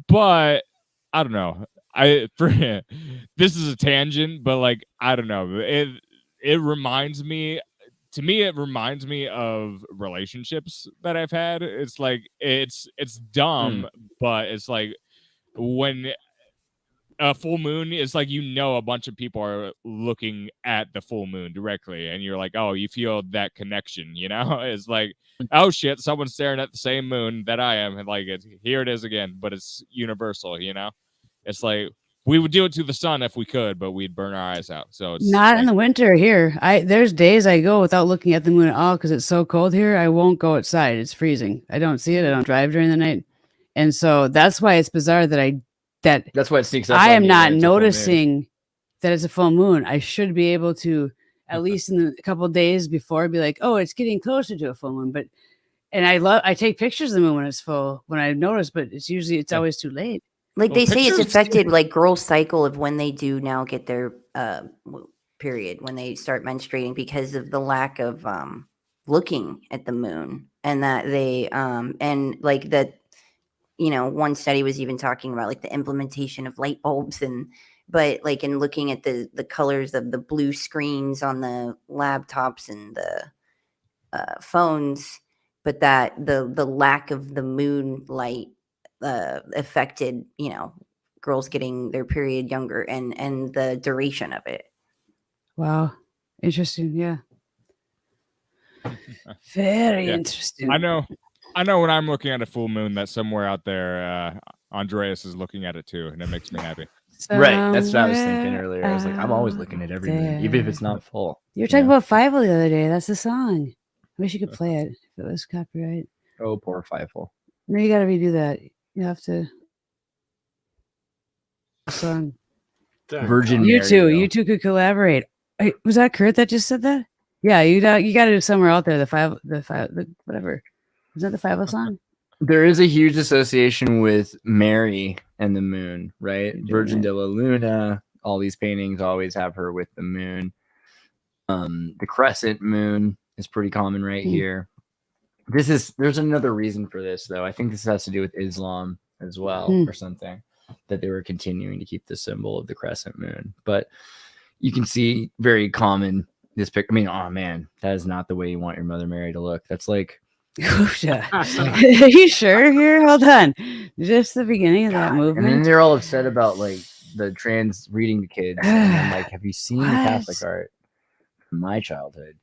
But I don't know. This is a tangent, but like I don't know. It reminds me. To me, it reminds me of relationships that I've had. It's like it's dumb, but it's like when a full moon is like a bunch of people are looking at the full moon directly, and you're like, oh, you feel that connection. It's like, oh shit, someone's staring at the same moon that I am, and like here it is again, but it's universal. It's like We would do it to the sun if we could, but we'd burn our eyes out. So it's Not in like, the winter here. There's days I go without looking at the moon at all because it's so cold here. I won't go outside. It's freezing. I don't see it. I don't drive during the night, and so that's why it's bizarre that That's why it sneaks up. I on am you not when it's a full moon. noticing that it's a full moon. I should be able to at least in a couple of days before be like, oh, it's getting closer to a full moon. But I take pictures of the moon when it's full when I notice, but it's always too late. Like Well, they say, it's pictures- affected like girls' cycle of when they do now get their period, when they start menstruating because of the lack of looking at the moon, and that they and like that, one study was even talking about like the implementation of light bulbs but like in looking at the colors of the blue screens on the laptops and the phones, but that the lack of the moonlight affected, girls getting their period younger and the duration of it. Wow, interesting. Yeah, very Yeah. interesting. I know when I'm looking at a full moon that somewhere out there, Andreas is looking at it too, and it makes me happy. Right. That's what I was thinking Somewhere earlier. I was like, I'm always looking at every moon, even if it's there. not full. You were talking about Fievel the other day. That's the song. I wish you could play it if it was copyright. Oh, poor Fievel. No, you got to redo that. You have to. Song. Virgin You two, Mary, you two could collaborate. Hey, was that Kurt that just said that? Yeah, you got to do somewhere out there. The whatever. Is that the 50 song? There is a huge association with Mary and the moon, right? Virgin de la Luna. All these paintings always have her with the moon. The crescent moon is pretty common right here. There's another reason for this though. I think this has to do with Islam as well or something, that they were continuing to keep the symbol of the crescent moon. But you can see very common this picture. I mean, oh man, that is not the way you want your Mother Mary to look. That's like, Are you sure here? Hold on. Just the beginning of that movement. and then they're all upset about like the trans reading to kids. And I'm like, have you seen the Catholic art from my childhood?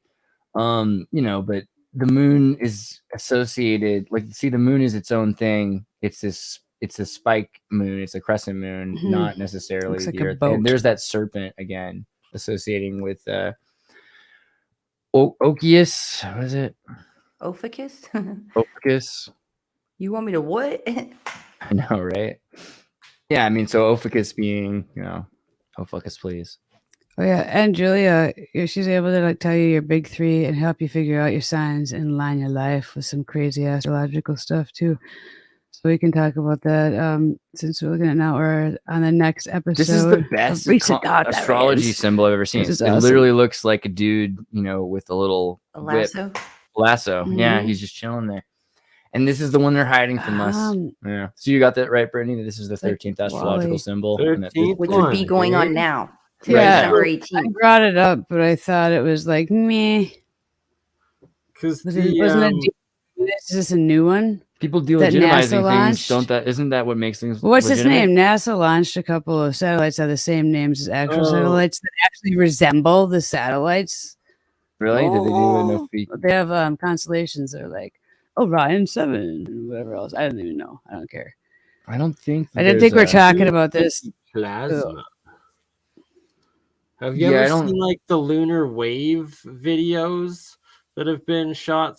But the moon is associated, like, see, the moon is its own thing. It's a spike moon. It's a crescent moon, not necessarily Looks like the a Earth. boat. And there's that serpent again, associating with Okius. What is it? Ophicus? Ophicus. You want me to what? I know, right? Yeah, I mean, so Ophicus being, oh fuck us, please. Oh yeah, and Julia, she's able to like tell you your big three and help you figure out your signs and line your life with some crazy astrological stuff too. So we can talk about that. Since we're looking at now, or on the next episode. This is the best astrology symbol I've ever seen. It literally looks like a dude, with a little lasso. Lasso. Yeah, he's just chilling there. And this is the one they're hiding from us. Yeah. So you got that right, Brittany? This is the 13th astrological symbol. 13th Which would be going on now. Yeah, December I 18th. brought it up, but I thought it was like meh. Because Is this a new one? People that delegitimizing NASA things, launched? don't that? Isn't that what makes things? What's his legitimate? name? NASA launched a couple of satellites that have the same names as actual satellites that actually resemble the satellites. Really? Did they do enough feet? They have constellations that are like Orion 7 and whatever else. I don't even know. I don't care. I don't think. I didn't think we're talking about this. Plasma. Have you ever seen like the lunar wave videos that have been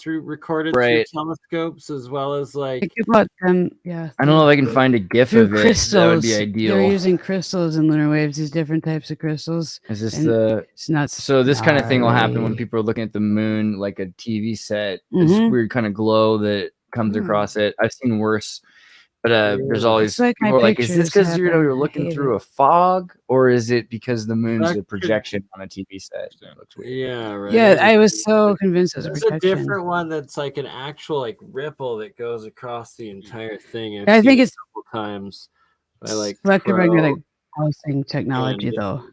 recorded through telescopes, as well as like Think about them, yeah. I don't know if I can find a GIF Through of it. crystals. That would be ideal. They're using crystals in lunar waves. These different types of crystals. Is this and the? It's nuts. So this kind of thing will happen when people are looking at the moon, like a TV set. This weird kind of glow that comes across it. I've seen worse. But there's always like people are like, is this pictures because you're looking hate through a fog, or is it because the moon's That a projection on a TV set? It looks weird. Yeah, right. Yeah, I was so convinced it was a There's a protection. different one that's like an actual like ripple that goes across the entire thing. I think it's a couple times by like electromagnetic pulsing technology, and, though.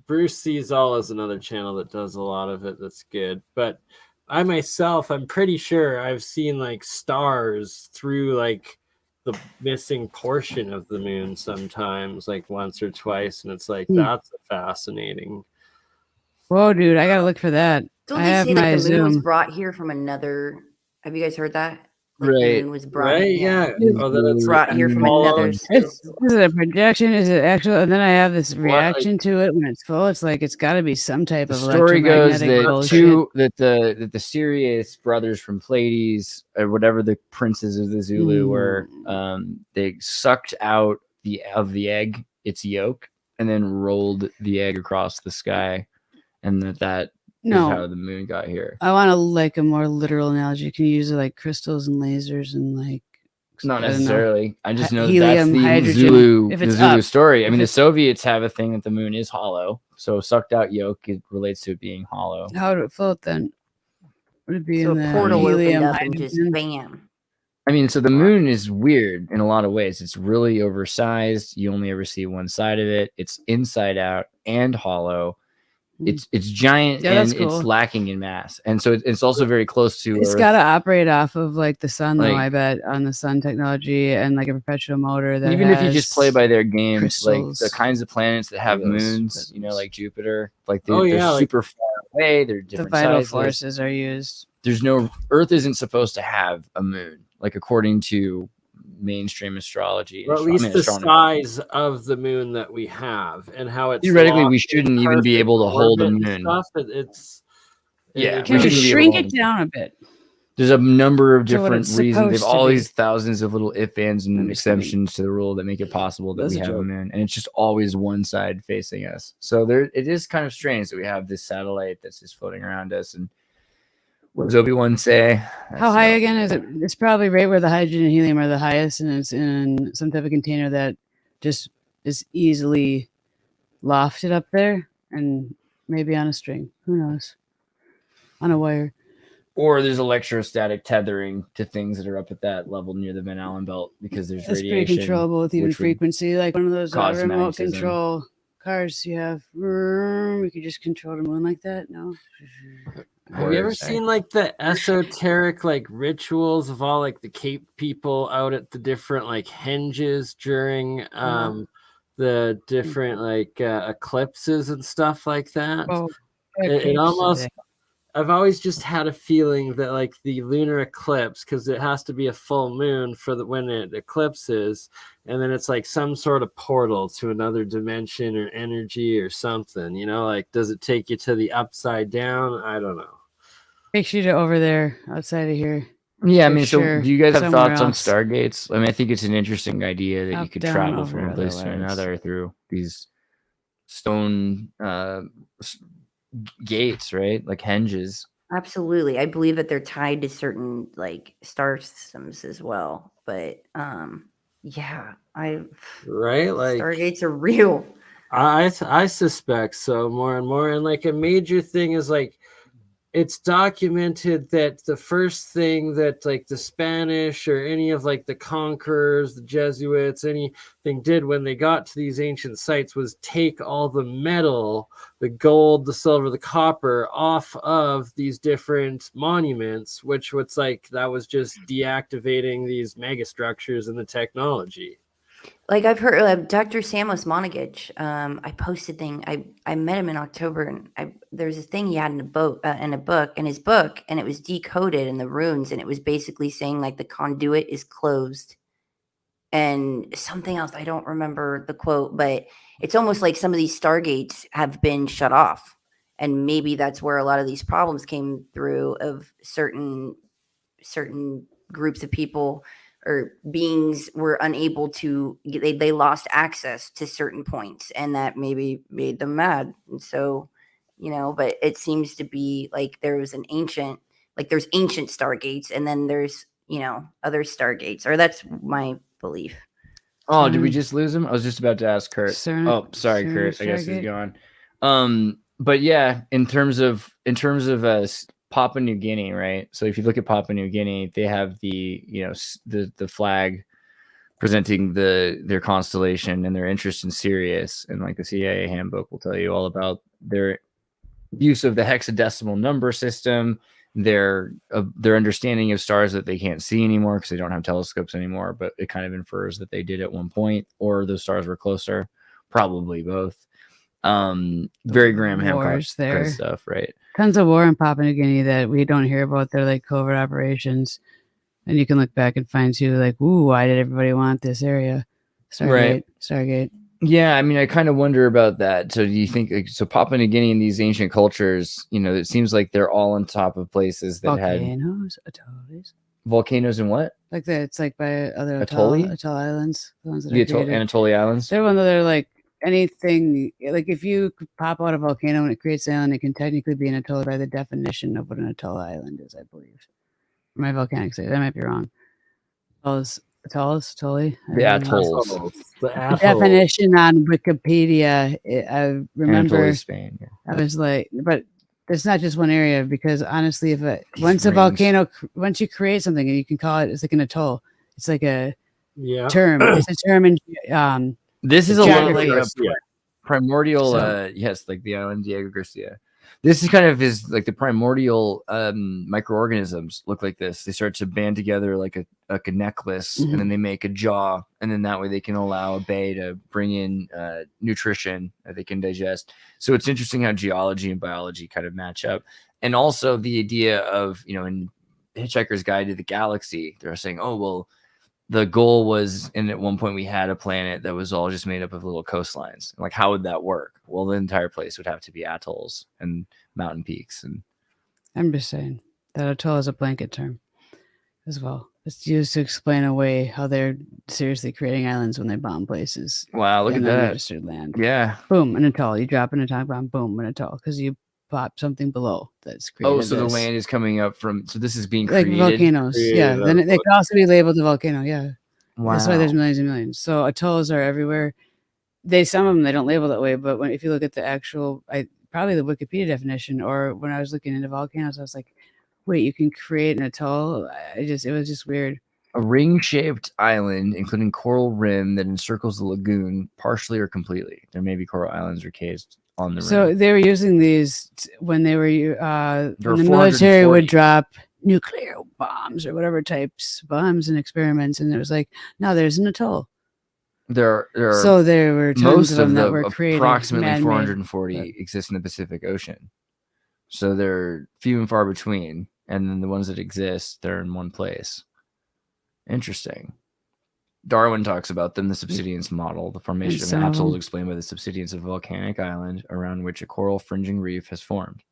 Bruce Sees All is another channel that does a lot of it. That's good. But I myself, I'm pretty sure I've seen like stars through like the missing portion of the moon sometimes, like once or twice, and it's like that's fascinating. Whoa, dude, I gotta look for that. Don't I they have say my that the moon was Zoom. brought here from another? Have you guys heard that? Like the Right. moon was brought Right? in, Yeah. Oh, then it's brought here from another Is space. it a projection? Is it actual? And then I have this What, reaction to it when it's full. It's like it's got to be some type The of story goes electromagnetic that bullshit. the Sirius brothers from Pleiades, or whatever the princes of the Zulu were, they sucked out the egg, its yolk, and then rolled the egg across the sky, and that is how the moon got here. I want a more literal analogy. Can you use like crystals and lasers and like? Not necessarily. I just know helium, that's the hydrogen, Zulu, if the it's Zulu up. story. I If mean, the it's- Soviets have a thing that the moon is hollow. So sucked out yolk, it relates to it being hollow. How would it float then? Would it be So in a the portal opened helium, up and just hydrogen? bam. I mean, so the moon is weird in a lot of ways. It's really oversized. You only ever see one side of it. It's inside out and hollow. It's giant, Yeah, and that's it's cool. lacking in mass. And so it's also very close to It's Earth. got to operate off of like the sun, though. Like- I bet on the sun technology and like a perpetual motor. That Even if you just play has by their games, crystals. like the kinds of planets that have Those moons, like Jupiter, like Oh, they're yeah, like- super far away. They're the different vital sizes. forces are used. There's no Earth isn't supposed to have a moon, like according to mainstream astrology. Well, at least the size of the moon that we have and how it's Theoretically, we locked in shouldn't even be perfect able to hold a orbit and moon. stuff, it's Yeah, Can we shouldn't be able shrink to it hold down a bit? There's a number of To what different it's reasons. They have supposed to all be. these thousands of little if, ands, and I'm just kidding. exceptions to the rule that make it possible that That's we a have a joke. moon, and it's just always one side facing us. So it is kind of strange that we have this satellite that's just floating around us. And what does Obi-Wan say? How high again is it? It's probably right where the hydrogen and helium are the highest, and it's in some type of container that just is easily lofted up there, and maybe on a string. Who knows? On a wire. Or there's electrostatic tethering to things that are up at that level near the Van Allen belt because there's It's radiation. pretty controllable with even which would frequency, like one of those cause remote magnetism. control cars you have. We could just control the moon like that. No. Have you ever seen like the esoteric like rituals of all like the Cape people out at the different like henges during the different like eclipses and stuff like that? Oh, It almost I've always just had a feeling that like the lunar eclipse, because it has to be a full moon for the when it eclipses, and then it's like some sort of portal to another dimension or energy or something, like does it take you to the upside down? I don't know. Takes you to over there outside of here. Yeah, I For mean, sure. so do you guys have Somewhere thoughts else. on stargates? I mean, I think it's an interesting idea that you Up, could down, travel over, from one place to otherwise. another through these stone gates, right? Like henges. Absolutely. I believe that they're tied to certain like star systems as well. But yeah, Right? Like Stargates are real. I suspect so more and more. And like a major thing is like it's documented that the first thing that like the Spanish or any of like the conquerors, the Jesuits, anything did when they got to these ancient sites was take all the metal, the gold, the silver, the copper off of these different monuments, which was like that was just deactivating these megastructures and the technology. Like I've heard Dr. Samos Monagich. I posted thing. I met him in October, and there's a thing he had in a book, and it was decoded in the runes, and it was basically saying like the conduit is closed, and something else. I don't remember the quote, but it's almost like some of these stargates have been shut off, and maybe that's where a lot of these problems came through of certain groups of people or beings were unable to they lost access to certain points, and that maybe made them mad. And so but it seems to be like there's ancient stargates, and then there's other stargates, or that's my belief. Oh, did we just lose him? I was just about to ask Kurt. Cerner- Oh, sorry, Cerner Kurt. I guess he's Stargate? gone. But yeah, in terms of Papua New Guinea, right? So if you look at Papua New Guinea, they have the the flag presenting their constellation and their interest in Sirius, and like the CIA handbook will tell you all about their use of the hexadecimal number system, their understanding of stars that they can't see anymore because they don't have telescopes anymore, but it kind of infers that they did at one point, or those stars were closer, probably both. Very Graham Hancock Wars kind there. of stuff, right? Tons of war in Papua New Guinea that we don't hear about. They're like covert operations. And you can look back and find too, like, ooh, why did everybody want this area? Stargate. Yeah, I mean, I kind of wonder about that. So do you think so Papua New Guinea and these ancient cultures, it seems like they're all on top of places that had Atolls. volcanoes and what? Like that, it's like by other atoll islands, the ones that The are created. Anatolia Islands. They're one that are like anything. Like if you pop out a volcano and it creates an island, it can technically be an atoll by the definition of what an atoll island is, I believe. My volcanic state, that might be wrong. Atolls, The atolls. The atolls. Definition on Wikipedia. I remember Anatolia, Spain. Yeah. I was like, but it's not just one area, because honestly, once you create something, you can call it. It's like an atoll. It's like a term. It's a term in this is a little geography. like primordial. Yes, like the island Diego Garcia. This is kind of like the primordial microorganisms look like this. They start to band together like a necklace, and then they make a jaw, and then that way they can allow a bay to bring in nutrition that they can digest. So it's interesting how geology and biology kind of match up, and also the idea of in Hitchhiker's Guide to the Galaxy, they're saying, oh well, the goal was, and at one point we had a planet that was all just made up of little coastlines. Like, how would that work? Well, the entire place would have to be atolls and mountain peaks. And I'm just saying that atoll is a blanket term as well. It's used to explain away how they're seriously creating islands when they bomb places. Wow, look at that. Unregistered land. Yeah. Boom, an atoll. You drop an atomic bomb, boom, an atoll, because you pop something below that's created. Oh, so the land is coming up from. So this is being like created. Volcanoes. Yeah. Then they can also be labeled a volcano. Yeah. Wow. That's why there's millions and millions. So atolls are everywhere. Some of them they don't label that way, but if you look at the actual, probably the Wikipedia definition, or when I was looking into volcanoes, I was like, wait, you can create an atoll? It was just weird. A ring-shaped island, including coral rim that encircles the lagoon, partially or completely. There may be coral islands or caves on the rim. So they were using these when they were when the military would drop nuclear bombs or whatever types bombs and experiments, and it was like, no, there's an atoll. There are so there were tons most of them that the were created. Approximately man-made. 440 exist in the Pacific Ocean. So they're few and far between, and then the ones that exist, they're in one place. Interesting. Darwin talks about them, the subsidence model, the formation of an atoll explained by the subsidence of a volcanic island around which a coral fringing reef has formed.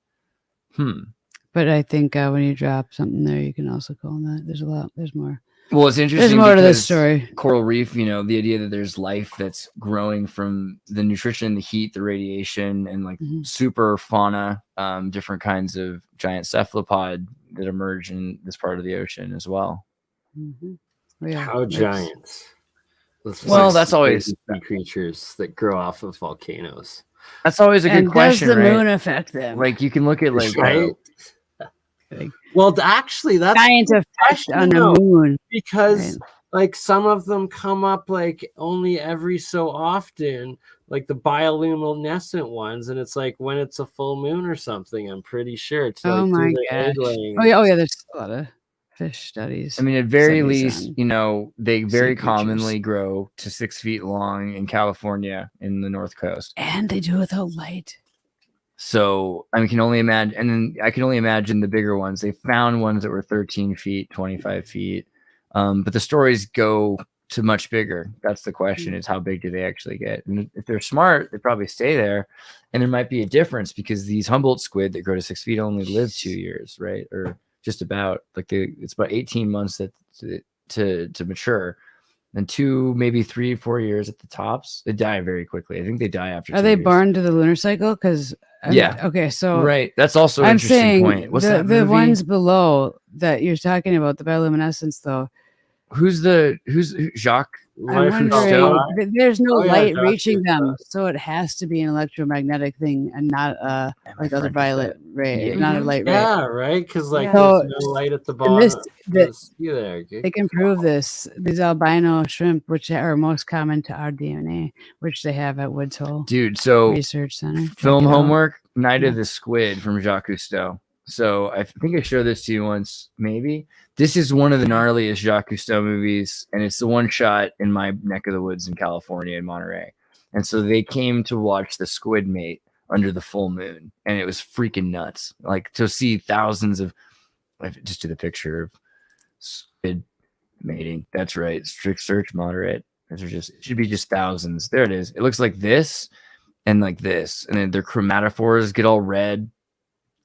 But I think when you drop something there, you can also call them that. There's more. Well, it's interesting. There's more to this story. Coral reef, the idea that there's life that's growing from the nutrition, the heat, the radiation, and like super fauna, different kinds of giant cephalopod that emerge in this part of the ocean as well. How giant? Well, that's always creatures that grow off of volcanoes. That's always a good question, does the right? moon affect them? Like you can look at like right? Well, actually, that's giant effect on the moon, because like some of them come up like only every so often, like the bioluminescent ones, and it's like when it's a full moon or something. I'm pretty sure. To, oh my gosh! Oh yeah. There's a lot of fish studies. I mean, at very least, they very commonly grow to 6 feet long in California in the North Coast, and they do it without light. So I can only imagine, and then I can only imagine the bigger ones. They found ones that were 13 feet, 25 feet, but the stories go to much bigger. That's the question: is how big do they actually get? And if they're smart, they probably stay there. And there might be a difference because these Humboldt squid that grow to 6 feet only live 2 years, right? Or just about it's about 18 months to mature. And 2, maybe 3, 4 years at the tops. They die very quickly. I think they die after. Are they born to the lunar cycle? Because okay, so right. That's also an interesting point. What's that movie? The ones below that you're talking about, the bioluminescence, though. Who's Jacques? I'm wondering, there's no light reaching them, so it has to be an electromagnetic thing and not like other violet ray, not a light ray. Yeah, right. Because there's no light at the bottom. They can prove this. These albino shrimp, which are most common to our DNA, which they have at Woods Hole, dude. So research center. Film homework: Night of the Squid from Jacques Cousteau. So I think I showed this to you once, maybe. This is one of the gnarliest Jacques Cousteau movies, and it's the one shot in my neck of the woods in California, in Monterey. And so they came to watch the squid mate under the full moon, and it was freaking nuts. Like to see thousands of, just to the picture of squid mating. That's right. Strict search, moderate. Those are just, it should be just thousands. There it is. It looks like this and like this. And then their chromatophores get all red.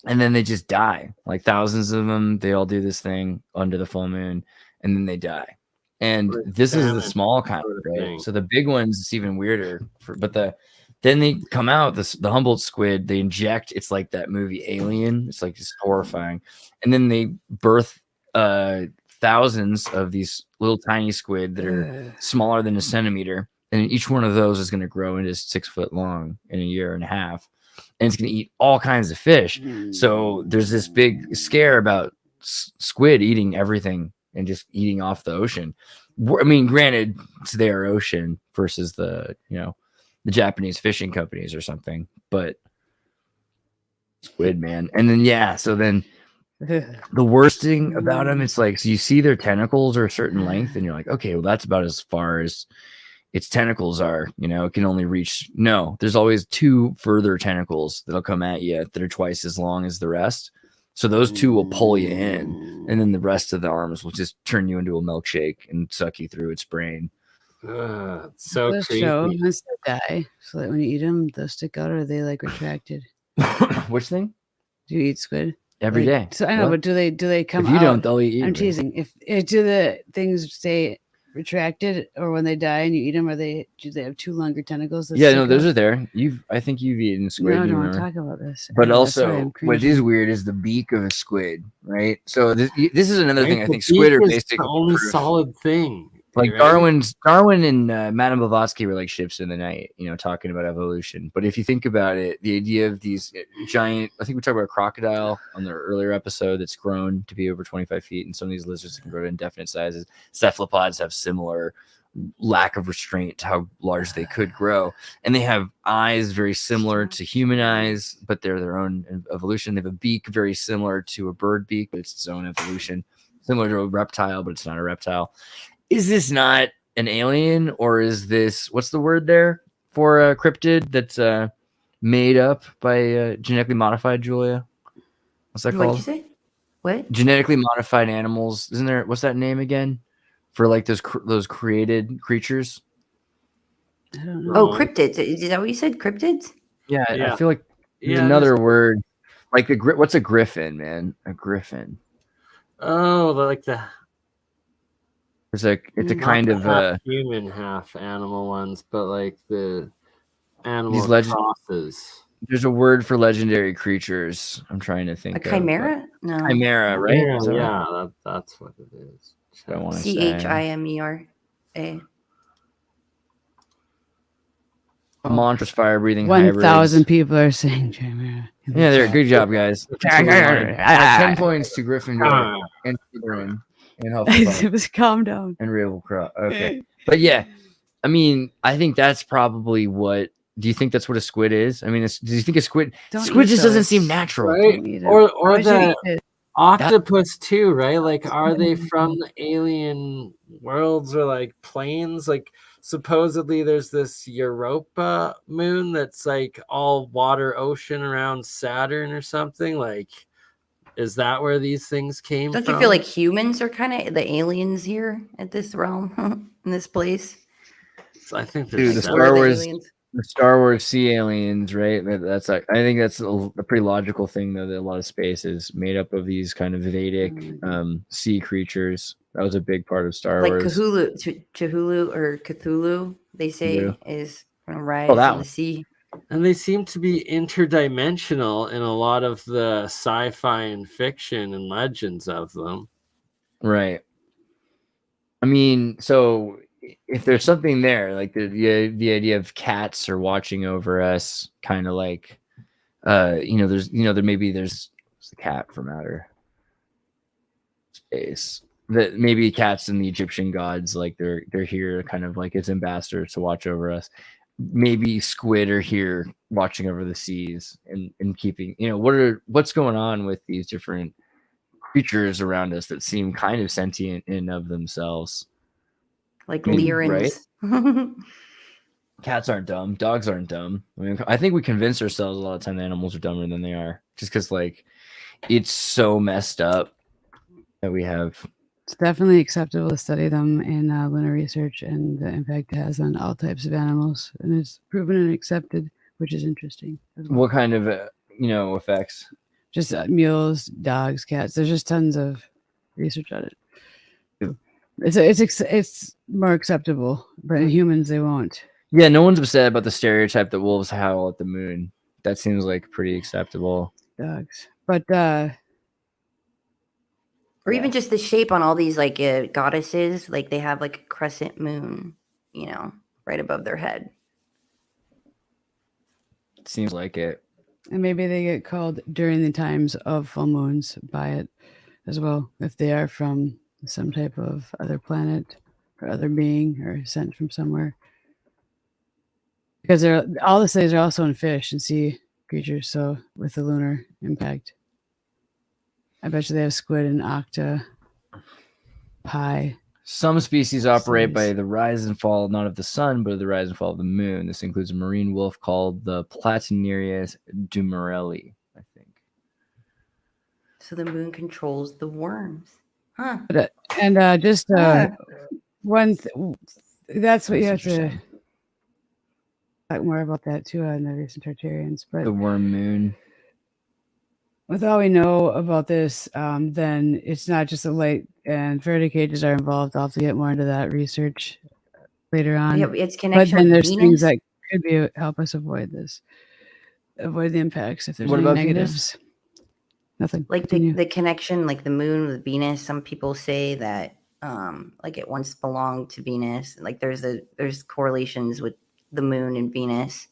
And then they just die. Like thousands of them. They all do this thing under the full moon. And then they die. And this is the small kind, right? So the big ones, it's even weirder. Then they come out, the Humboldt squid, they inject, it's like that movie Alien. It's like just horrifying. And then they birth thousands of these little tiny squid that are smaller than a centimeter. And each one of those is going to grow into 6 foot long in a year and a half. And it's going to eat all kinds of fish. So there's this big scare about squid eating everything and just eating off the ocean. I mean, granted, it's their ocean versus the Japanese fishing companies or something, but squid, man. And then, so then the worst thing about them, it's like, so you see their tentacles are a certain length and you're like, okay, well, that's about as far as its tentacles are, it can only reach. No, there's always 2 further tentacles that'll come at you that are twice as long as the rest. So those 2 will pull you in, and then the rest of the arms will just turn you into a milkshake and suck you through its brain. So creepy. Once they die, so that when you eat them, they'll stick out, or are they like retracted? Which thing? Do you eat squid every day? So I know, but do they come? If you out? don't, they'll eat you. I'm teasing. If do the things stay retracted, or when they die and you eat them, do they have 2 longer tentacles? Those are there. I think you've eaten squid. No, I don't want to talk about this. But also, what is weird is the beak of a squid, right? So this is another thing. I think squid are basically the only solid thing. Like right? Darwin and Madame Blavatsky were like ships in the night, talking about evolution. But if you think about it, the idea of these giant, I think we talked about a crocodile on the earlier episode that's grown to be over 25 feet, and some of these lizards can grow to indefinite sizes. Cephalopods have similar lack of restraint to how large they could grow, and they have eyes very similar to human eyes, but they're their own evolution. They have a beak very similar to a bird beak, but it's its own evolution. Similar to a reptile, but it's not a reptile. Is this not an alien, or is this, what's the word there for a cryptid that's made up by genetically modified, Julia? What's that called? What'd you say? What? Genetically modified animals. Isn't there, what's that name again? For like those created creatures? I don't know. Oh, cryptids. Is that what you said? Cryptids? Yeah. I feel like there's another word. Like what's a griffin, man? A griffin. Oh, like the... It's a kind of half human, half animal ones, but like the animal crosses. There's a word for legendary creatures. I'm trying to think. A chimera? No. Chimera, right? Yeah, that's what it is. CHIMERA. A monstrous fire-breathing 1,000 people are saying chimera. Yeah, there. Good job, guys. 10 points to Gryffindor and Slytherin. It was calm down. And Ravenclaw. Okay. But yeah, I mean, I think that's probably what. Do you think that's what a squid is? I mean, do you think a squid? Squid just doesn't seem natural, right? Or the octopus too, right? Like, are they from the alien worlds or like planes? Like, supposedly there's this Europa moon that's like all water, ocean around Saturn or something. Like, is that where these things came from? Don't you feel like humans are kind of the aliens here at this realm, in this place? So I think the Star Wars sea aliens, right? That's like, I think that's a pretty logical thing, though, that a lot of space is made up of these kind of Vedic sea creatures. That was a big part of Star Wars. Like Cthulhu or Cthulhu, they say, is going to rise in the sea. And they seem to be interdimensional in a lot of the sci-fi and fiction and legends of them. Right. I mean, so if there's something there, like the idea of cats are watching over us, kind of like, there's a cat from outer space. That maybe cats and the Egyptian gods, like they're here, kind of like as ambassadors to watch over us. Maybe squid are here watching over the seas and keeping, what's going on with these different creatures around us that seem kind of sentient in of themselves. Like Lyrans. Right? Cats aren't dumb. Dogs aren't dumb. I mean, I think we convince ourselves a lot of time that animals are dumber than they are, just because like it's so messed up that we have It's definitely acceptable to study them in lunar research and the impact it has on all types of animals, and it's proven and accepted, which is interesting as well. What kind of effects? Just mules, dogs, cats. There's just tons of research on it. It's more acceptable, but in humans they won't. Yeah, no one's upset about the stereotype that wolves howl at the moon. That seems like pretty acceptable. Dogs, but Or even just the shape on all these like goddesses, like they have like a crescent moon, you know, right above their head. It seems like it. and maybe they get called during the times of full moons by it as well, if they are from some type of other planet or other being or sent from somewhere. Because they're all the cities are also in fish and sea creatures, so with the lunar impact. I bet you they have squid and octa pie. Some species operate by the rise and fall not of the sun, but of the rise and fall of the moon. This includes a marine wolf called the Platanerius dumerelli, I think. So the moon controls the worms. Huh. And that's what you have to talk more about that too on the recent Tartarians. But the worm moon. With all we know about this, then it's not just the light and verticages are involved. I'll have to get more into that research later on. Yeah, it's connection. But then there's with things Venus? that could help us avoid this, avoid the impacts if there's What any about negatives. Venus? Nothing. Like the connection, like the moon with Venus. Some people say that like it once belonged to Venus. Like there's correlations with the moon and Venus.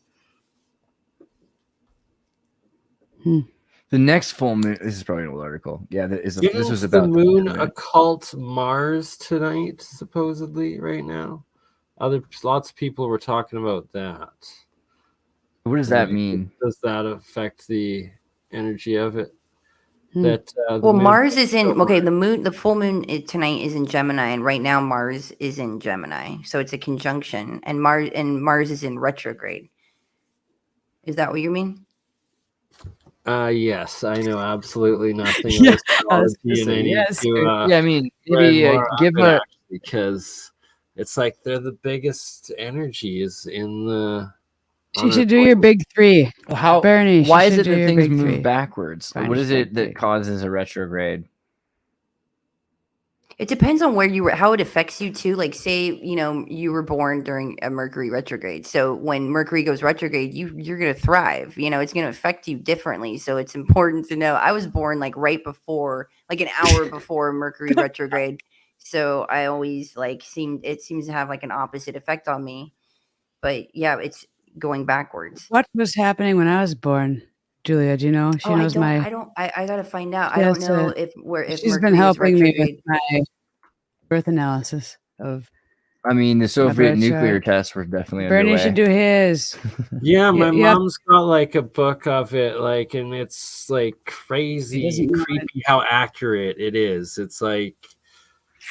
The next full moon. This is probably an old article. Yeah, this was about the moon occult Mars tonight, supposedly right now. Lots of people were talking about that. What does that mean? Does that affect the energy of it? Well, Mars is in the moon. The full moon tonight is in Gemini, and right now Mars is in Gemini, so it's a conjunction, and Mars is in retrograde. Is that what you mean? Yes, I know absolutely nothing of astrology, and I need to. I mean, maybe give a because it's like they're the biggest energies in the. She should do your big three. Bernie? Why is it that things move backwards? What is it that causes a retrograde? It depends on where how it affects you too. Like say, you were born during a Mercury retrograde. So when Mercury goes retrograde, you're going to thrive, it's going to affect you differently. So it's important to know. I was born like right before, like an hour before Mercury retrograde. So I always it seems to have like an opposite effect on me, but yeah, it's going backwards. What was happening when I was born? Julia, do you know? She knows I gotta find out. I don't know if she's Mercury been helping me retrograde. with my birth analysis of. I mean, the Soviet nuclear tests were definitely Bernie underway. should do his. Yeah, my mom's got like a book of it, and it's like crazy, creepy how accurate it is. It's like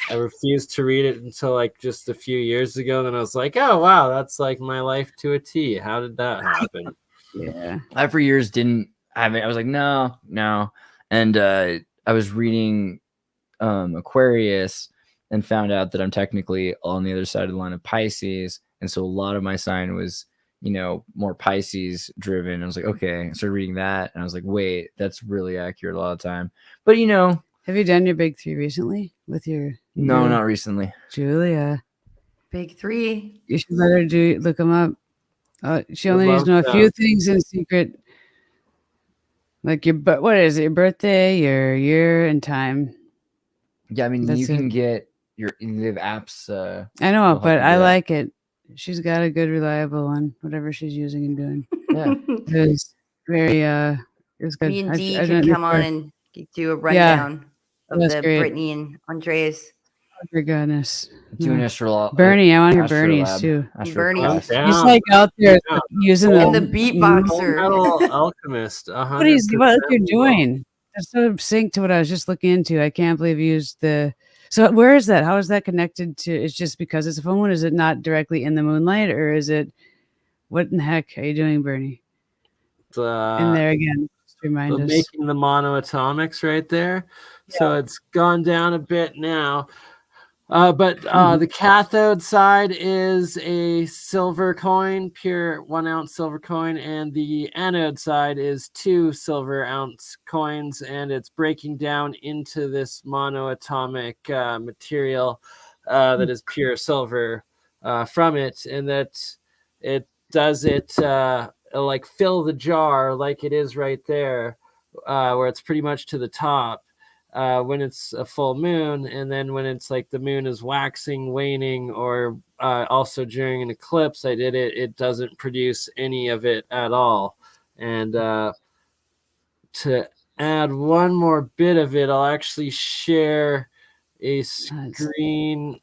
I refused to read it until like just a few years ago. Then I was like, oh wow, that's like my life to a T. How did that happen? Yeah, I for years didn't have it. I was like, no, and I was reading Aquarius and found out that I'm technically on the other side of the line of Pisces, and so a lot of my sign was, more Pisces driven. I was like, okay. I started reading that, and I was like, wait, that's really accurate a lot of the time. But have you done your big three recently with your? No, not recently. Julia, big three. You should let her look them up. She only needs to know a few things in secret, like what is it? Your birthday, your year, and time. Yeah, I mean, you can get they have apps. I know, but I like it. She's got a good, reliable one, whatever she's using and doing. Yeah, it was very. It was good. Me and Dee could come on and do a rundown of the great. Brittany and Andreas. Oh my goodness. Do an astro. Bernie, I want to hear Bernie's too. Bernie. He's like out there using the beatboxer. Metal alchemist. What you're doing? That's so synced to what I was just looking into. I can't believe you used the. So where is that? How is that connected to? It's just because it's a full moon. Is it not directly in the moonlight, or is it? What in the heck are you doing, Bernie? In there again. Remind us. Making the monoatomics right there. So it's gone down a bit now. But the cathode side is a silver coin, pure 1 ounce silver coin, and the anode side is 2 silver ounce coins, and it's breaking down into this monoatomic material that is pure silver from it, and that it does it like fill the jar like it is right there, where it's pretty much to the top. When it's a full moon, and then when it's like the moon is waxing, waning, or also during an eclipse, it doesn't produce any of it at all. And to add one more bit of it, I'll actually share a screen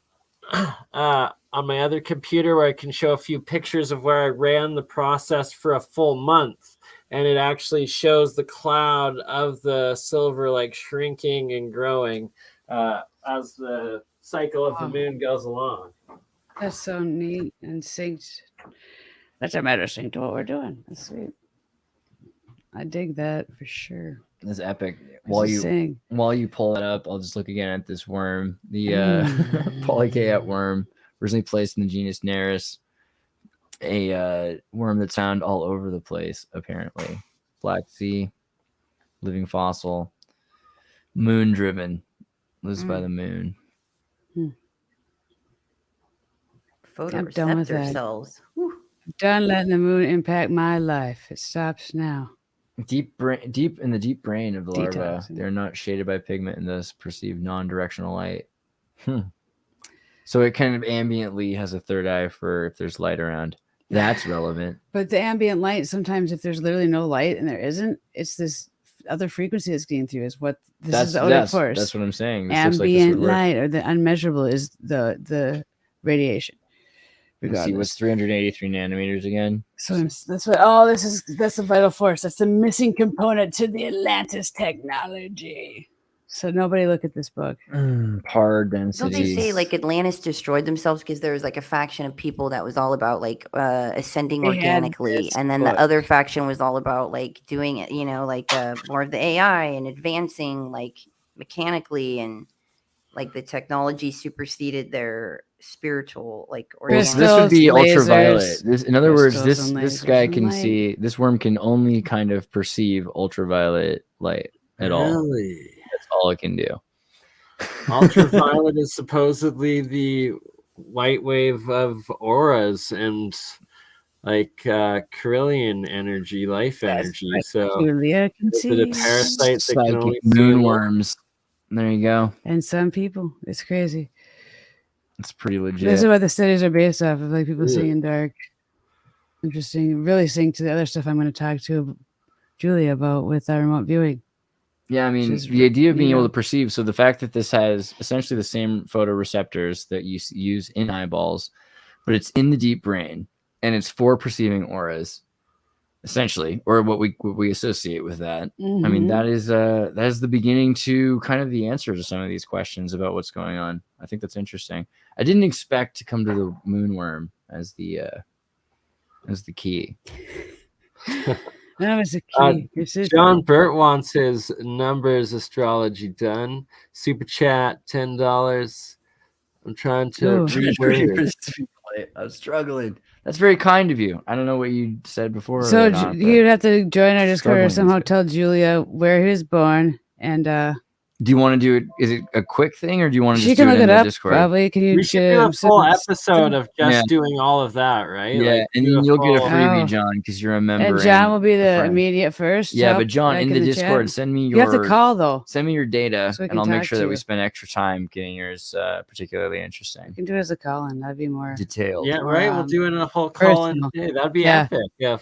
on my other computer where I can show a few pictures of where I ran the process for a full month. And it actually shows the cloud of the silver like shrinking and growing as the cycle of the moon goes along. That's so neat and synced. That's a matter synced to what we're doing. That's sweet. I dig that for sure. That's epic. It's While you pull it up, I'll just look again at this worm, the polychaete worm, originally placed in the genus Nereus. A worm that's found all over the place, apparently. Black Sea, living fossil, moon driven, lives by the moon. Photoreceptor cells. Whew. Done letting the moon impact my life. It stops now. Deep in the deep brain of the larva, Detoxing. they're not shaded by pigment and thus perceive non-directional light. So it kind of ambiently has a third eye for if there's light around. That's relevant. But the ambient light, sometimes if there's literally no light and there isn't, it's this other frequency that's getting through is what this is the Odic force. That's what I'm saying. This Ambient light or the unmeasurable is the radiation. Let's see, what's 383 nanometers again? So that's the vital force. That's the missing component to the Atlantis technology. So nobody look at this book. Par density. Don't they say like Atlantis destroyed themselves because there was like a faction of people that was all about like ascending organically, and then the other faction was all about like doing it, like more of the AI and advancing like mechanically, and like the technology superseded their spiritual like organic. This would be ultraviolet. lasers, In other words, crystals this and guy lasers can and see. This worm can only kind of perceive ultraviolet light at all. Really? That's all it can do. Ultraviolet is supposedly the light wave of auras and like Carillion energy, life energy. So Julia can is see. it a parasite that can Psychic only see moonworms. There you go. And some people, it's crazy. It's pretty legit. This is what the studies are based off of, like people seeing dark. Interesting. Really sync to the other stuff I'm going to talk to Julia about with remote viewing. Yeah, I mean, the idea of being able to perceive. So the fact that this has essentially the same photoreceptors that you use in eyeballs, but it's in the deep brain, and it's for perceiving auras, essentially, or what we associate with that. I mean, that is the beginning to kind of the answer to some of these questions about what's going on. I think that's interesting. I didn't expect to come to the moonworm as the key. That was a key. John Burt wants his numbers astrology done. Super chat $10. I'm trying to I'm struggling. That's very kind of you. I don't know what you said before. So you'd have to join our Discord or struggling somehow tell Julia where he was born, and do you want to do it? Is it a quick thing, or do you want to she just can do it look in it the up. Discord? Probably. Can you? We should do a full episode of just doing all of that, right? Yeah, like, and then you'll get a freebie, John, because you're a member. And John will be the immediate first. Yeah, but John, in the Discord, chat. send me your. You have to call though. Send me your data, So we and can I'll make talk sure to that we you. spend extra time getting yours particularly interesting. You can do it as a call in. That'd be more – detailed. Yeah, right. We'll do it in a whole call-in. personal. That'd be Yeah. epic. Yeah,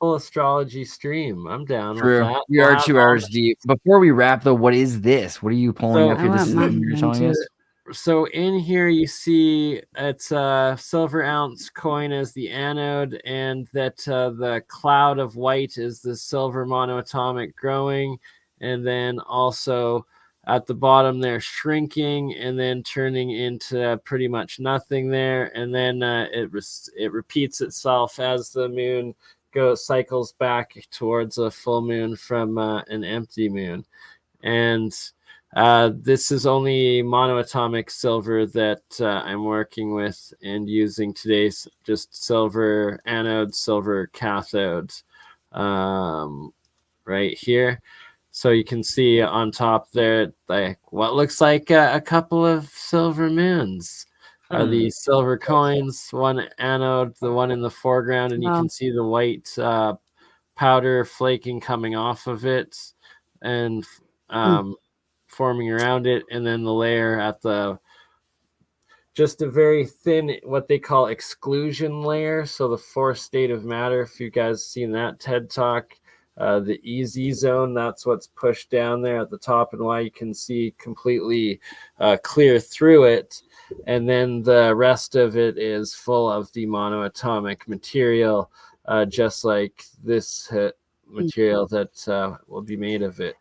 full astrology stream. I'm down True. with that. We are 2 hours deep. Before we wrap, though, what is this? What are you pulling up here? This is what you're telling us. So in here you see it's a silver ounce coin as the anode, and that the cloud of white is the silver monoatomic growing, and then also at the bottom they're shrinking and then turning into pretty much nothing there, and then it repeats itself as the moon cycles back towards a full moon from an empty moon. And This is only monoatomic silver that I'm working with and using today. Just silver anodes, silver cathodes right here. So you can see on top there, like what looks like a couple of silver moons. Are the silver coins, one anode, the one in the foreground, and you Wow. can see the white powder flaking coming off of it and forming around it, and then the layer at the just a very thin, what they call exclusion layer. So the fourth state of matter, if you guys seen that TED talk, the EZ zone, that's what's pushed down there at the top and why you can see completely clear through it. And then the rest of it is full of the monoatomic material, just like this material that will be made of it.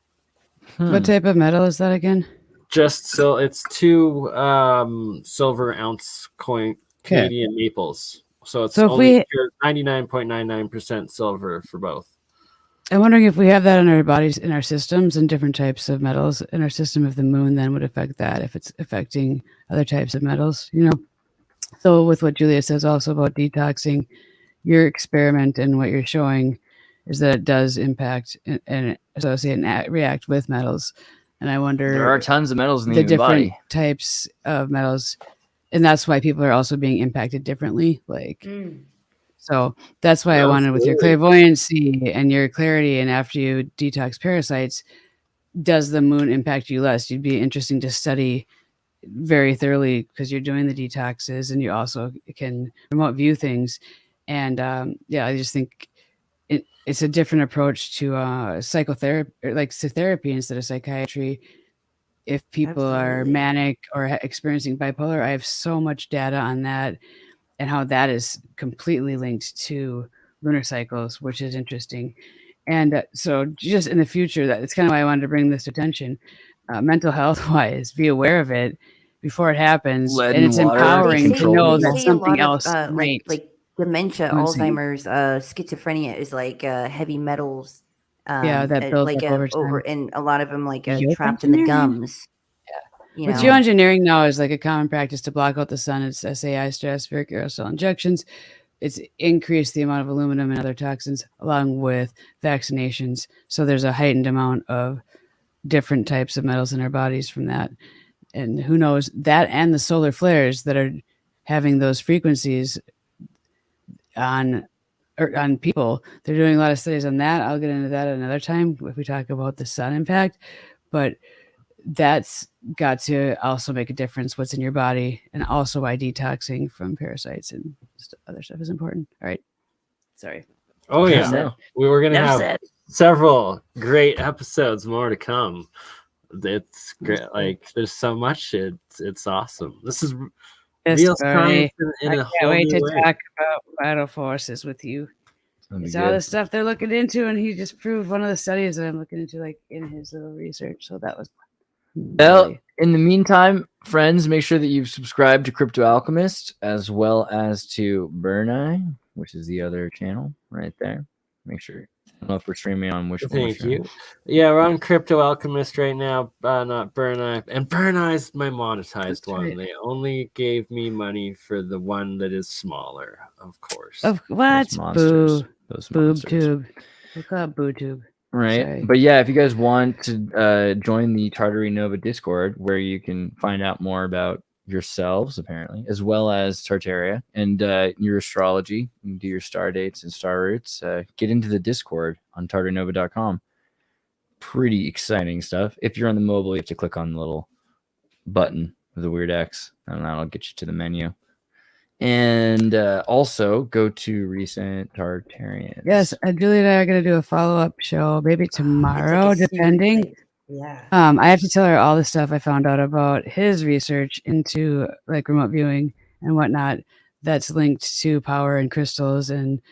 What type of metal is that again? Just so it's 2 silver ounce Canadian maples. So it's So if only we- pure 99.99% silver for both. I'm wondering if we have that in our bodies, in our systems, and different types of metals in our system, if the moon then would affect that, if it's affecting other types of metals, you know? So with what Julia says also about detoxing, your experiment and what you're showing is that it does impact and associate and react with metals. And I wonder, There are tons of metals in the the human different body. types of metals, and that's why people are also being impacted differently. Like, so that's why I wanted with your clairvoyancy and your clarity, and after you detox parasites, does the moon impact you less? You'd be interesting to study very thoroughly because you're doing the detoxes and you also can remote view things. And yeah, I just think it's a different approach to psychotherapy, or like therapy instead of psychiatry. If people are Absolutely. manic or experiencing bipolar, I have so much data on that and how that is completely linked to lunar cycles, which is interesting. And so just in the future, that's kind of why I wanted to bring this to attention. Mental health wise, be aware of it before it happens. Lead And and it's water empowering to control know people. that Say a something lot of else might. like dementia, Go and see. Alzheimer's, schizophrenia is like heavy metals. Yeah, that builds Like up over over, time. and a lot of them like trapped in the Geoengineering. gums. You But know, geoengineering now is like a common practice to block out the sun. It's SAI, stratospheric aerosol injections. It's increased the amount of aluminum and other toxins along with vaccinations. So there's a heightened amount of different types of metals in our bodies from that. And who knows, that and the solar flares that are having those frequencies on people. They're doing a lot of studies on that. I'll get into that another time if we talk about the sun impact. But that's got to also make a difference what's in your body, and also why detoxing from parasites and other stuff is important. All right. Sorry. Oh yeah, No. we were gonna Never have said. several great episodes more to come. It's great. Like there's so much. It's awesome. This is Yes, real buddy. science in I a can't whole wait new to way. talk about vital forces with you. That'd be It's all good. the stuff they're looking into, and he just proved one of the studies that I'm looking into, like in his little research. So that was Well, really in the meantime, friends, make sure that you've subscribed to Crypto Alchemist as well as to Burn Eye, which is the other channel right there. Make sure. I don't know if we're streaming on which one. we're Thank streaming. you. Yeah, we're on Crypto Alchemist right now, not Burn Eye. And Burn Eye's my monetized That's one. right. They only gave me money for the one that is smaller, of course. of what? Those monsters. Boo. Those Boob monsters. tube. Look up boob tube. Right. Sorry. But yeah, if you guys want to join the Tartary Nova Discord, where you can find out more about yourselves, apparently, as well as Tartaria and your astrology, and do your star dates and star roots, get into the Discord on tartarynova.com. Pretty exciting stuff. If you're on the mobile, you have to click on the little button with the weird X, and that'll get you to the menu. And also go to recent Tartarians. Yes, Julie and I are going to do a follow-up show, maybe tomorrow, it's like a series, depending. like, yeah. I have to tell her all the stuff I found out about his research into like remote viewing and whatnot that's linked to power and crystals and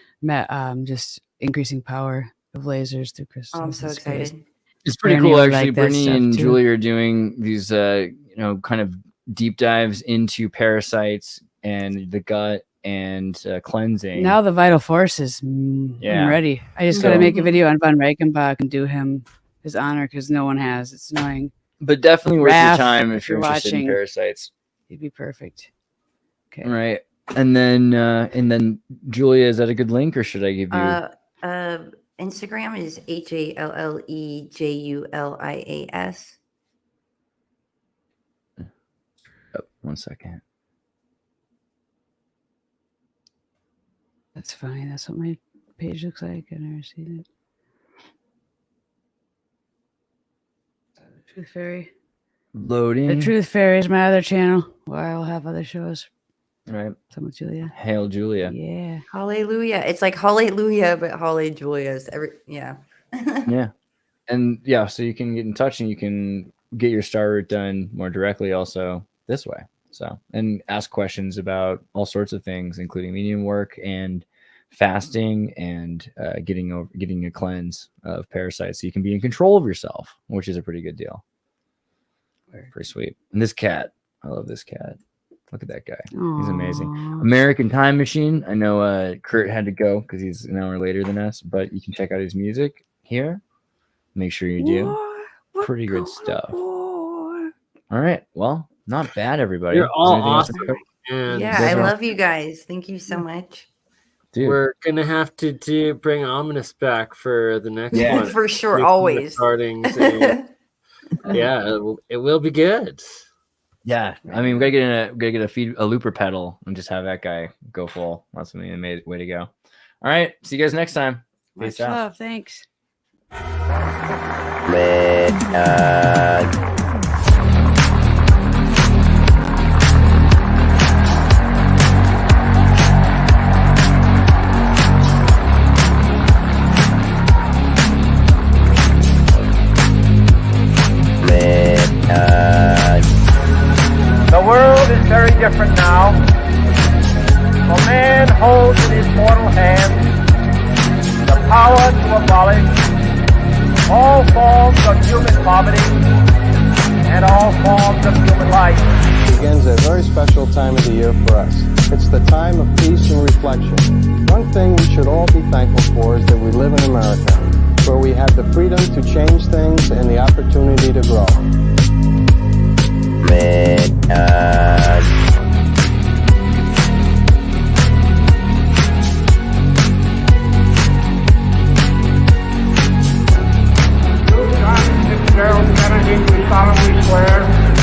just increasing power of lasers through crystals. Oh, I'm so It's crazy. excited. It's pretty Brittany cool, would actually. like that Brittany stuff, and too. Julie are doing these, kind of deep dives into parasites and the gut and cleansing. Now the vital force is Yeah. I'm ready. I just got to make a video on Von Reichenbach and do him his honor because no one has. It's annoying. but definitely worth Raph, your time if if you're you're interested in watching. parasites. He'd be perfect. Okay. Right. And then Julia, is that a good link, or should I give you? Instagram is HALLEJULIAS. Oh, 1 second. That's fine. That's what my page looks like. I've never seen it. Truth Fairy. Loading. The Truth Fairy is my other channel where I'll have other shows. Right. Some with Julia. Hail Julia. Yeah. Hallelujah. It's like Hallelujah, but Hallelujah's yeah. Yeah. And yeah, so you can get in touch and you can get your star route done more directly also this way. So, and ask questions about all sorts of things, including medium work and fasting and getting a cleanse of parasites so you can be in control of yourself, which is a pretty good deal. Pretty sweet. And this cat, I love this cat. Look at that guy. He's amazing. Aww. American Time Machine. I know Kurt had to go because he's an hour later than us, but you can check out his music here. Make sure you do. Pretty good stuff. All right. Well, not bad, everybody. You're all Is there anything else to awesome. cover? And Yeah, I love you guys. Thank you so much. Dude. we're gonna have to bring Ominous back for the next one. For sure, With always. recordings and- yeah, it will be good. Yeah, I mean, we gotta get a looper pedal and just have that guy go full. That's the way to go. All right, see you guys next time. Much Peace out. love. Thanks. The world is very different now. For man holds in his mortal hand the power to abolish all forms of human poverty and all forms of human life. Begins a very special time of the year for us. It's the time of peace and reflection. One thing we should all be thankful for is that we live in America, where we have the freedom to change things and the opportunity to grow.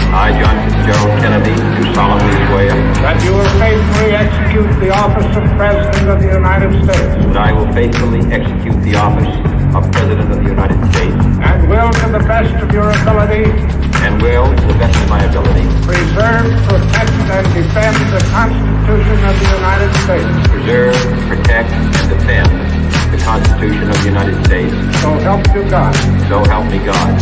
I, John Fitzgerald Kennedy, do solemnly swear that you will faithfully execute the office of President of the United States. That I will faithfully execute the office of President of the United States. And will, to the best of your ability. And will, to the best of my ability. Preserve, protect, and defend the Constitution of the United States. Preserve, protect, and defend the Constitution of the United States. So help you God. So help me God.